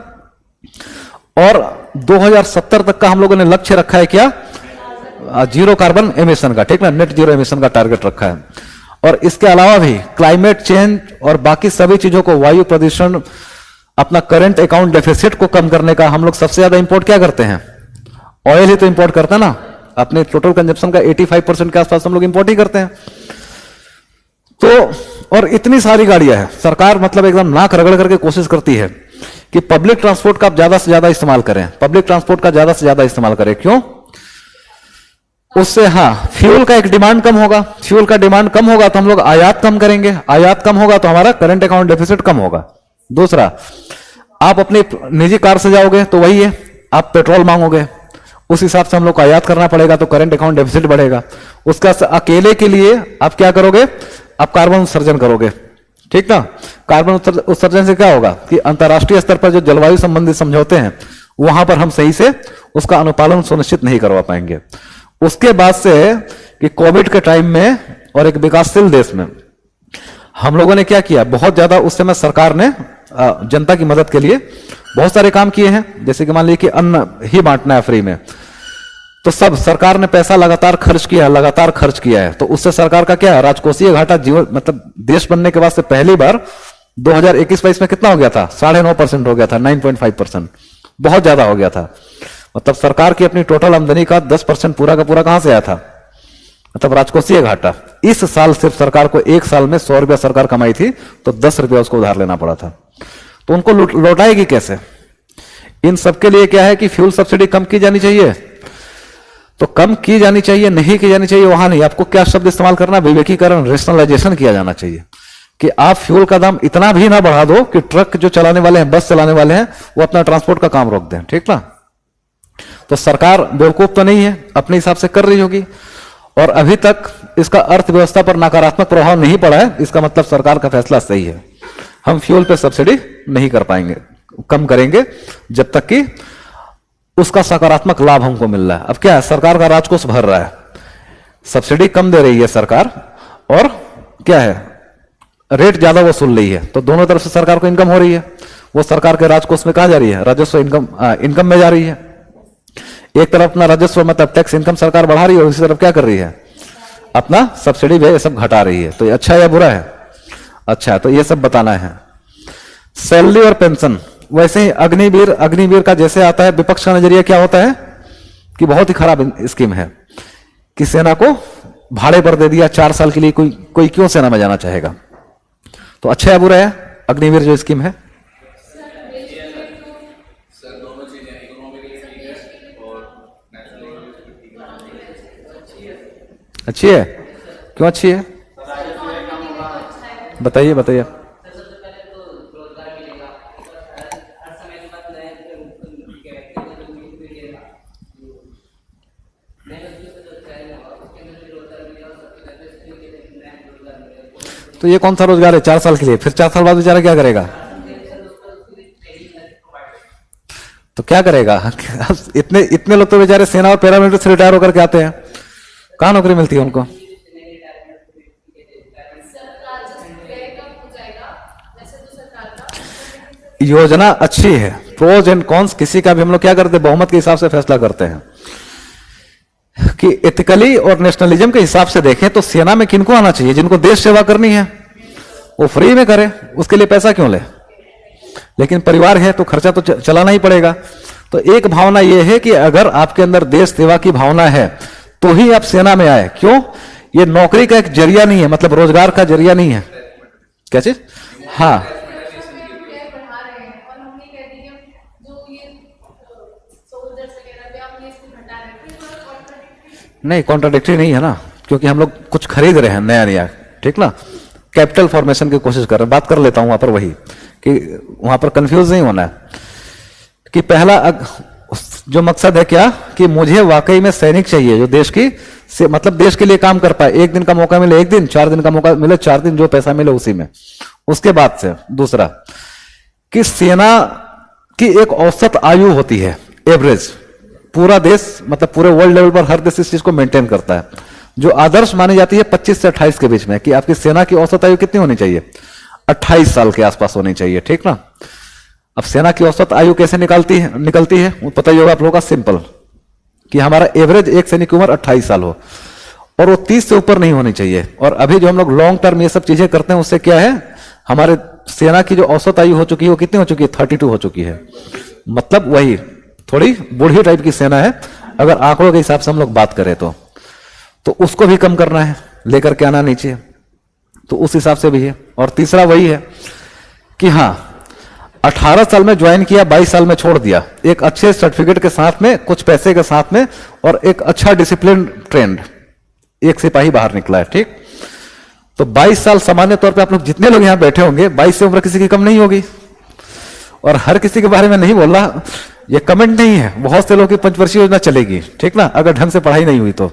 और 2070 तक का हम लोगों ने लक्ष्य रखा है क्या, जीरो कार्बन एमिशन का, ठीक ना, नेट जीरो एमिशन का टारगेट रखा है। और इसके अलावा भी क्लाइमेट चेंज और बाकी सभी चीजों को, वायु प्रदूषण, अपना करंट अकाउंट डेफिसिट को कम करने का हम लोग सबसे ज्यादा इंपोर्ट क्या करते हैं, ऑयल ही तो इंपोर्ट करते हैं ना, अपने टोटल कंजप्शन का 85% के आसपास हम लोग इंपोर्ट ही करते हैं। तो और इतनी सारी गाड़ियां हैं, सरकार मतलब एकदम नाक रगड़ करके कोशिश करती है कि पब्लिक ट्रांसपोर्ट का आप ज्यादा से ज्यादा इस्तेमाल करें, पब्लिक ट्रांसपोर्ट का ज्यादा से ज्यादा इस्तेमाल करें। क्यों? उससे फ्यूल का एक डिमांड कम होगा, फ्यूल का डिमांड कम होगा तो हम लोग आयात कम करेंगे, आयात कम होगा तो हमारा करंट अकाउंट डेफिसिट कम होगा। दूसरा, आप अपनी निजी कार से जाओगे तो वही है, आप पेट्रोल मांगोगे, उस हिसाब से हम लोग को आयात करना पड़ेगा तो करंट अकाउंट डेफिसिट बढ़ेगा। उसका अकेले के लिए आप क्या करोगे, आप कार्बन उत्सर्जन करोगे, ठीक ना। कार्बन उत्सर्जन से क्या होगा कि अंतर्राष्ट्रीय स्तर पर जो जलवायु संबंधी समझौते हैं वहां पर हम सही से उसका अनुपालन सुनिश्चित नहीं करवा पाएंगे। उसके बाद से कि कोविड के टाइम में और एक विकासशील देश में हम लोगों ने क्या किया, बहुत ज्यादा उस समय सरकार ने जनता की मदद के लिए बहुत सारे काम किए हैं। जैसे कि मान लीजिए कि अन्न ही बांटना है फ्री में, तो सब सरकार ने पैसा लगातार खर्च किया है। तो उससे सरकार का क्या है, राजकोषीय घाटा जीवन मतलब देश बनने के बाद से पहली बार 2021-22 में कितना हो गया था, 9.5% हो गया था, 9.5%, बहुत ज्यादा हो गया था। मतलब सरकार की अपनी टोटल आमदनी का 10% पूरा का पूरा कहां से आया था, मतलब राजकोषीय घाटा। इस साल सिर्फ सरकार को एक साल में 100 रुपया सरकार कमाई थी तो 10 रुपया उसको उधार लेना पड़ा था। तो उनको लौटाएगी कैसे? इन सबके लिए क्या है कि फ्यूल सब्सिडी कम की जानी चाहिए, तो कम की जानी चाहिए, नहीं की जानी चाहिए वहां नहीं। आपको क्या शब्द इस्तेमाल करना, विवेकीकरण, रेशनलाइजेशन किया जाना चाहिए कि आप फ्यूल का दाम इतना भी ना बढ़ा दो कि ट्रक जो चलाने वाले हैं, बस चलाने वाले हैं, वो अपना ट्रांसपोर्ट का काम रोक दें, ठीक ना। तो सरकार बेवकूफ तो नहीं है, अपने हिसाब से कर रही होगी और अभी तक इसका अर्थव्यवस्था पर नकारात्मक प्रभाव नहीं पड़ा है। इसका मतलब सरकार का फैसला सही है। हम फ्यूल पे सब्सिडी नहीं कर पाएंगे, कम करेंगे जब तक कि उसका सकारात्मक लाभ हमको मिल रहा है। अब क्या है, सरकार का राजकोष भर रहा है, सब्सिडी कम दे रही है सरकार और क्या है, रेट ज्यादा वसूल रही है, तो दोनों तरफ से सरकार को इनकम हो रही है। वो सरकार के राजकोष में कहां जा रही है, राजस्व इनकम में जा रही है। एक तरफ अपना राजस्व मतलब टैक्स इनकम सरकार बढ़ा रही है और दूसरी तरफ क्या कर रही है, अपना सब्सिडी भी सब घटा रही है। तो ये अच्छा है या बुरा है? अच्छा है। तो ये सब बताना है। सैलरी और पेंशन, वैसे ही अग्निवीर का जैसे आता है, विपक्ष का नजरिया क्या होता है कि बहुत ही खराब स्कीम है कि सेना को भाड़े पर दे दिया 4 साल के लिए, कोई क्यों सेना में जाना चाहेगा। तो अच्छा है बुरा है अग्निवीर जो स्कीम है? अच्छी है। क्यों अच्छी है, बताइए बताइए। तो ये कौन सा रोजगार है 4 साल के लिए, फिर 4 साल बाद बेचारा क्या करेगा, तो क्या करेगा? इतने लोग तो बेचारे सेना और पैरामिलिट्री से रिटायर होकर के आते हैं, कहां नौकरी मिलती है उनको? योजना अच्छी है, प्रोज एंड कॉन्स किसी का भी हम लोग क्या करते हैं, बहुमत के हिसाब से फैसला करते हैं कि एथिकली और नेशनलिज्म के हिसाब से देखें तो सेना में किनको आना चाहिए, जिनको देश सेवा करनी है वो फ्री में करे, उसके लिए पैसा क्यों ले। लेकिन परिवार है तो खर्चा तो चलाना ही पड़ेगा। तो एक भावना यह है कि अगर आपके अंदर देश सेवा की भावना है तो ही आप सेना में आए। क्यों? ये नौकरी का एक जरिया नहीं है, मतलब रोजगार का जरिया नहीं है। क्या चीज? हाँ नहीं, कॉन्ट्राडिक्टरी नहीं है ना, क्योंकि हम लोग कुछ खरीद रहे हैं नया नया, ठीक ना, कैपिटल फॉर्मेशन की कोशिश कर रहे हैं। बात कर लेता हूं वहां पर वही, कि वहां पर कंफ्यूज नहीं होना है कि पहला जो मकसद है क्या, कि मुझे वाकई में सैनिक चाहिए जो देश की से मतलब देश के लिए काम कर पाए। एक दिन का मौका मिले एक दिन, 4 दिन का मौका मिले 4 दिन, जो पैसा मिले उसी में। उसके बाद से दूसरा कि सेना की एक औसत आयु होती है, एवरेज, पूरा देश मतलब पूरे वर्ल्ड लेवल पर हर देश इस चीज को मेंटेन करता है, जो आदर्श मानी जाती है 25 से 28 के बीच में, कि आपकी सेना की औसत आयु कितनी होनी चाहिए, 28 साल के आसपास होनी चाहिए, ठीक ना। अब सेना की औसत आयु कैसे निकलती है वो पता ही होगा आप लोगों का, सिंपल, कि हमारा एवरेज एक सैनिक की उम्र 28 साल हो और वो 30 से ऊपर नहीं होनी चाहिए। और अभी जो हम लोग लॉन्ग टर्म ये सब चीजें करते हैं उससे क्या है, हमारे सेना की जो औसत आयु हो चुकी है वो कितनी हो चुकी है, 32 हो चुकी है। मतलब वही थोड़ी बूढ़ी टाइप की सेना है अगर आंकड़ों के हिसाब से हम लोग बात करें तो उसको भी कम करना है, लेकर के आना नीचे, तो उस हिसाब से भी है। और तीसरा वही है कि हाँ 18 साल में ज्वाइन किया, 22 साल में छोड़ दिया, एक अच्छे सर्टिफिकेट के साथ में, कुछ पैसे के साथ में, और एक अच्छा डिसिप्लिन ट्रेंड एक सिपाही बाहर निकला है, ठीक। तो 22 साल सामान्य तौर पे आप लोग जितने लोग यहां बैठे होंगे 22 से उम्र किसी की कम नहीं होगी। और हर किसी के बारे में नहीं बोल रहा, ये कमेंट नहीं है, बहुत से लोगों की पंचवर्षीय योजना चलेगी, ठीक ना, अगर ढंग से पढ़ाई नहीं हुई तो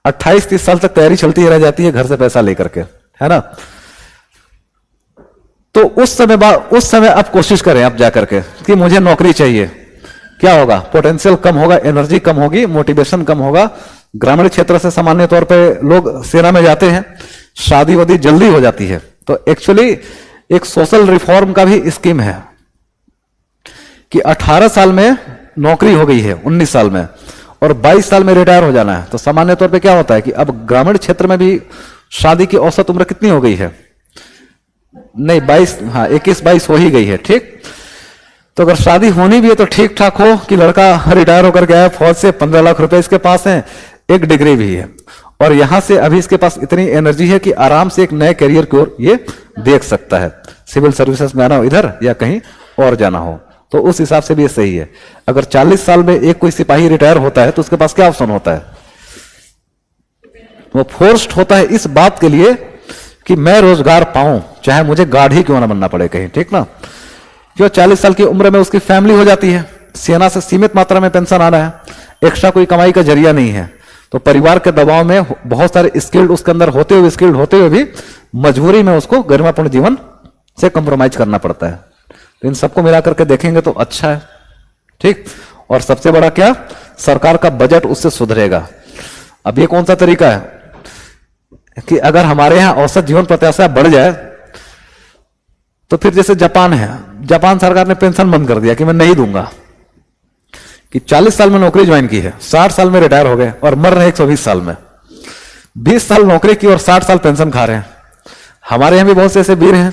28-30 साल तक तैयारी चलती रह जाती है घर से पैसा लेकर के, है ना। तो उस समय आप कोशिश करें, आप जाकर के कि मुझे नौकरी चाहिए, क्या होगा, पोटेंशियल कम होगा, एनर्जी कम होगी, मोटिवेशन कम होगा। ग्रामीण क्षेत्र से सामान्य तौर पे लोग सेना में जाते हैं, शादी वादी जल्दी हो जाती है। तो एक्चुअली एक सोशल रिफॉर्म का भी स्कीम है कि 18 साल में नौकरी हो गई है, 19 साल में, और 22 साल में रिटायर हो जाना है। तो सामान्य तौर पे क्या होता है कि अब ग्रामीण क्षेत्र में भी शादी की औसत उम्र कितनी हो गई है, नहीं 22, हाँ 21-22 हो ही गई है, ठीक। तो अगर शादी होनी भी है तो ठीक ठाक हो कि लड़का रिटायर होकर गया है फौज से, 15 लाख रुपए इसके पास है, एक डिग्री भी है, और यहां से अभी इसके पास इतनी एनर्जी है कि आराम से एक नए करियर की ओर ये देख सकता है, सिविल सर्विसेज में आना हो इधर या कहीं और जाना हो, तो उस हिसाब से भी ये सही है। अगर 40 साल में एक कोई सिपाही रिटायर होता है तो उसके पास क्या ऑप्शन होता है, वो फोर्स्ड होता है इस बात के लिए कि मैं रोजगार पाऊं, चाहे मुझे गार्ड ही क्यों ना बनना पड़े कहीं, ठीक ना। जो 40 साल की उम्र में उसकी फैमिली हो जाती है, सेना से सीमित मात्रा में पेंशन आ रहा है, एक्स्ट्रा कोई कमाई का जरिया नहीं है, तो परिवार के दबाव में बहुत सारे स्किल्ड उसके अंदर होते हुए भी मजबूरी में उसको गरिमापूर्ण जीवन से कंप्रोमाइज करना पड़ता है। तो इन सबको मिलाकर के देखेंगे तो अच्छा है, ठीक। और सबसे बड़ा क्या, सरकार का बजट उससे सुधरेगा। अब ये कौन सा तरीका है कि अगर हमारे यहां औसत जीवन प्रत्याशा बढ़ जाए तो फिर जैसे जापान है, जापान सरकार ने पेंशन बंद कर दिया कि मैं नहीं दूंगा, कि 40 साल में नौकरी ज्वाइन की है, 60 साल में रिटायर हो गए और मर रहे 120 साल में, 20 साल नौकरी की और 60 साल पेंशन खा रहे हैं। हमारे यहां भी बहुत से ऐसे वीर हैं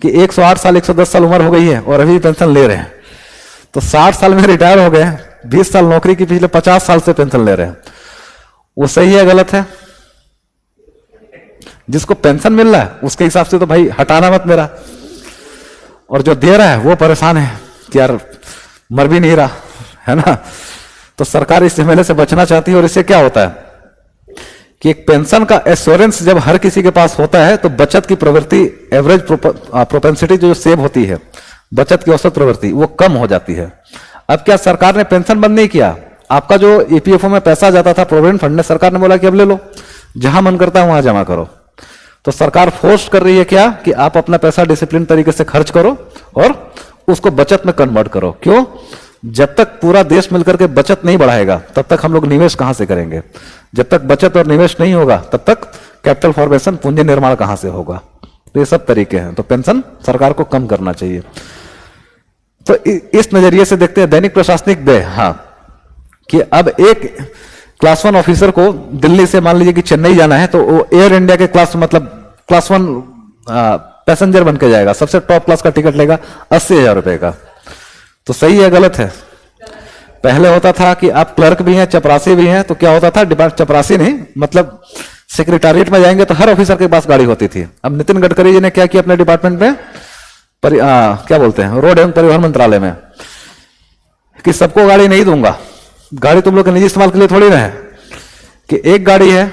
कि 108 साल 110 साल उम्र हो गई है और अभी पेंशन ले रहे हैं। तो 60 साल में रिटायर हो गए, 20 साल नौकरी की, पिछले 50 साल से पेंशन ले रहे हैं। वो सही है गलत है? जिसको पेंशन मिल रहा है उसके हिसाब से तो भाई हटाना मत मेरा, और जो दे रहा है वो परेशान है कि यार मर भी नहीं रहा, है ना। तो सरकार इस झमेले से बचना चाहती है, और इससे क्या होता है कि एक पेंशन का एश्योरेंस जब हर किसी के पास होता है तो बचत की प्रवृत्ति, एवरेज प्रोपेंसिटी जो सेव होती है, बचत की औसत प्रवृत्ति, वो कम हो जाती है। अब क्या सरकार ने पेंशन बंद नहीं किया, आपका जो ईपीएफओ में पैसा जाता था प्रोविडेंट फंड में, सरकार ने बोला कि अब ले लो, जहां मन करता है वहां जमा करो। तो सरकार फोर्स कर रही है क्या कि आप अपना पैसा डिसिप्लिन तरीके से खर्च करो और उसको बचत में कन्वर्ट करो। क्यों? जब तक पूरा देश मिलकर के बचत नहीं बढ़ाएगा तब तक हम लोग निवेश कहां से करेंगे? जब तक बचत और निवेश नहीं होगा तब तक कैपिटल फॉर्मेशन, पूंजी निर्माण कहां से होगा? तो ये सब तरीके हैं। तो पेंशन सरकार को कम करना चाहिए। तो इस नजरिए से देखते हैं दैनिक प्रशासनिक व्यय, हाँ, कि अब एक क्लास 1 ऑफिसर को दिल्ली से मान लीजिए कि चेन्नई जाना है, तो वो एयर इंडिया के क्लास 1 पैसेंजर बन के जाएगा, सबसे टॉप क्लास का टिकट लेगा 80,000 रुपए का। तो सही है गलत है? पहले होता था कि आप क्लर्क भी हैं, चपरासी भी हैं, तो क्या होता था, चपरासी नहीं मतलब सेक्रेटारिएट में जाएंगे तो हर ऑफिसर के पास गाड़ी होती थी। अब नितिन गडकरी जी ने क्या किया अपने डिपार्टमेंट में, क्या बोलते हैं, रोड एवं परिवहन मंत्रालय में, कि सबको गाड़ी नहीं दूंगा, गाड़ी तुम लोग के निजी इस्तेमाल के लिए थोड़ी ना है, कि एक गाड़ी है,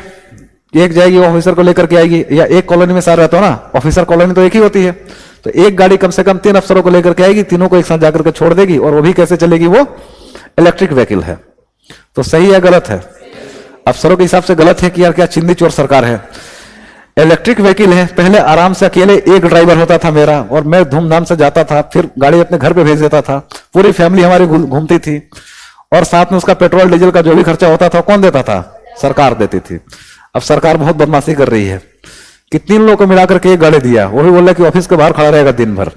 एक जाएगी ऑफिसर को लेकर के आएगी, या एक कॉलोनी में सारे रहते हो ना, ऑफिसर कॉलोनी तो एक ही होती है, तो एक गाड़ी कम से कम 3 अफसरों को लेकर के आएगी, तीनों को एक साथ जाकर के छोड़ देगी, और वो भी कैसे चलेगी, वो इलेक्ट्रिक व्हीकल है। तो सही है गलत है? अफसरों के हिसाब से गलत है कि यार क्या चिंदी चोर सरकार है। इलेक्ट्रिक व्हीकल है, पहले आराम से अकेले एक ड्राइवर होता था मेरा, और मैं धूमधाम से जाता था, फिर गाड़ी अपने घर पे भेज देता था, पूरी फैमिली हमारी घूमती थी, और साथ में उसका पेट्रोल डीजल का जो भी खर्चा होता था कौन देता था? सरकार देती थी। अब सरकार बहुत बदमाशी कर रही है कि 3 लोगों को मिलाकर के एक गाड़ी दिया, वो भी बोल रहा कि ऑफिस के बाहर खड़ा रहेगा दिन भर।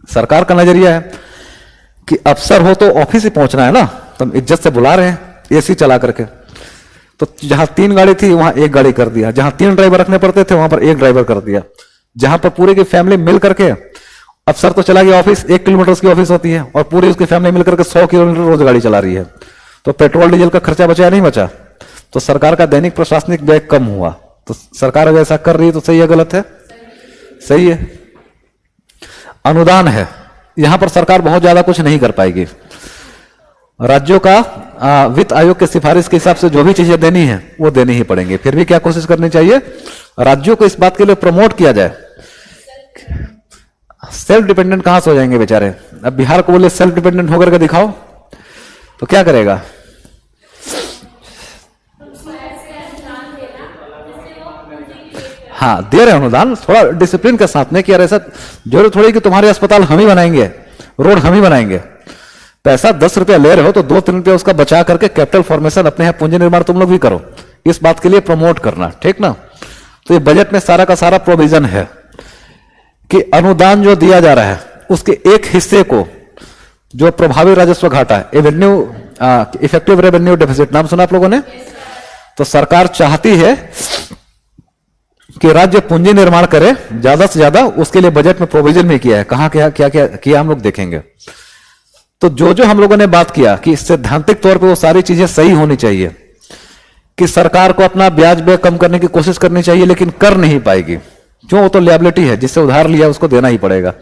सरकार का नजरिया है कि अफसर हो तो ऑफिस ही पहुंचना है ना, तो हम इज्जत से बुला रहे हैं एसी चला करके। तो जहां 3 गाड़ी थी वहां एक गाड़ी कर दिया, जहां 3 ड्राइवर रखने पड़ते थे वहां पर एक ड्राइवर कर दिया, जहां पर पूरी की फैमिली मिल करके, अफसर तो चला गया ऑफिस, 1 किलोमीटर उसकी ऑफिस होती है, और पूरी उसकी फैमिली मिलकर के 100 किलोमीटर रोज गाड़ी चला रही है, तो पेट्रोल डीजल का खर्चा बचा या नहीं बचा? तो सरकार का दैनिक प्रशासनिक व्यय कम हुआ। तो सरकार अगर ऐसा कर रही है तो सही है गलत है? सही है। अनुदान है, यहां पर सरकार बहुत ज्यादा कुछ नहीं कर पाएगी। राज्यों का वित्त आयोग के सिफारिश के हिसाब से जो भी चीजें देनी है वो देनी ही पड़ेंगे। फिर भी क्या कोशिश करनी चाहिए? राज्यों को इस बात के लिए प्रमोट किया जाए। सेल्फ डिपेंडेंट कहां से हो जाएंगे बेचारे? अब बिहार को बोले सेल्फ डिपेंडेंट होकर के दिखाओ तो क्या करेगा? हाँ, दे रहे अनुदान, थोड़ा डिसिप्लिन के साथ में कि यार ऐसा जरूर थोड़ी कि तुम्हारे अस्पताल हम ही बनाएंगे, रोड हम ही बनाएंगे। पैसा 10 रुपया ले रहे हो तो 2-3 रुपया उसका बचा करके कैपिटल फॉर्मेशन, अपने यहाँ पूंजी निर्माण तुम लोग भी करो, इस बात के लिए प्रमोट करना, ठीक ना? तो ये बजट में सारा का सारा प्रोविजन है कि अनुदान जो दिया जा रहा है उसके एक हिस्से को, जो प्रभावी राजस्व घाटा है, रेवेन्यू इफेक्टिव रेवेन्यू डेफिसिट, नाम सुना आप लोगों ने? तो सरकार चाहती है कि राज्य पूंजी निर्माण करे ज्यादा से ज्यादा, उसके लिए बजट में प्रोविजन भी किया है। कहां क्या क्या क्या किया हम लोग देखेंगे। तो जो जो हम लोगों ने बात किया कि सैद्धांतिक तौर पे वो सारी चीजें सही होनी चाहिए, कि सरकार को अपना ब्याज व्यय कम करने की कोशिश करनी चाहिए, लेकिन कर नहीं पाएगी। क्यों? वो तो लिएबिलिटी है, जिससे उधार लिया उसको देना ही पड़ेगा।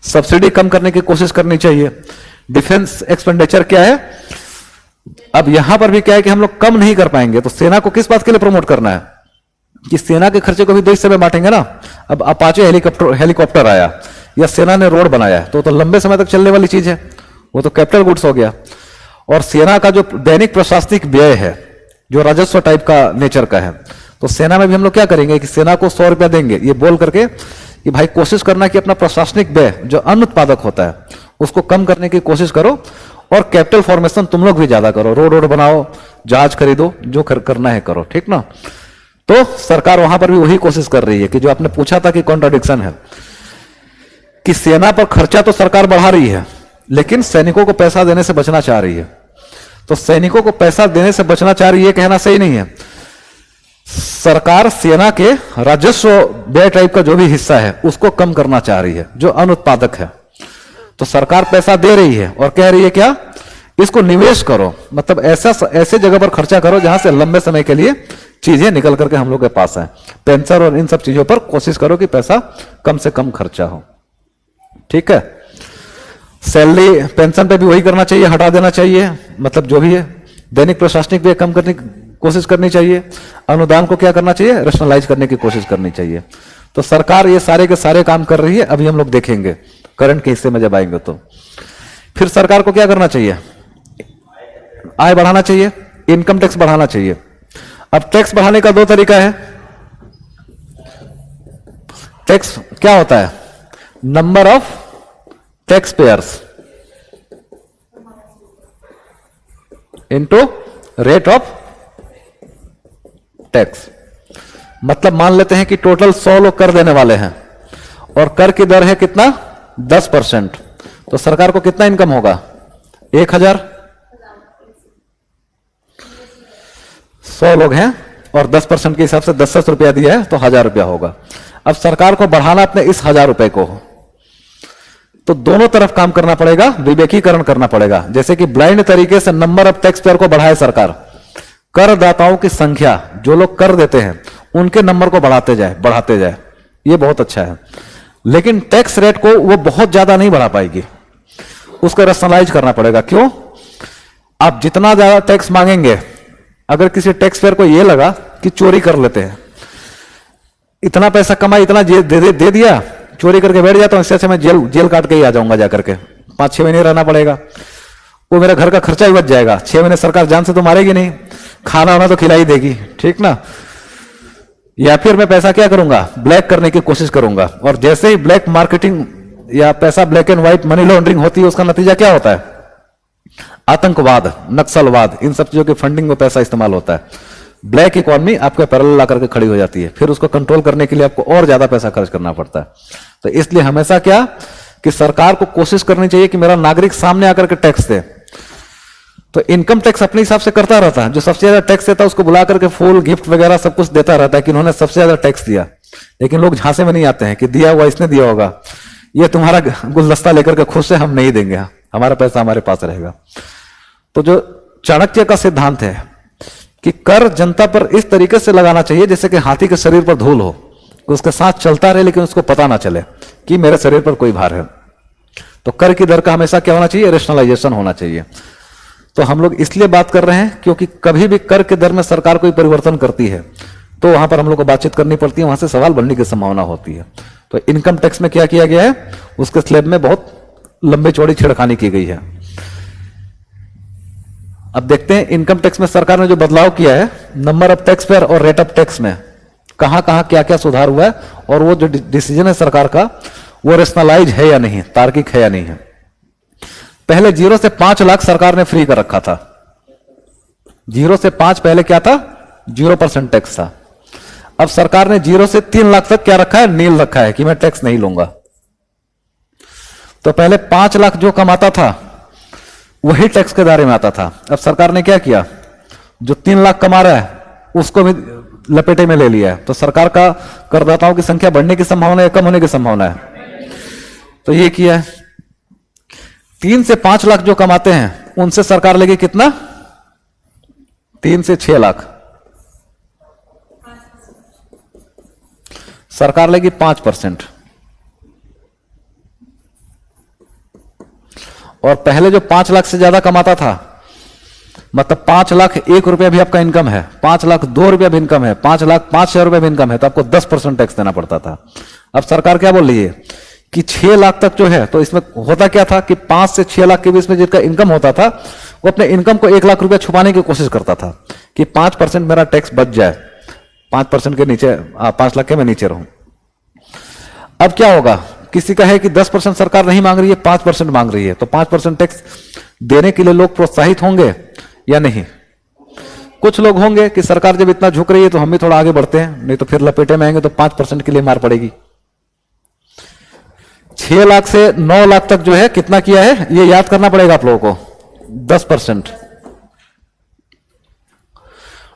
सब्सिडी कम करने की कोशिश करनी चाहिए। डिफेंस एक्सपेंडिचर क्या है? अब यहां पर भी क्या है कि हम लोग कम नहीं कर पाएंगे, तो सेना को किस बात के लिए प्रमोट करना है? कि सेना के खर्चे को भी 2 हिस्से में बांटेंगे ना। अब अपाचे हेलीकॉप्टर आया या सेना ने रोड बनाया तो लंबे समय तक चलने वाली चीज है, वो तो कैपिटल गुड्स हो गया। और सेना का जो दैनिक प्रशासनिक व्यय है, जो राजस्व टाइप का नेचर का है, तो सेना में भी हम लोग क्या करेंगे कि सेना को 100 रुपया देंगे, ये बोल करके कि भाई कोशिश करना कि अपना प्रशासनिक व्यय जो अन्न उत्पादक होता है उसको कम करने की कोशिश करो, और कैपिटल फॉर्मेशन तुम लोग भी ज्यादा करो, रोड बनाओ, जहाज खरीदो, जो करना है करो, ठीक ना? तो सरकार वहां पर भी वही कोशिश कर रही है कि जो आपने पूछा था कि कॉन्ट्राडिक्शन है, कि सेना पर खर्चा तो सरकार बढ़ा रही है लेकिन सैनिकों को पैसा देने से बचना चाह रही है। तो सैनिकों को पैसा देने से बचना चाह रही है कहना सही नहीं है। सरकार सेना के राजस्व व्यय टाइप का जो भी हिस्सा है उसको कम करना चाह रही है, जो अनुत्पादक है। तो सरकार पैसा दे रही है और कह रही है क्या? इसको निवेश करो, मतलब ऐसे जगह पर खर्चा करो जहां से लंबे समय के लिए चीजें निकल करके हम लोग के पास आए। पेंशन और इन सब चीजों पर कोशिश करो कि पैसा कम से कम खर्चा हो, ठीक है? सैलरी पेंशन पे भी वही करना चाहिए, हटा देना चाहिए, मतलब जो भी है। दैनिक प्रशासनिक व्यय कम करने की कोशिश करनी चाहिए। अनुदान को क्या करना चाहिए? रेशनलाइज करने की कोशिश करनी चाहिए। तो सरकार ये सारे के सारे काम कर रही है। अभी हम लोग देखेंगे करंट के हिस्से में जब आएंगे तो। फिर सरकार को क्या करना चाहिए? आय बढ़ाना चाहिए, इनकम टैक्स बढ़ाना चाहिए। अब टैक्स बढ़ाने का 2 तरीका है। टैक्स क्या होता है? Number of tax payers into rate of tax. मतलब मान लेते हैं कि टोटल 100 लोग कर देने वाले हैं और कर की दर है कितना? 10%। तो सरकार को कितना इनकम होगा? 1000। 100 लोग हैं और 10% के हिसाब से 10 रुपया दिया है तो 1000 रुपया होगा। अब सरकार को बढ़ाना अपने इस 1000 रुपए को, तो दोनों तरफ काम करना पड़ेगा, विवेकीकरण करना पड़ेगा। जैसे कि ब्लाइंड तरीके से नंबर ऑफ टैक्स पेयर को बढ़ाए सरकार, करदाताओं की संख्या, जो लोग कर देते हैं उनके नंबर को बढ़ाते जाए, ये बहुत अच्छा है। लेकिन टैक्स रेट को वो बहुत ज्यादा नहीं बढ़ा पाएगी, उसको रैशनलाइज करना पड़ेगा। क्यों? आप जितना ज्यादा टैक्स मांगेंगे अगर किसी टैक्स पेयर को यह लगा कि चोरी कर लेते हैं, इतना पैसा कमाई, इतना दे दिया, चोरी करके बैठ जाता हूं, इससे अच्छा मैं जेल काट के ही आ जाऊंगा जाकर के, 5-6 महीने रहना पड़ेगा, वो मेरा घर का खर्चा ही बच जाएगा, 6 महीने सरकार जान से तो मारेगी नहीं, खाना वाना तो खिला ही देगी, ठीक ना। या फिर मैं पैसा क्या करूंगा, ब्लैक करने की कोशिश करूंगा, और जैसे ही ब्लैक मार्केटिंग या पैसा black and white money laundering होती है, उसका नतीजा क्या होता है, आतंकवाद, नक्सलवाद, इन सब चीजों की फंडिंग में पैसा इस्तेमाल होता है। ब्लैक इकोनॉमी आपके पैरेलल ला करके खड़ी हो जाती है, फिर उसको कंट्रोल करने के लिए आपको और ज्यादा पैसा खर्च करना पड़ता है। तो इसलिए हमेशा क्या कि सरकार को कोशिश करनी चाहिए कि मेरा नागरिक सामने आकर के टैक्स दे। तो इनकम टैक्स अपने हिसाब से करता रहता है, जो सबसे ज्यादा टैक्स देता है उसको बुला करके फूल गिफ्ट वगैरह सब कुछ देता रहता है कि उन्होंने सबसे ज्यादा टैक्स दिया। लेकिन लोग झांसे में नहीं आते हैं कि दिया हुआ इसने दिया होगा, ये तुम्हारा गुलदस्ता लेकर के खुश से हम नहीं देंगे, हमारा पैसा हमारे पास रहेगा। तो जो चाणक्य का सिद्धांत है कि कर जनता पर इस तरीके से लगाना चाहिए जैसे कि हाथी के शरीर पर धूल हो, उसके साथ चलता रहे लेकिन उसको पता ना चले कि मेरे शरीर पर कोई भार है। तो कर की दर का हमेशा क्या होना चाहिए, रेशनलाइजेशन होना चाहिए। तो हम लोग इसलिए बात कर रहे हैं क्योंकि कभी भी कर के दर में सरकार कोई परिवर्तन करती है तो वहां पर हम लोग को बातचीत करनी पड़ती है, वहां से सवाल बनने की संभावना होती है। तो इनकम टैक्स में क्या किया गया है, उसके स्लैब में बहुत लंबी चौड़ी छेड़खानी की गई है। अब देखते हैं इनकम टैक्स में सरकार ने जो बदलाव किया है, नंबर ऑफ टैक्स पेयर और रेट ऑफ टैक्स में कहां कहां क्या क्या सुधार हुआ है, और वो जो डिसीजन है सरकार का वो रेशनलाइज है या नहीं, तार्किक है या नहीं है। पहले 0 से 5 लाख सरकार ने फ्री कर रखा था। 0 से 5 पहले क्या था, 0% टैक्स था। अब सरकार ने 0 से 3 लाख तक क्या रखा है, नील रखा है कि मैं टैक्स नहीं लूंगा। तो पहले 5 लाख जो कमाता था वही टैक्स के दायरे में आता था। अब सरकार ने क्या किया, जो 3 लाख कमा रहा है उसको भी लपेटे में ले लिया है। तो सरकार का करदाताओं की संख्या बढ़ने की संभावना है, कम होने की संभावना है, तो ये किया है। 3 से 5 लाख जो कमाते हैं उनसे सरकार लेगी कितना, 3 से 6 लाख सरकार लेगी 5%। और पहले जो 5 लाख से ज्यादा कमाता था, मतलब 5 लाख 1 रुपया भी आपका इनकम है, 5 लाख 2 रुपया भी इनकम है, 5 लाख 5,000 रुपया भी इनकम है, तो आपको 10% टैक्स देना पड़ता था। अब सरकार क्या बोल रही है कि 6 लाख तक जो है, तो इसमें होता क्या था कि 5 से 6 लाख के बीच में जिसका इनकम होता था वो अपने इनकम को 1 लाख रुपया छुपाने की कोशिश करता था कि 5% मेरा टैक्स बच जाए, 5% के नीचे, 5 लाख के मैं नीचे रहूं। अब क्या होगा, किसी का है कि 10% सरकार नहीं मांग रही है, 5% मांग रही है, तो 5% टैक्स देने के लिए लोग प्रोत्साहित होंगे या नहीं। कुछ लोग होंगे कि सरकार जब इतना झुक रही है तो हम भी थोड़ा आगे बढ़ते हैं, नहीं तो फिर लपेटे में आएंगे तो 5% के लिए मार पड़ेगी। 6 लाख से 9 लाख तक जो है कितना किया है, ये याद करना पड़ेगा आप लोगों को, 10%।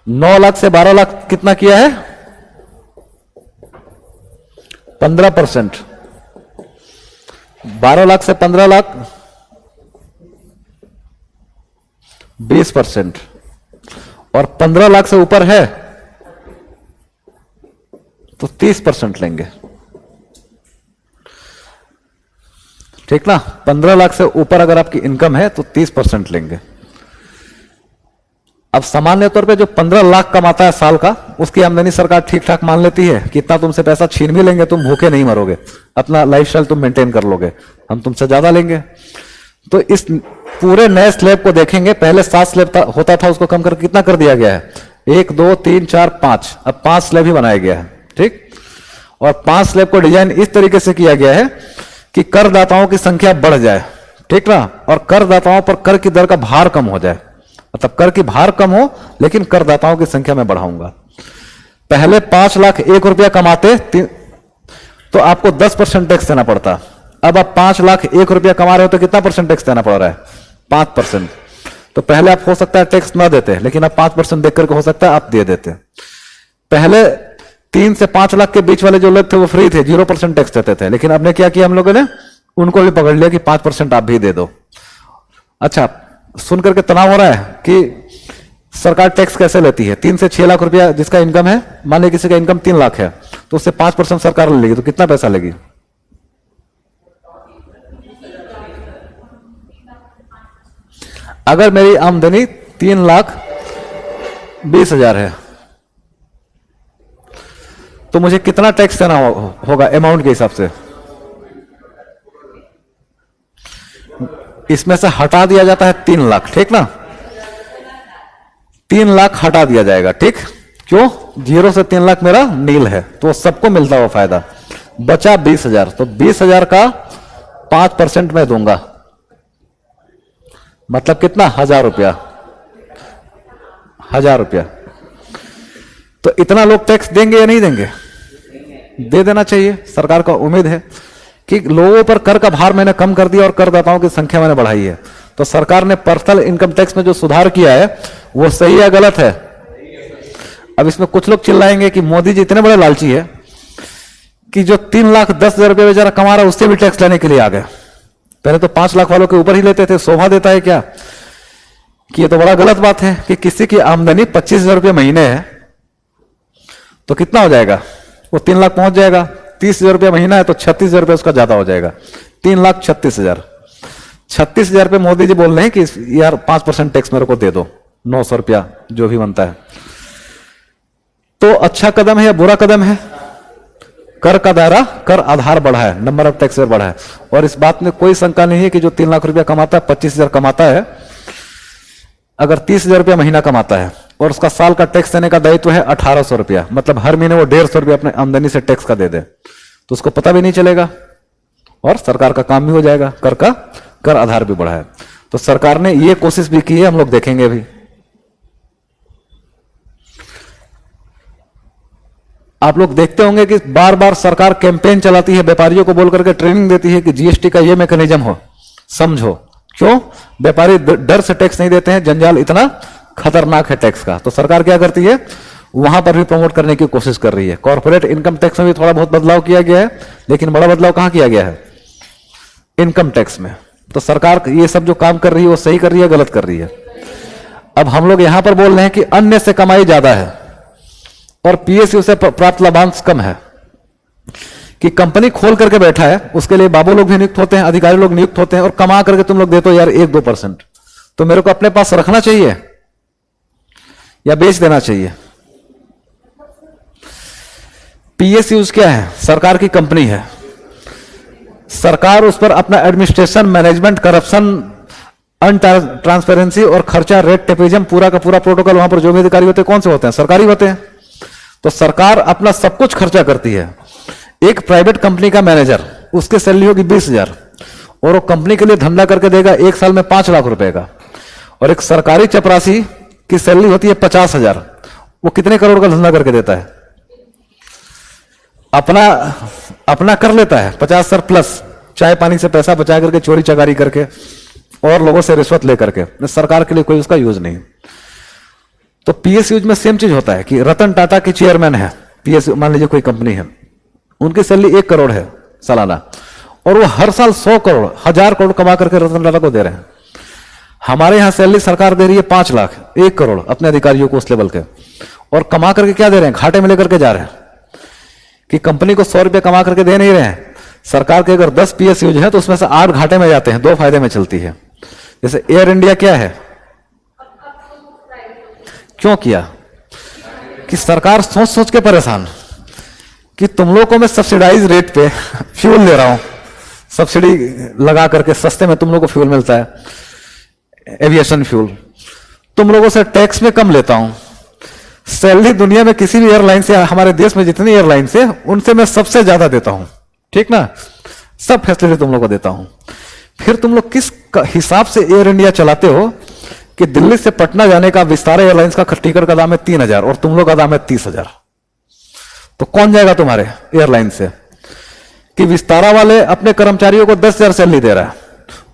9 लाख से 12 लाख कितना किया है, 15%। 12 लाख से 15 लाख 20%, और 15 लाख से ऊपर है तो 30% लेंगे, ठीक ना। 15 लाख से ऊपर अगर आपकी इनकम है तो 30% लेंगे। अब सामान्य तौर पे जो 15 लाख कमाता है साल का, उसकी आमदनी सरकार ठीक ठाक मान लेती है कि इतना तुमसे पैसा छीन भी लेंगे, तुम भूखे नहीं मरोगे, अपना लाइफस्टाइल तुम मेंटेन कर लोगे, हम तुमसे ज्यादा लेंगे। तो इस पूरे नए स्लैब को देखेंगे, पहले 7 स्लैब होता था, उसको कम करके कितना कर दिया गया है, 1 2 3 4 5, अब 5 स्लैब ही बनाया गया है, ठीक। और 5 स्लैब को डिजाइन इस तरीके से किया गया है कि करदाताओं की संख्या बढ़ जाए, ठीक ना, और करदाताओं पर कर की दर का भार कम हो जाए, मतलब कर की भार कम हो लेकिन करदाताओं की संख्या में बढ़ाऊंगा। पहले 5 लाख 1 रुपया कमाते तो आपको 10% टैक्स देना पड़ता। अब आप 5 लाख 1 रुपया कमा रहे हो तो कितना % टैक्स देना पड़ रहा है, 5%। तो पहले आप हो सकता है टैक्स ना देते, लेकिन अब 5% देख करके हो सकता है आप दे देते। पहले 3 से 5 लाख के बीच वाले जो लोग थे वो फ्री थे, 0% टैक्स देते थे, लेकिन अब ने क्या किया, हम लोगों ने उनको भी पकड़ लिया कि 5% आप भी दे दो। अच्छा, सुनकर के तनाव हो रहा है कि सरकार टैक्स कैसे लेती है। 3 से 6 लाख रुपया जिसका इनकम है, मान लीजिए किसी का इनकम 3 लाख है, तो उससे 5% सरकार ले लेगी, तो कितना पैसा लेगी, अगर मेरी आमदनी 3 लाख 20,000 है, तो मुझे कितना टैक्स देना होगा अमाउंट के हिसाब से? इसमें से हटा दिया जाता है 3 लाख, ठीक ना? 3 लाख हटा दिया जाएगा, ठीक? क्यों? 0 से 3 लाख मेरा नील है, तो सबको मिलता हुआ फायदा। बचा 20,000, तो 20,000 का 5% मैं दूंगा, मतलब कितना? 1,000 रुपया। 1,000 रुपया। तो इतना लोग टैक्स देंगे या नहीं देंगे? दे देना चाहिए। सरकार का उम्मीद है कि लोगों पर कर का भार मैंने कम कर दिया और करदाताओं की संख्या मैंने बढ़ाई है। तो सरकार ने पर्सनल इनकम टैक्स में जो सुधार किया है वो सही है गलत है? अब इसमें कुछ लोग चिल्लाएंगे कि मोदी जी इतने बड़े लालची है कि जो 3,10,000 रुपये बेचारा कमा रहा है उससे भी टैक्स लेने के लिए आ गए। पहले तो 5 लाख वालों के ऊपर ही लेते थे। शोभा देता है क्या कि ये तो बड़ा गलत बात है कि किसी की आमदनी 25,000 रुपये महीने है तो कितना हो जाएगा? वो 3 लाख पहुंच जाएगा। 30,000 रुपया महीना है तो 36,000 रुपया उसका ज्यादा हो जाएगा। 3,36,000। 36,000 रुपये मोदी जी बोल रहे हैं कि यार 5% टैक्स मेरे को दे दो, 900 रुपया जो भी बनता है। तो अच्छा कदम है या बुरा कदम है? कर का दायरा, कर आधार बढ़ा है, नंबर ऑफ टैक्स बढ़ा है। और इस बात में कोई शंका नहीं है कि जो 3 लाख रुपया कमाता है, 25,000 कमाता है, अगर 30,000 रुपया महीना कमाता है और उसका साल का टैक्स देने का दायित्व है 1,800 रुपया, मतलब हर महीने वो 150 रुपया अपने आमदनी से टैक्स का दे दे, तो उसको पता भी नहीं चलेगा और सरकार का काम भी हो जाएगा। कर का कर आधार भी बढ़ा है। तो सरकार ने ये कोशिश भी की है, हम लोग देखेंगे अभी। आप लोग देखते होंगे कि बार बार सरकार कैंपेन चलाती है, व्यापारियों को बोल करके ट्रेनिंग देती है कि जीएसटी का ये मैकेनिज्म हो, समझो। क्यों? व्यापारी डर से टैक्स नहीं देते हैं, जंजाल इतना खतरनाक है टैक्स का। तो सरकार क्या करती है? वहां पर भी प्रमोट करने की कोशिश कर रही है। कॉर्पोरेट इनकम टैक्स में भी थोड़ा बहुत बदलाव किया गया है, लेकिन बड़ा बदलाव कहां किया गया है? इनकम टैक्स में। तो सरकार ये सब जो काम कर रही है वो सही कर रही है, गलत कर रही है? अब हम लोग यहां पर बोल रहे हैं कि अन्य से कमाई ज्यादा है और पीएसयू से प्राप्त लाभांश कम है। कि कंपनी खोल करके बैठा है, उसके लिए बाबू लोग भी नियुक्त होते हैं, अधिकारी लोग नियुक्त होते हैं, और कमा करके तुम लोग देते हो यार 1-2%, तो मेरे को अपने पास रखना चाहिए या बेच देना चाहिए? पीएसयू क्या है? सरकार की कंपनी है। सरकार उस पर अपना एडमिनिस्ट्रेशन, मैनेजमेंट, करप्शन, अनट्रांसपेरेंसी और खर्चा, रेट टेपिज्म, पूरा का पूरा प्रोटोकॉल, वहां पर जो भी अधिकारी होते हैं कौन से होते हैं? सरकारी होते हैं। तो सरकार अपना सब कुछ खर्चा करती है। एक प्राइवेट कंपनी का मैनेजर, उसकी सैलरी होगी 20,000 और वो कंपनी के लिए धंधा करके देगा 1 साल में 5 लाख रुपए का। और एक सरकारी चपरासी की सैलरी होती है 50,000, वो कितने करोड़ का धंधा करके देता है? अपना कर लेता है 50,000 प्लस, चाय पानी से पैसा बचा करके, चोरी चकारी करके और लोगों से रिश्वत लेकर के। सरकार के लिए कोई उसका यूज नहीं। तो पीएसयू में सेम चीज होता है कि रतन टाटा की चेयरमैन है पीएसयू, मान लीजिए कोई कंपनी है, उनकी सैलरी 1 करोड़ है सालाना, और वो हर साल 100 करोड़, 1,000 करोड़ कमा करके रतन टाटा को दे रहे हैं। हमारे यहां सैलरी सरकार दे रही है 5 लाख, 1 करोड़ अपने अधिकारियों को उस लेवल के, और कमा करके क्या दे रहे हैं? घाटे में लेकर के जा रहे हैं। कि कंपनी को 100 रुपये कमा करके दे नहीं रहे हैं। सरकार के अगर 10 पीएसयू है तो उसमें से 8 घाटे में जाते हैं, 2 फायदे में चलती है। जैसे एयर इंडिया क्या है? क्यों किया? कि सरकार सोच सोच के परेशान कि तुम लोगों को मैं सब्सिडाइज रेट पे फ्यूल दे रहा हूं, सब्सिडी लगा करके सस्ते में तुम लोगों को फ्यूल मिलता है, एविएशन फ्यूल, तुम लोगों से टैक्स में कम लेता हूं। सैलरी दुनिया में किसी भी एयरलाइन से, हमारे देश में जितनी एयरलाइन से, उनसे मैं सबसे ज्यादा देता हूं, ठीक ना? सब फैसिलिटी तुम लोग को देता हूं। फिर तुम लोग किस हिसाब से एयर इंडिया चलाते हो कि दिल्ली से पटना जाने का विस्तारा एयरलाइंस का टिकट का दाम है 3,000 और तुम लोग का दाम है 30,000। तो कौन जाएगा तुम्हारे एयरलाइन से? कि विस्तारा वाले अपने कर्मचारियों को 10,000 सैलरी दे रहा है,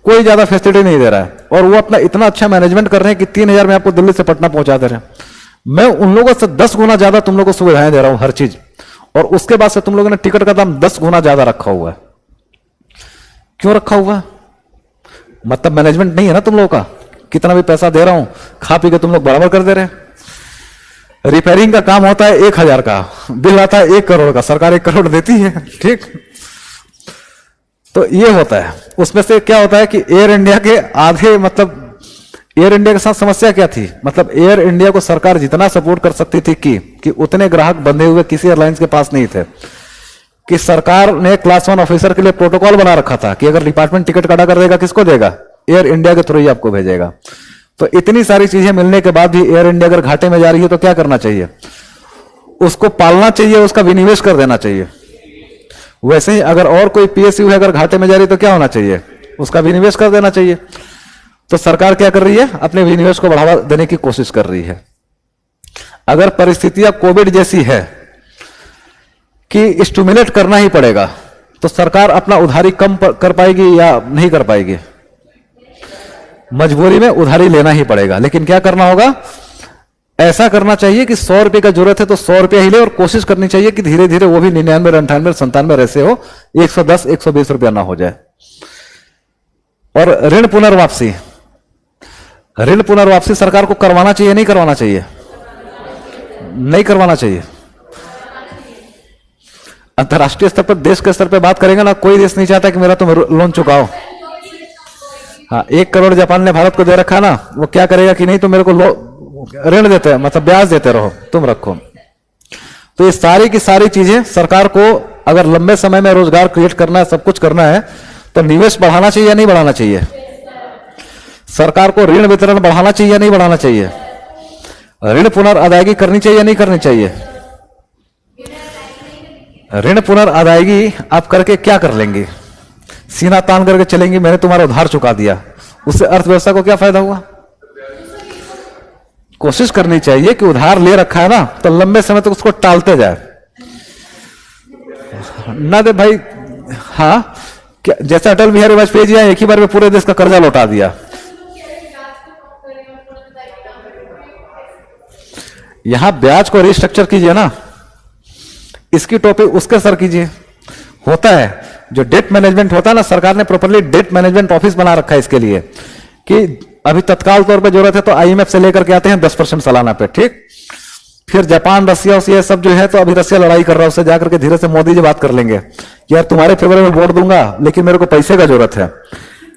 कोई ज्यादा फैसिलिटी नहीं दे रहा है, और वो अपना इतना अच्छा मैनेजमेंट कर रहे हैं कि 3,000 में आपको दिल्ली से पटना पहुंचा दे रहे हैं। मैं उन लोगों से 10 गुना ज्यादा तुम लोगों को सुविधाएं दे रहा हूं, हर चीज, और उसके बाद से तुम लोगों ने टिकट का दाम 10 गुना ज्यादा रखा हुआ है। क्यों रखा हुआ है? मतलब मैनेजमेंट नहीं है ना तुम लोगों का। कितना भी पैसा दे रहा हूं, खा पी के तुम लोग बराबर कर दे रहे हैं। रिपेयरिंग का काम होता है 1,000 का, बिल आता है 1 करोड़ का, सरकार 1 करोड़ देती है, ठीक? तो ये होता है। उसमें से क्या होता है कि एयर इंडिया के आधे, मतलब एयर इंडिया के साथ समस्या क्या थी? मतलब एयर इंडिया को सरकार जितना सपोर्ट कर सकती थी कि उतने ग्राहक बंधे हुए किसी एयरलाइंस के पास नहीं थे, कि सरकार ने क्लास 1 ऑफिसर के लिए प्रोटोकॉल बना रखा था कि अगर डिपार्टमेंट टिकट काटा कर देगा, किसको देगा? एयर इंडिया के थ्रू ही आपको भेजेगा। तो इतनी सारी चीजें मिलने के बाद भी एयर इंडिया अगर घाटे में जा रही है तो क्या करना चाहिए? उसको पालना चाहिए, उसका विनिवेश कर देना चाहिए। वैसे ही अगर और कोई पीएसयू है अगर घाटे में जा रही है तो क्या होना चाहिए? उसका विनिवेश कर देना चाहिए। तो सरकार क्या कर रही है? अपने विनिवेश को बढ़ावा देने की कोशिश कर रही है। अगर परिस्थितियां कोविड जैसी है कि स्टिमुलेट करना ही पड़ेगा, तो सरकार अपना उधारी कम कर पाएगी या नहीं कर पाएगी? मजबूरी में उधारी लेना ही पड़ेगा। लेकिन क्या करना होगा? ऐसा करना चाहिए कि 100 रुपए का जरूरत है तो 100 रुपया ही ले, और कोशिश करनी चाहिए कि धीरे धीरे वो भी 99, 98, 97 ऐसे हो, 110, 120 रुपया ना हो जाए। और ऋण पुनर्वापसी, ऋण पुनर्वापसी सरकार को करवाना चाहिए, नहीं करवाना चाहिए? नहीं करवाना चाहिए। अंतर्राष्ट्रीय स्तर पर, देश के स्तर पर बात करेंगे ना, कोई देश नहीं चाहता कि मेरा तुम लोन चुकाओ। हाँ, 1 करोड़ जापान ने भारत को दे रखा ना, वो क्या करेगा कि नहीं तो मेरे को ऋण देते हैं, मतलब ब्याज देते रहो, तुम रखो। तो ये सारी की सारी चीजें सरकार को अगर लंबे समय में रोजगार क्रिएट करना है, सब कुछ करना है, तो निवेश बढ़ाना चाहिए या नहीं बढ़ाना चाहिए? सरकार को ऋण वितरण बढ़ाना चाहिए या नहीं बढ़ाना चाहिए? ऋण पुनर्अदायगी करनी चाहिए या नहीं करनी चाहिए? ऋण पुनर्अदायगी आप करके क्या कर लेंगे? सीना तान करके चलेंगे, मैंने तुम्हारा उधार चुका दिया, उससे अर्थव्यवस्था को क्या फायदा हुआ? कोशिश करनी चाहिए कि उधार ले रखा है ना, तो लंबे समय तक उसको टालते जाए ना दे भाई। हाँ, जैसे अटल बिहारी वाजपेयी जी आए, एक ही बार में पूरे देश का कर्जा लौटा दिया। यहां ब्याज को रिस्ट्रक्चर कीजिए ना, इसकी टॉपिक उसके सर कीजिए। होता है जो डेट मैनेजमेंट होता है ना, सरकार ने प्रॉपर्ली डेट मैनेजमेंट ऑफिस बना रखा है इसके लिए, कि अभी तत्काल तौर पे जरूरत है तो आईएमएफ से लेकर के आते हैं 10% सालाना पे, ठीक। फिर जापान, रसिया ये सब जो है, तो अभी रसिया लड़ाई कर रहा है, उससे जाकर के धीरे से मोदी जी बात कर लेंगे कि यार तुम्हारे फेवर में वोट दूंगा, लेकिन मेरे को पैसे का जरूरत है,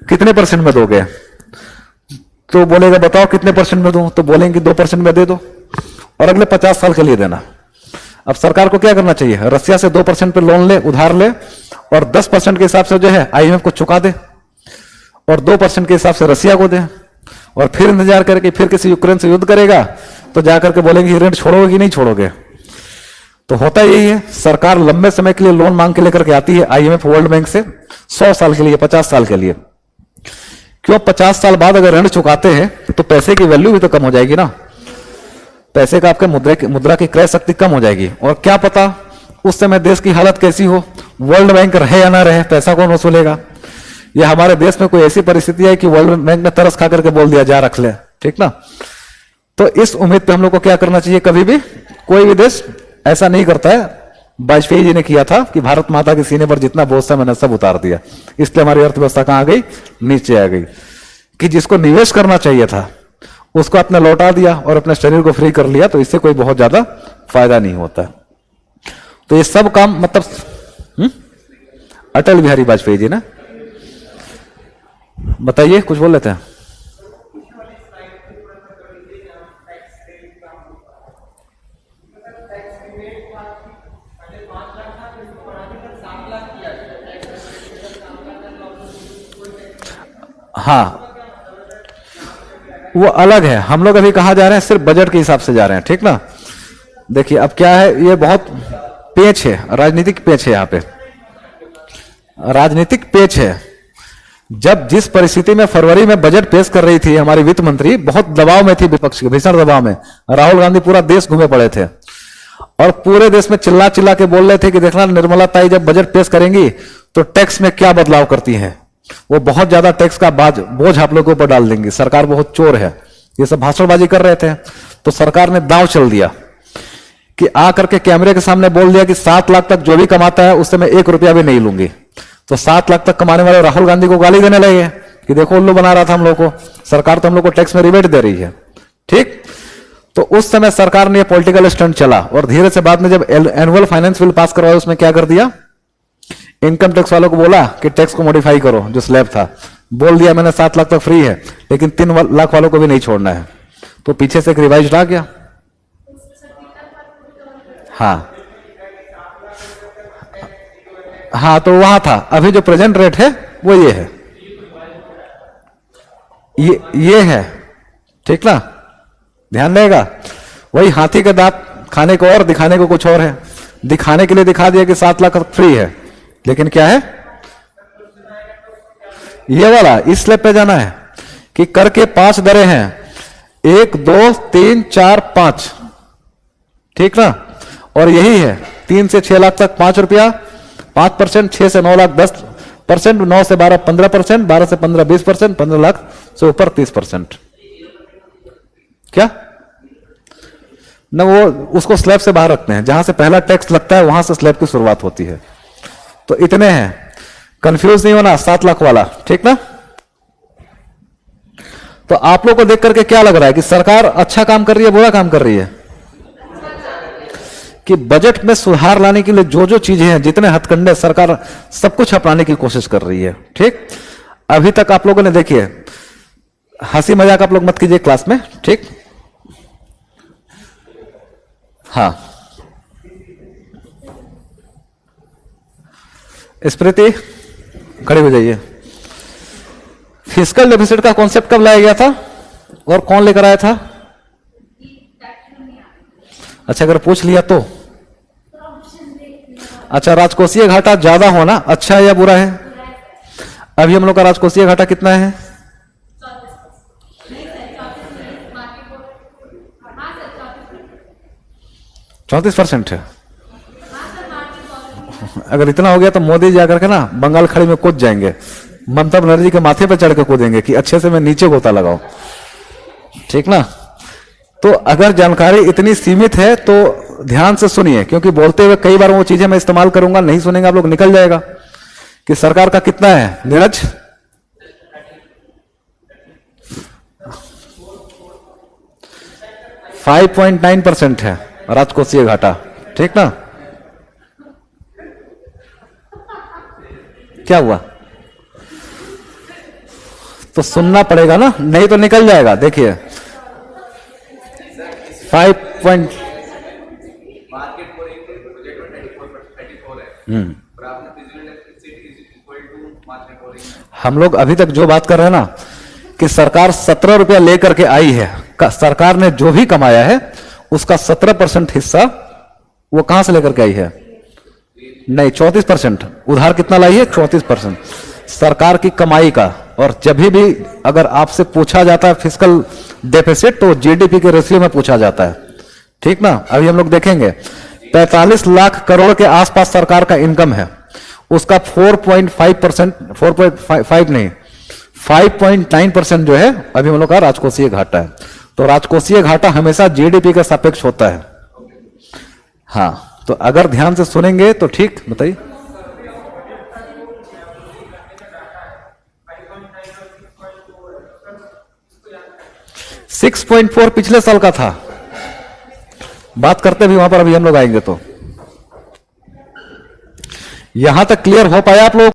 कितने % में दोगे? तो बोलेगा बताओ कितने % में दूं? तो बोलेंगे 2% में दे दो, और अगले 50 साल के लिए देना। अब सरकार को क्या करना चाहिए? रसिया से 2% पे लोन ले, उधार ले, और 10% के हिसाब से जो है आईएमएफ को चुका दे, और 2% के हिसाब से रसिया को दे, और फिर इंतजार करके फिर किसी यूक्रेन से युद्ध करेगा तो जाकर के बोलेंगे ऋण छोड़ोगे कि नहीं छोड़ोगे। तो होता यही है, सरकार लंबे समय के लिए लोन मांग के लेकर के आती है आईएमएफ, वर्ल्ड बैंक से 100 साल के लिए, 50 साल के लिए। क्यों? 50 साल बाद अगर ऋण चुकाते हैं तो पैसे की वैल्यू भी तो कम हो जाएगी ना, पैसे का आपके मुद्रा की क्रय शक्ति कम हो जाएगी, और क्या पता उस समय देश की हालत कैसी हो, वर्ल्ड बैंक रहे या ना रहे, पैसा कौन वसूलेगा? या हमारे देश में कोई ऐसी परिस्थिति है कि वर्ल्ड बैंक ने तरस खा करके बोल दिया जा रख ले, ठीक ना। तो इस उम्मीद पे हम लोग को क्या करना चाहिए? कभी भी कोई भी देश ऐसा नहीं करता है। वाजपेयी जी ने किया था कि भारत माता के सीने पर जितना बोझ था मैंने सब उतार दिया, इसलिए हमारी अर्थव्यवस्था कहां गई? नीचे आ गई। कि जिसको निवेश करना चाहिए था उसको आपने लौटा दिया और अपने शरीर को फ्री कर लिया, तो इससे कोई बहुत ज्यादा फायदा नहीं होता। तो ये सब काम मतलब अटल बिहारी वाजपेयी जी ना, बताइए कुछ बोल लेते हैं। हाँ, वो अलग है। हम लोग अभी कहां जा रहे हैं? सिर्फ बजट के हिसाब से जा रहे हैं, ठीक ना। देखिए अब क्या है, ये बहुत पेच है, राजनीतिक पेच है, यहाँ पे राजनीतिक पेच है। जब जिस परिस्थिति में फरवरी में बजट पेश कर रही थी हमारी वित्त मंत्री, बहुत दबाव में थी, विपक्ष के भीषण दबाव में, राहुल गांधी पूरा देश घूमे पड़े थे और पूरे देश में चिल्ला चिल्ला के बोल रहे थे कि देखना निर्मला ताई जब बजट पेश करेंगी तो टैक्स में क्या बदलाव करती हैं, वो बहुत ज्यादा टैक्स का बोझ आप लोगों के ऊपर डाल देंगी, सरकार बहुत चोर है, ये सब भाषणबाजी कर रहे थे। तो सरकार ने दांव चल दिया कि आकर के कैमरे के सामने बोल दिया कि 7 लाख तक जो भी कमाता है उससे मैं 1 रुपया भी नहीं लूंगी। तो 7 लाख तक कमाने वाले राहुल गांधी को गाली देने लगे कि देखो उल्लू बना रहा था हम लोग को, सरकार तो हम लोग को टैक्स में रिबेट दे रही है, ठीक। तो उस समय सरकार ने पॉलिटिकल स्टंट चला और धीरे से बाद में जब एनुअल फाइनेंस बिल पास करवाया उसमें क्या कर दिया, इनकम टैक्स वालों को बोला कि टैक्स को मॉडिफाई करो, जो स्लैब था बोल दिया मैंने 7 लाख तक फ्री है, लेकिन 3 लाख वालों को भी नहीं छोड़ना है, तो पीछे से एक रिवाइज आ गया। हाँ हाँ, तो वहां था। अभी जो प्रेजेंट रेट है वो ये है, ये है, ठीक ना, ध्यान रहेगा। वही हाथी के दांत खाने को और दिखाने को कुछ और है। दिखाने के लिए दिखा दिया कि 7 लाख फ्री है, लेकिन क्या है, ये वाला इस स्लैब पे जाना है कि कर के 5 दरें हैं, 1 2 3 4 5, ठीक ना, और यही है 3 से 6 लाख तक 5 रुपया 5%, 6 से 9 लाख 10%, 9 से 12 15%, 12 से 15 20%, 15 लाख से ऊपर 30%। क्या ना, वो उसको स्लैब से बाहर रखते हैं, जहां से पहला टैक्स लगता है वहां से स्लैब की शुरुआत होती है। तो इतने हैं, कंफ्यूज नहीं होना, 7 लाख वाला, ठीक ना। तो आप लोग को देख करके क्या लग रहा है कि सरकार अच्छा काम कर रही है, बुरा काम कर रही है? कि बजट में सुधार लाने के लिए जो जो चीजें हैं, जितने हथकंडे, सरकार सब कुछ अपनाने की कोशिश कर रही है, ठीक। अभी तक आप लोगों ने देखिए, हंसी मजाक आप लोग मत कीजिए क्लास में, ठीक। हाँ, स्मृति खड़े हो जाइए। फिस्कल डेफिसिट का कॉन्सेप्ट कब लाया गया था और कौन लेकर आया था? अच्छा, अगर पूछ लिया तो अच्छा, राजकोषीय घाटा ज्यादा होना अच्छा है या बुरा है? अभी हम लोग का राजकोषीय घाटा कितना है? 34% है। अगर इतना हो गया तो मोदी जी आकर के ना बंगाल खाड़ी में कूद जाएंगे, ममता बनर्जी के माथे पर चढ़ के कूदेंगे कि अच्छे से मैं नीचे गोता लगाओ, ठीक ना। तो अगर जानकारी इतनी सीमित है तो ध्यान से सुनिए, क्योंकि बोलते हुए कई बार वो चीजें मैं इस्तेमाल करूंगा, नहीं सुनेंगे आप लोग, निकल जाएगा कि सरकार का कितना है नीरज? 5.9% है राजकोषीय घाटा, ठीक ना। क्या हुआ? तो सुनना पड़ेगा ना, नहीं तो निकल जाएगा। देखिए 5. हम लोग अभी तक जो बात कर रहे हैं ना कि सरकार 17 रुपया लेकर के आई है, सरकार ने जो भी कमाया है उसका 17% हिस्सा वो कहां से लेकर के आई है? नहीं, 34%। उधार कितना लाई है? 34% सरकार की कमाई का। और जब भी अगर आपसे पूछा जाता है फिस्कल डेफिसिट तो जीडीपी के रेशियो में पूछा जाता है, ठीक ना। अभी हम लोग देखेंगे 45 लाख करोड़ के आसपास सरकार का इनकम है, उसका 4.5%, 4.5 नहीं 5.9% जो है अभी हम लोग का राजकोषीय घाटा है। तो राजकोषीय घाटा हमेशा जीडीपी के सापेक्ष होता है। हाँ, तो अगर ध्यान से सुनेंगे तो ठीक। बताइए। 6.4 पिछले साल का था, बात करते भी वहां पर अभी हम लोग आएंगे। तो यहां तक क्लियर हो पाया आप लोगों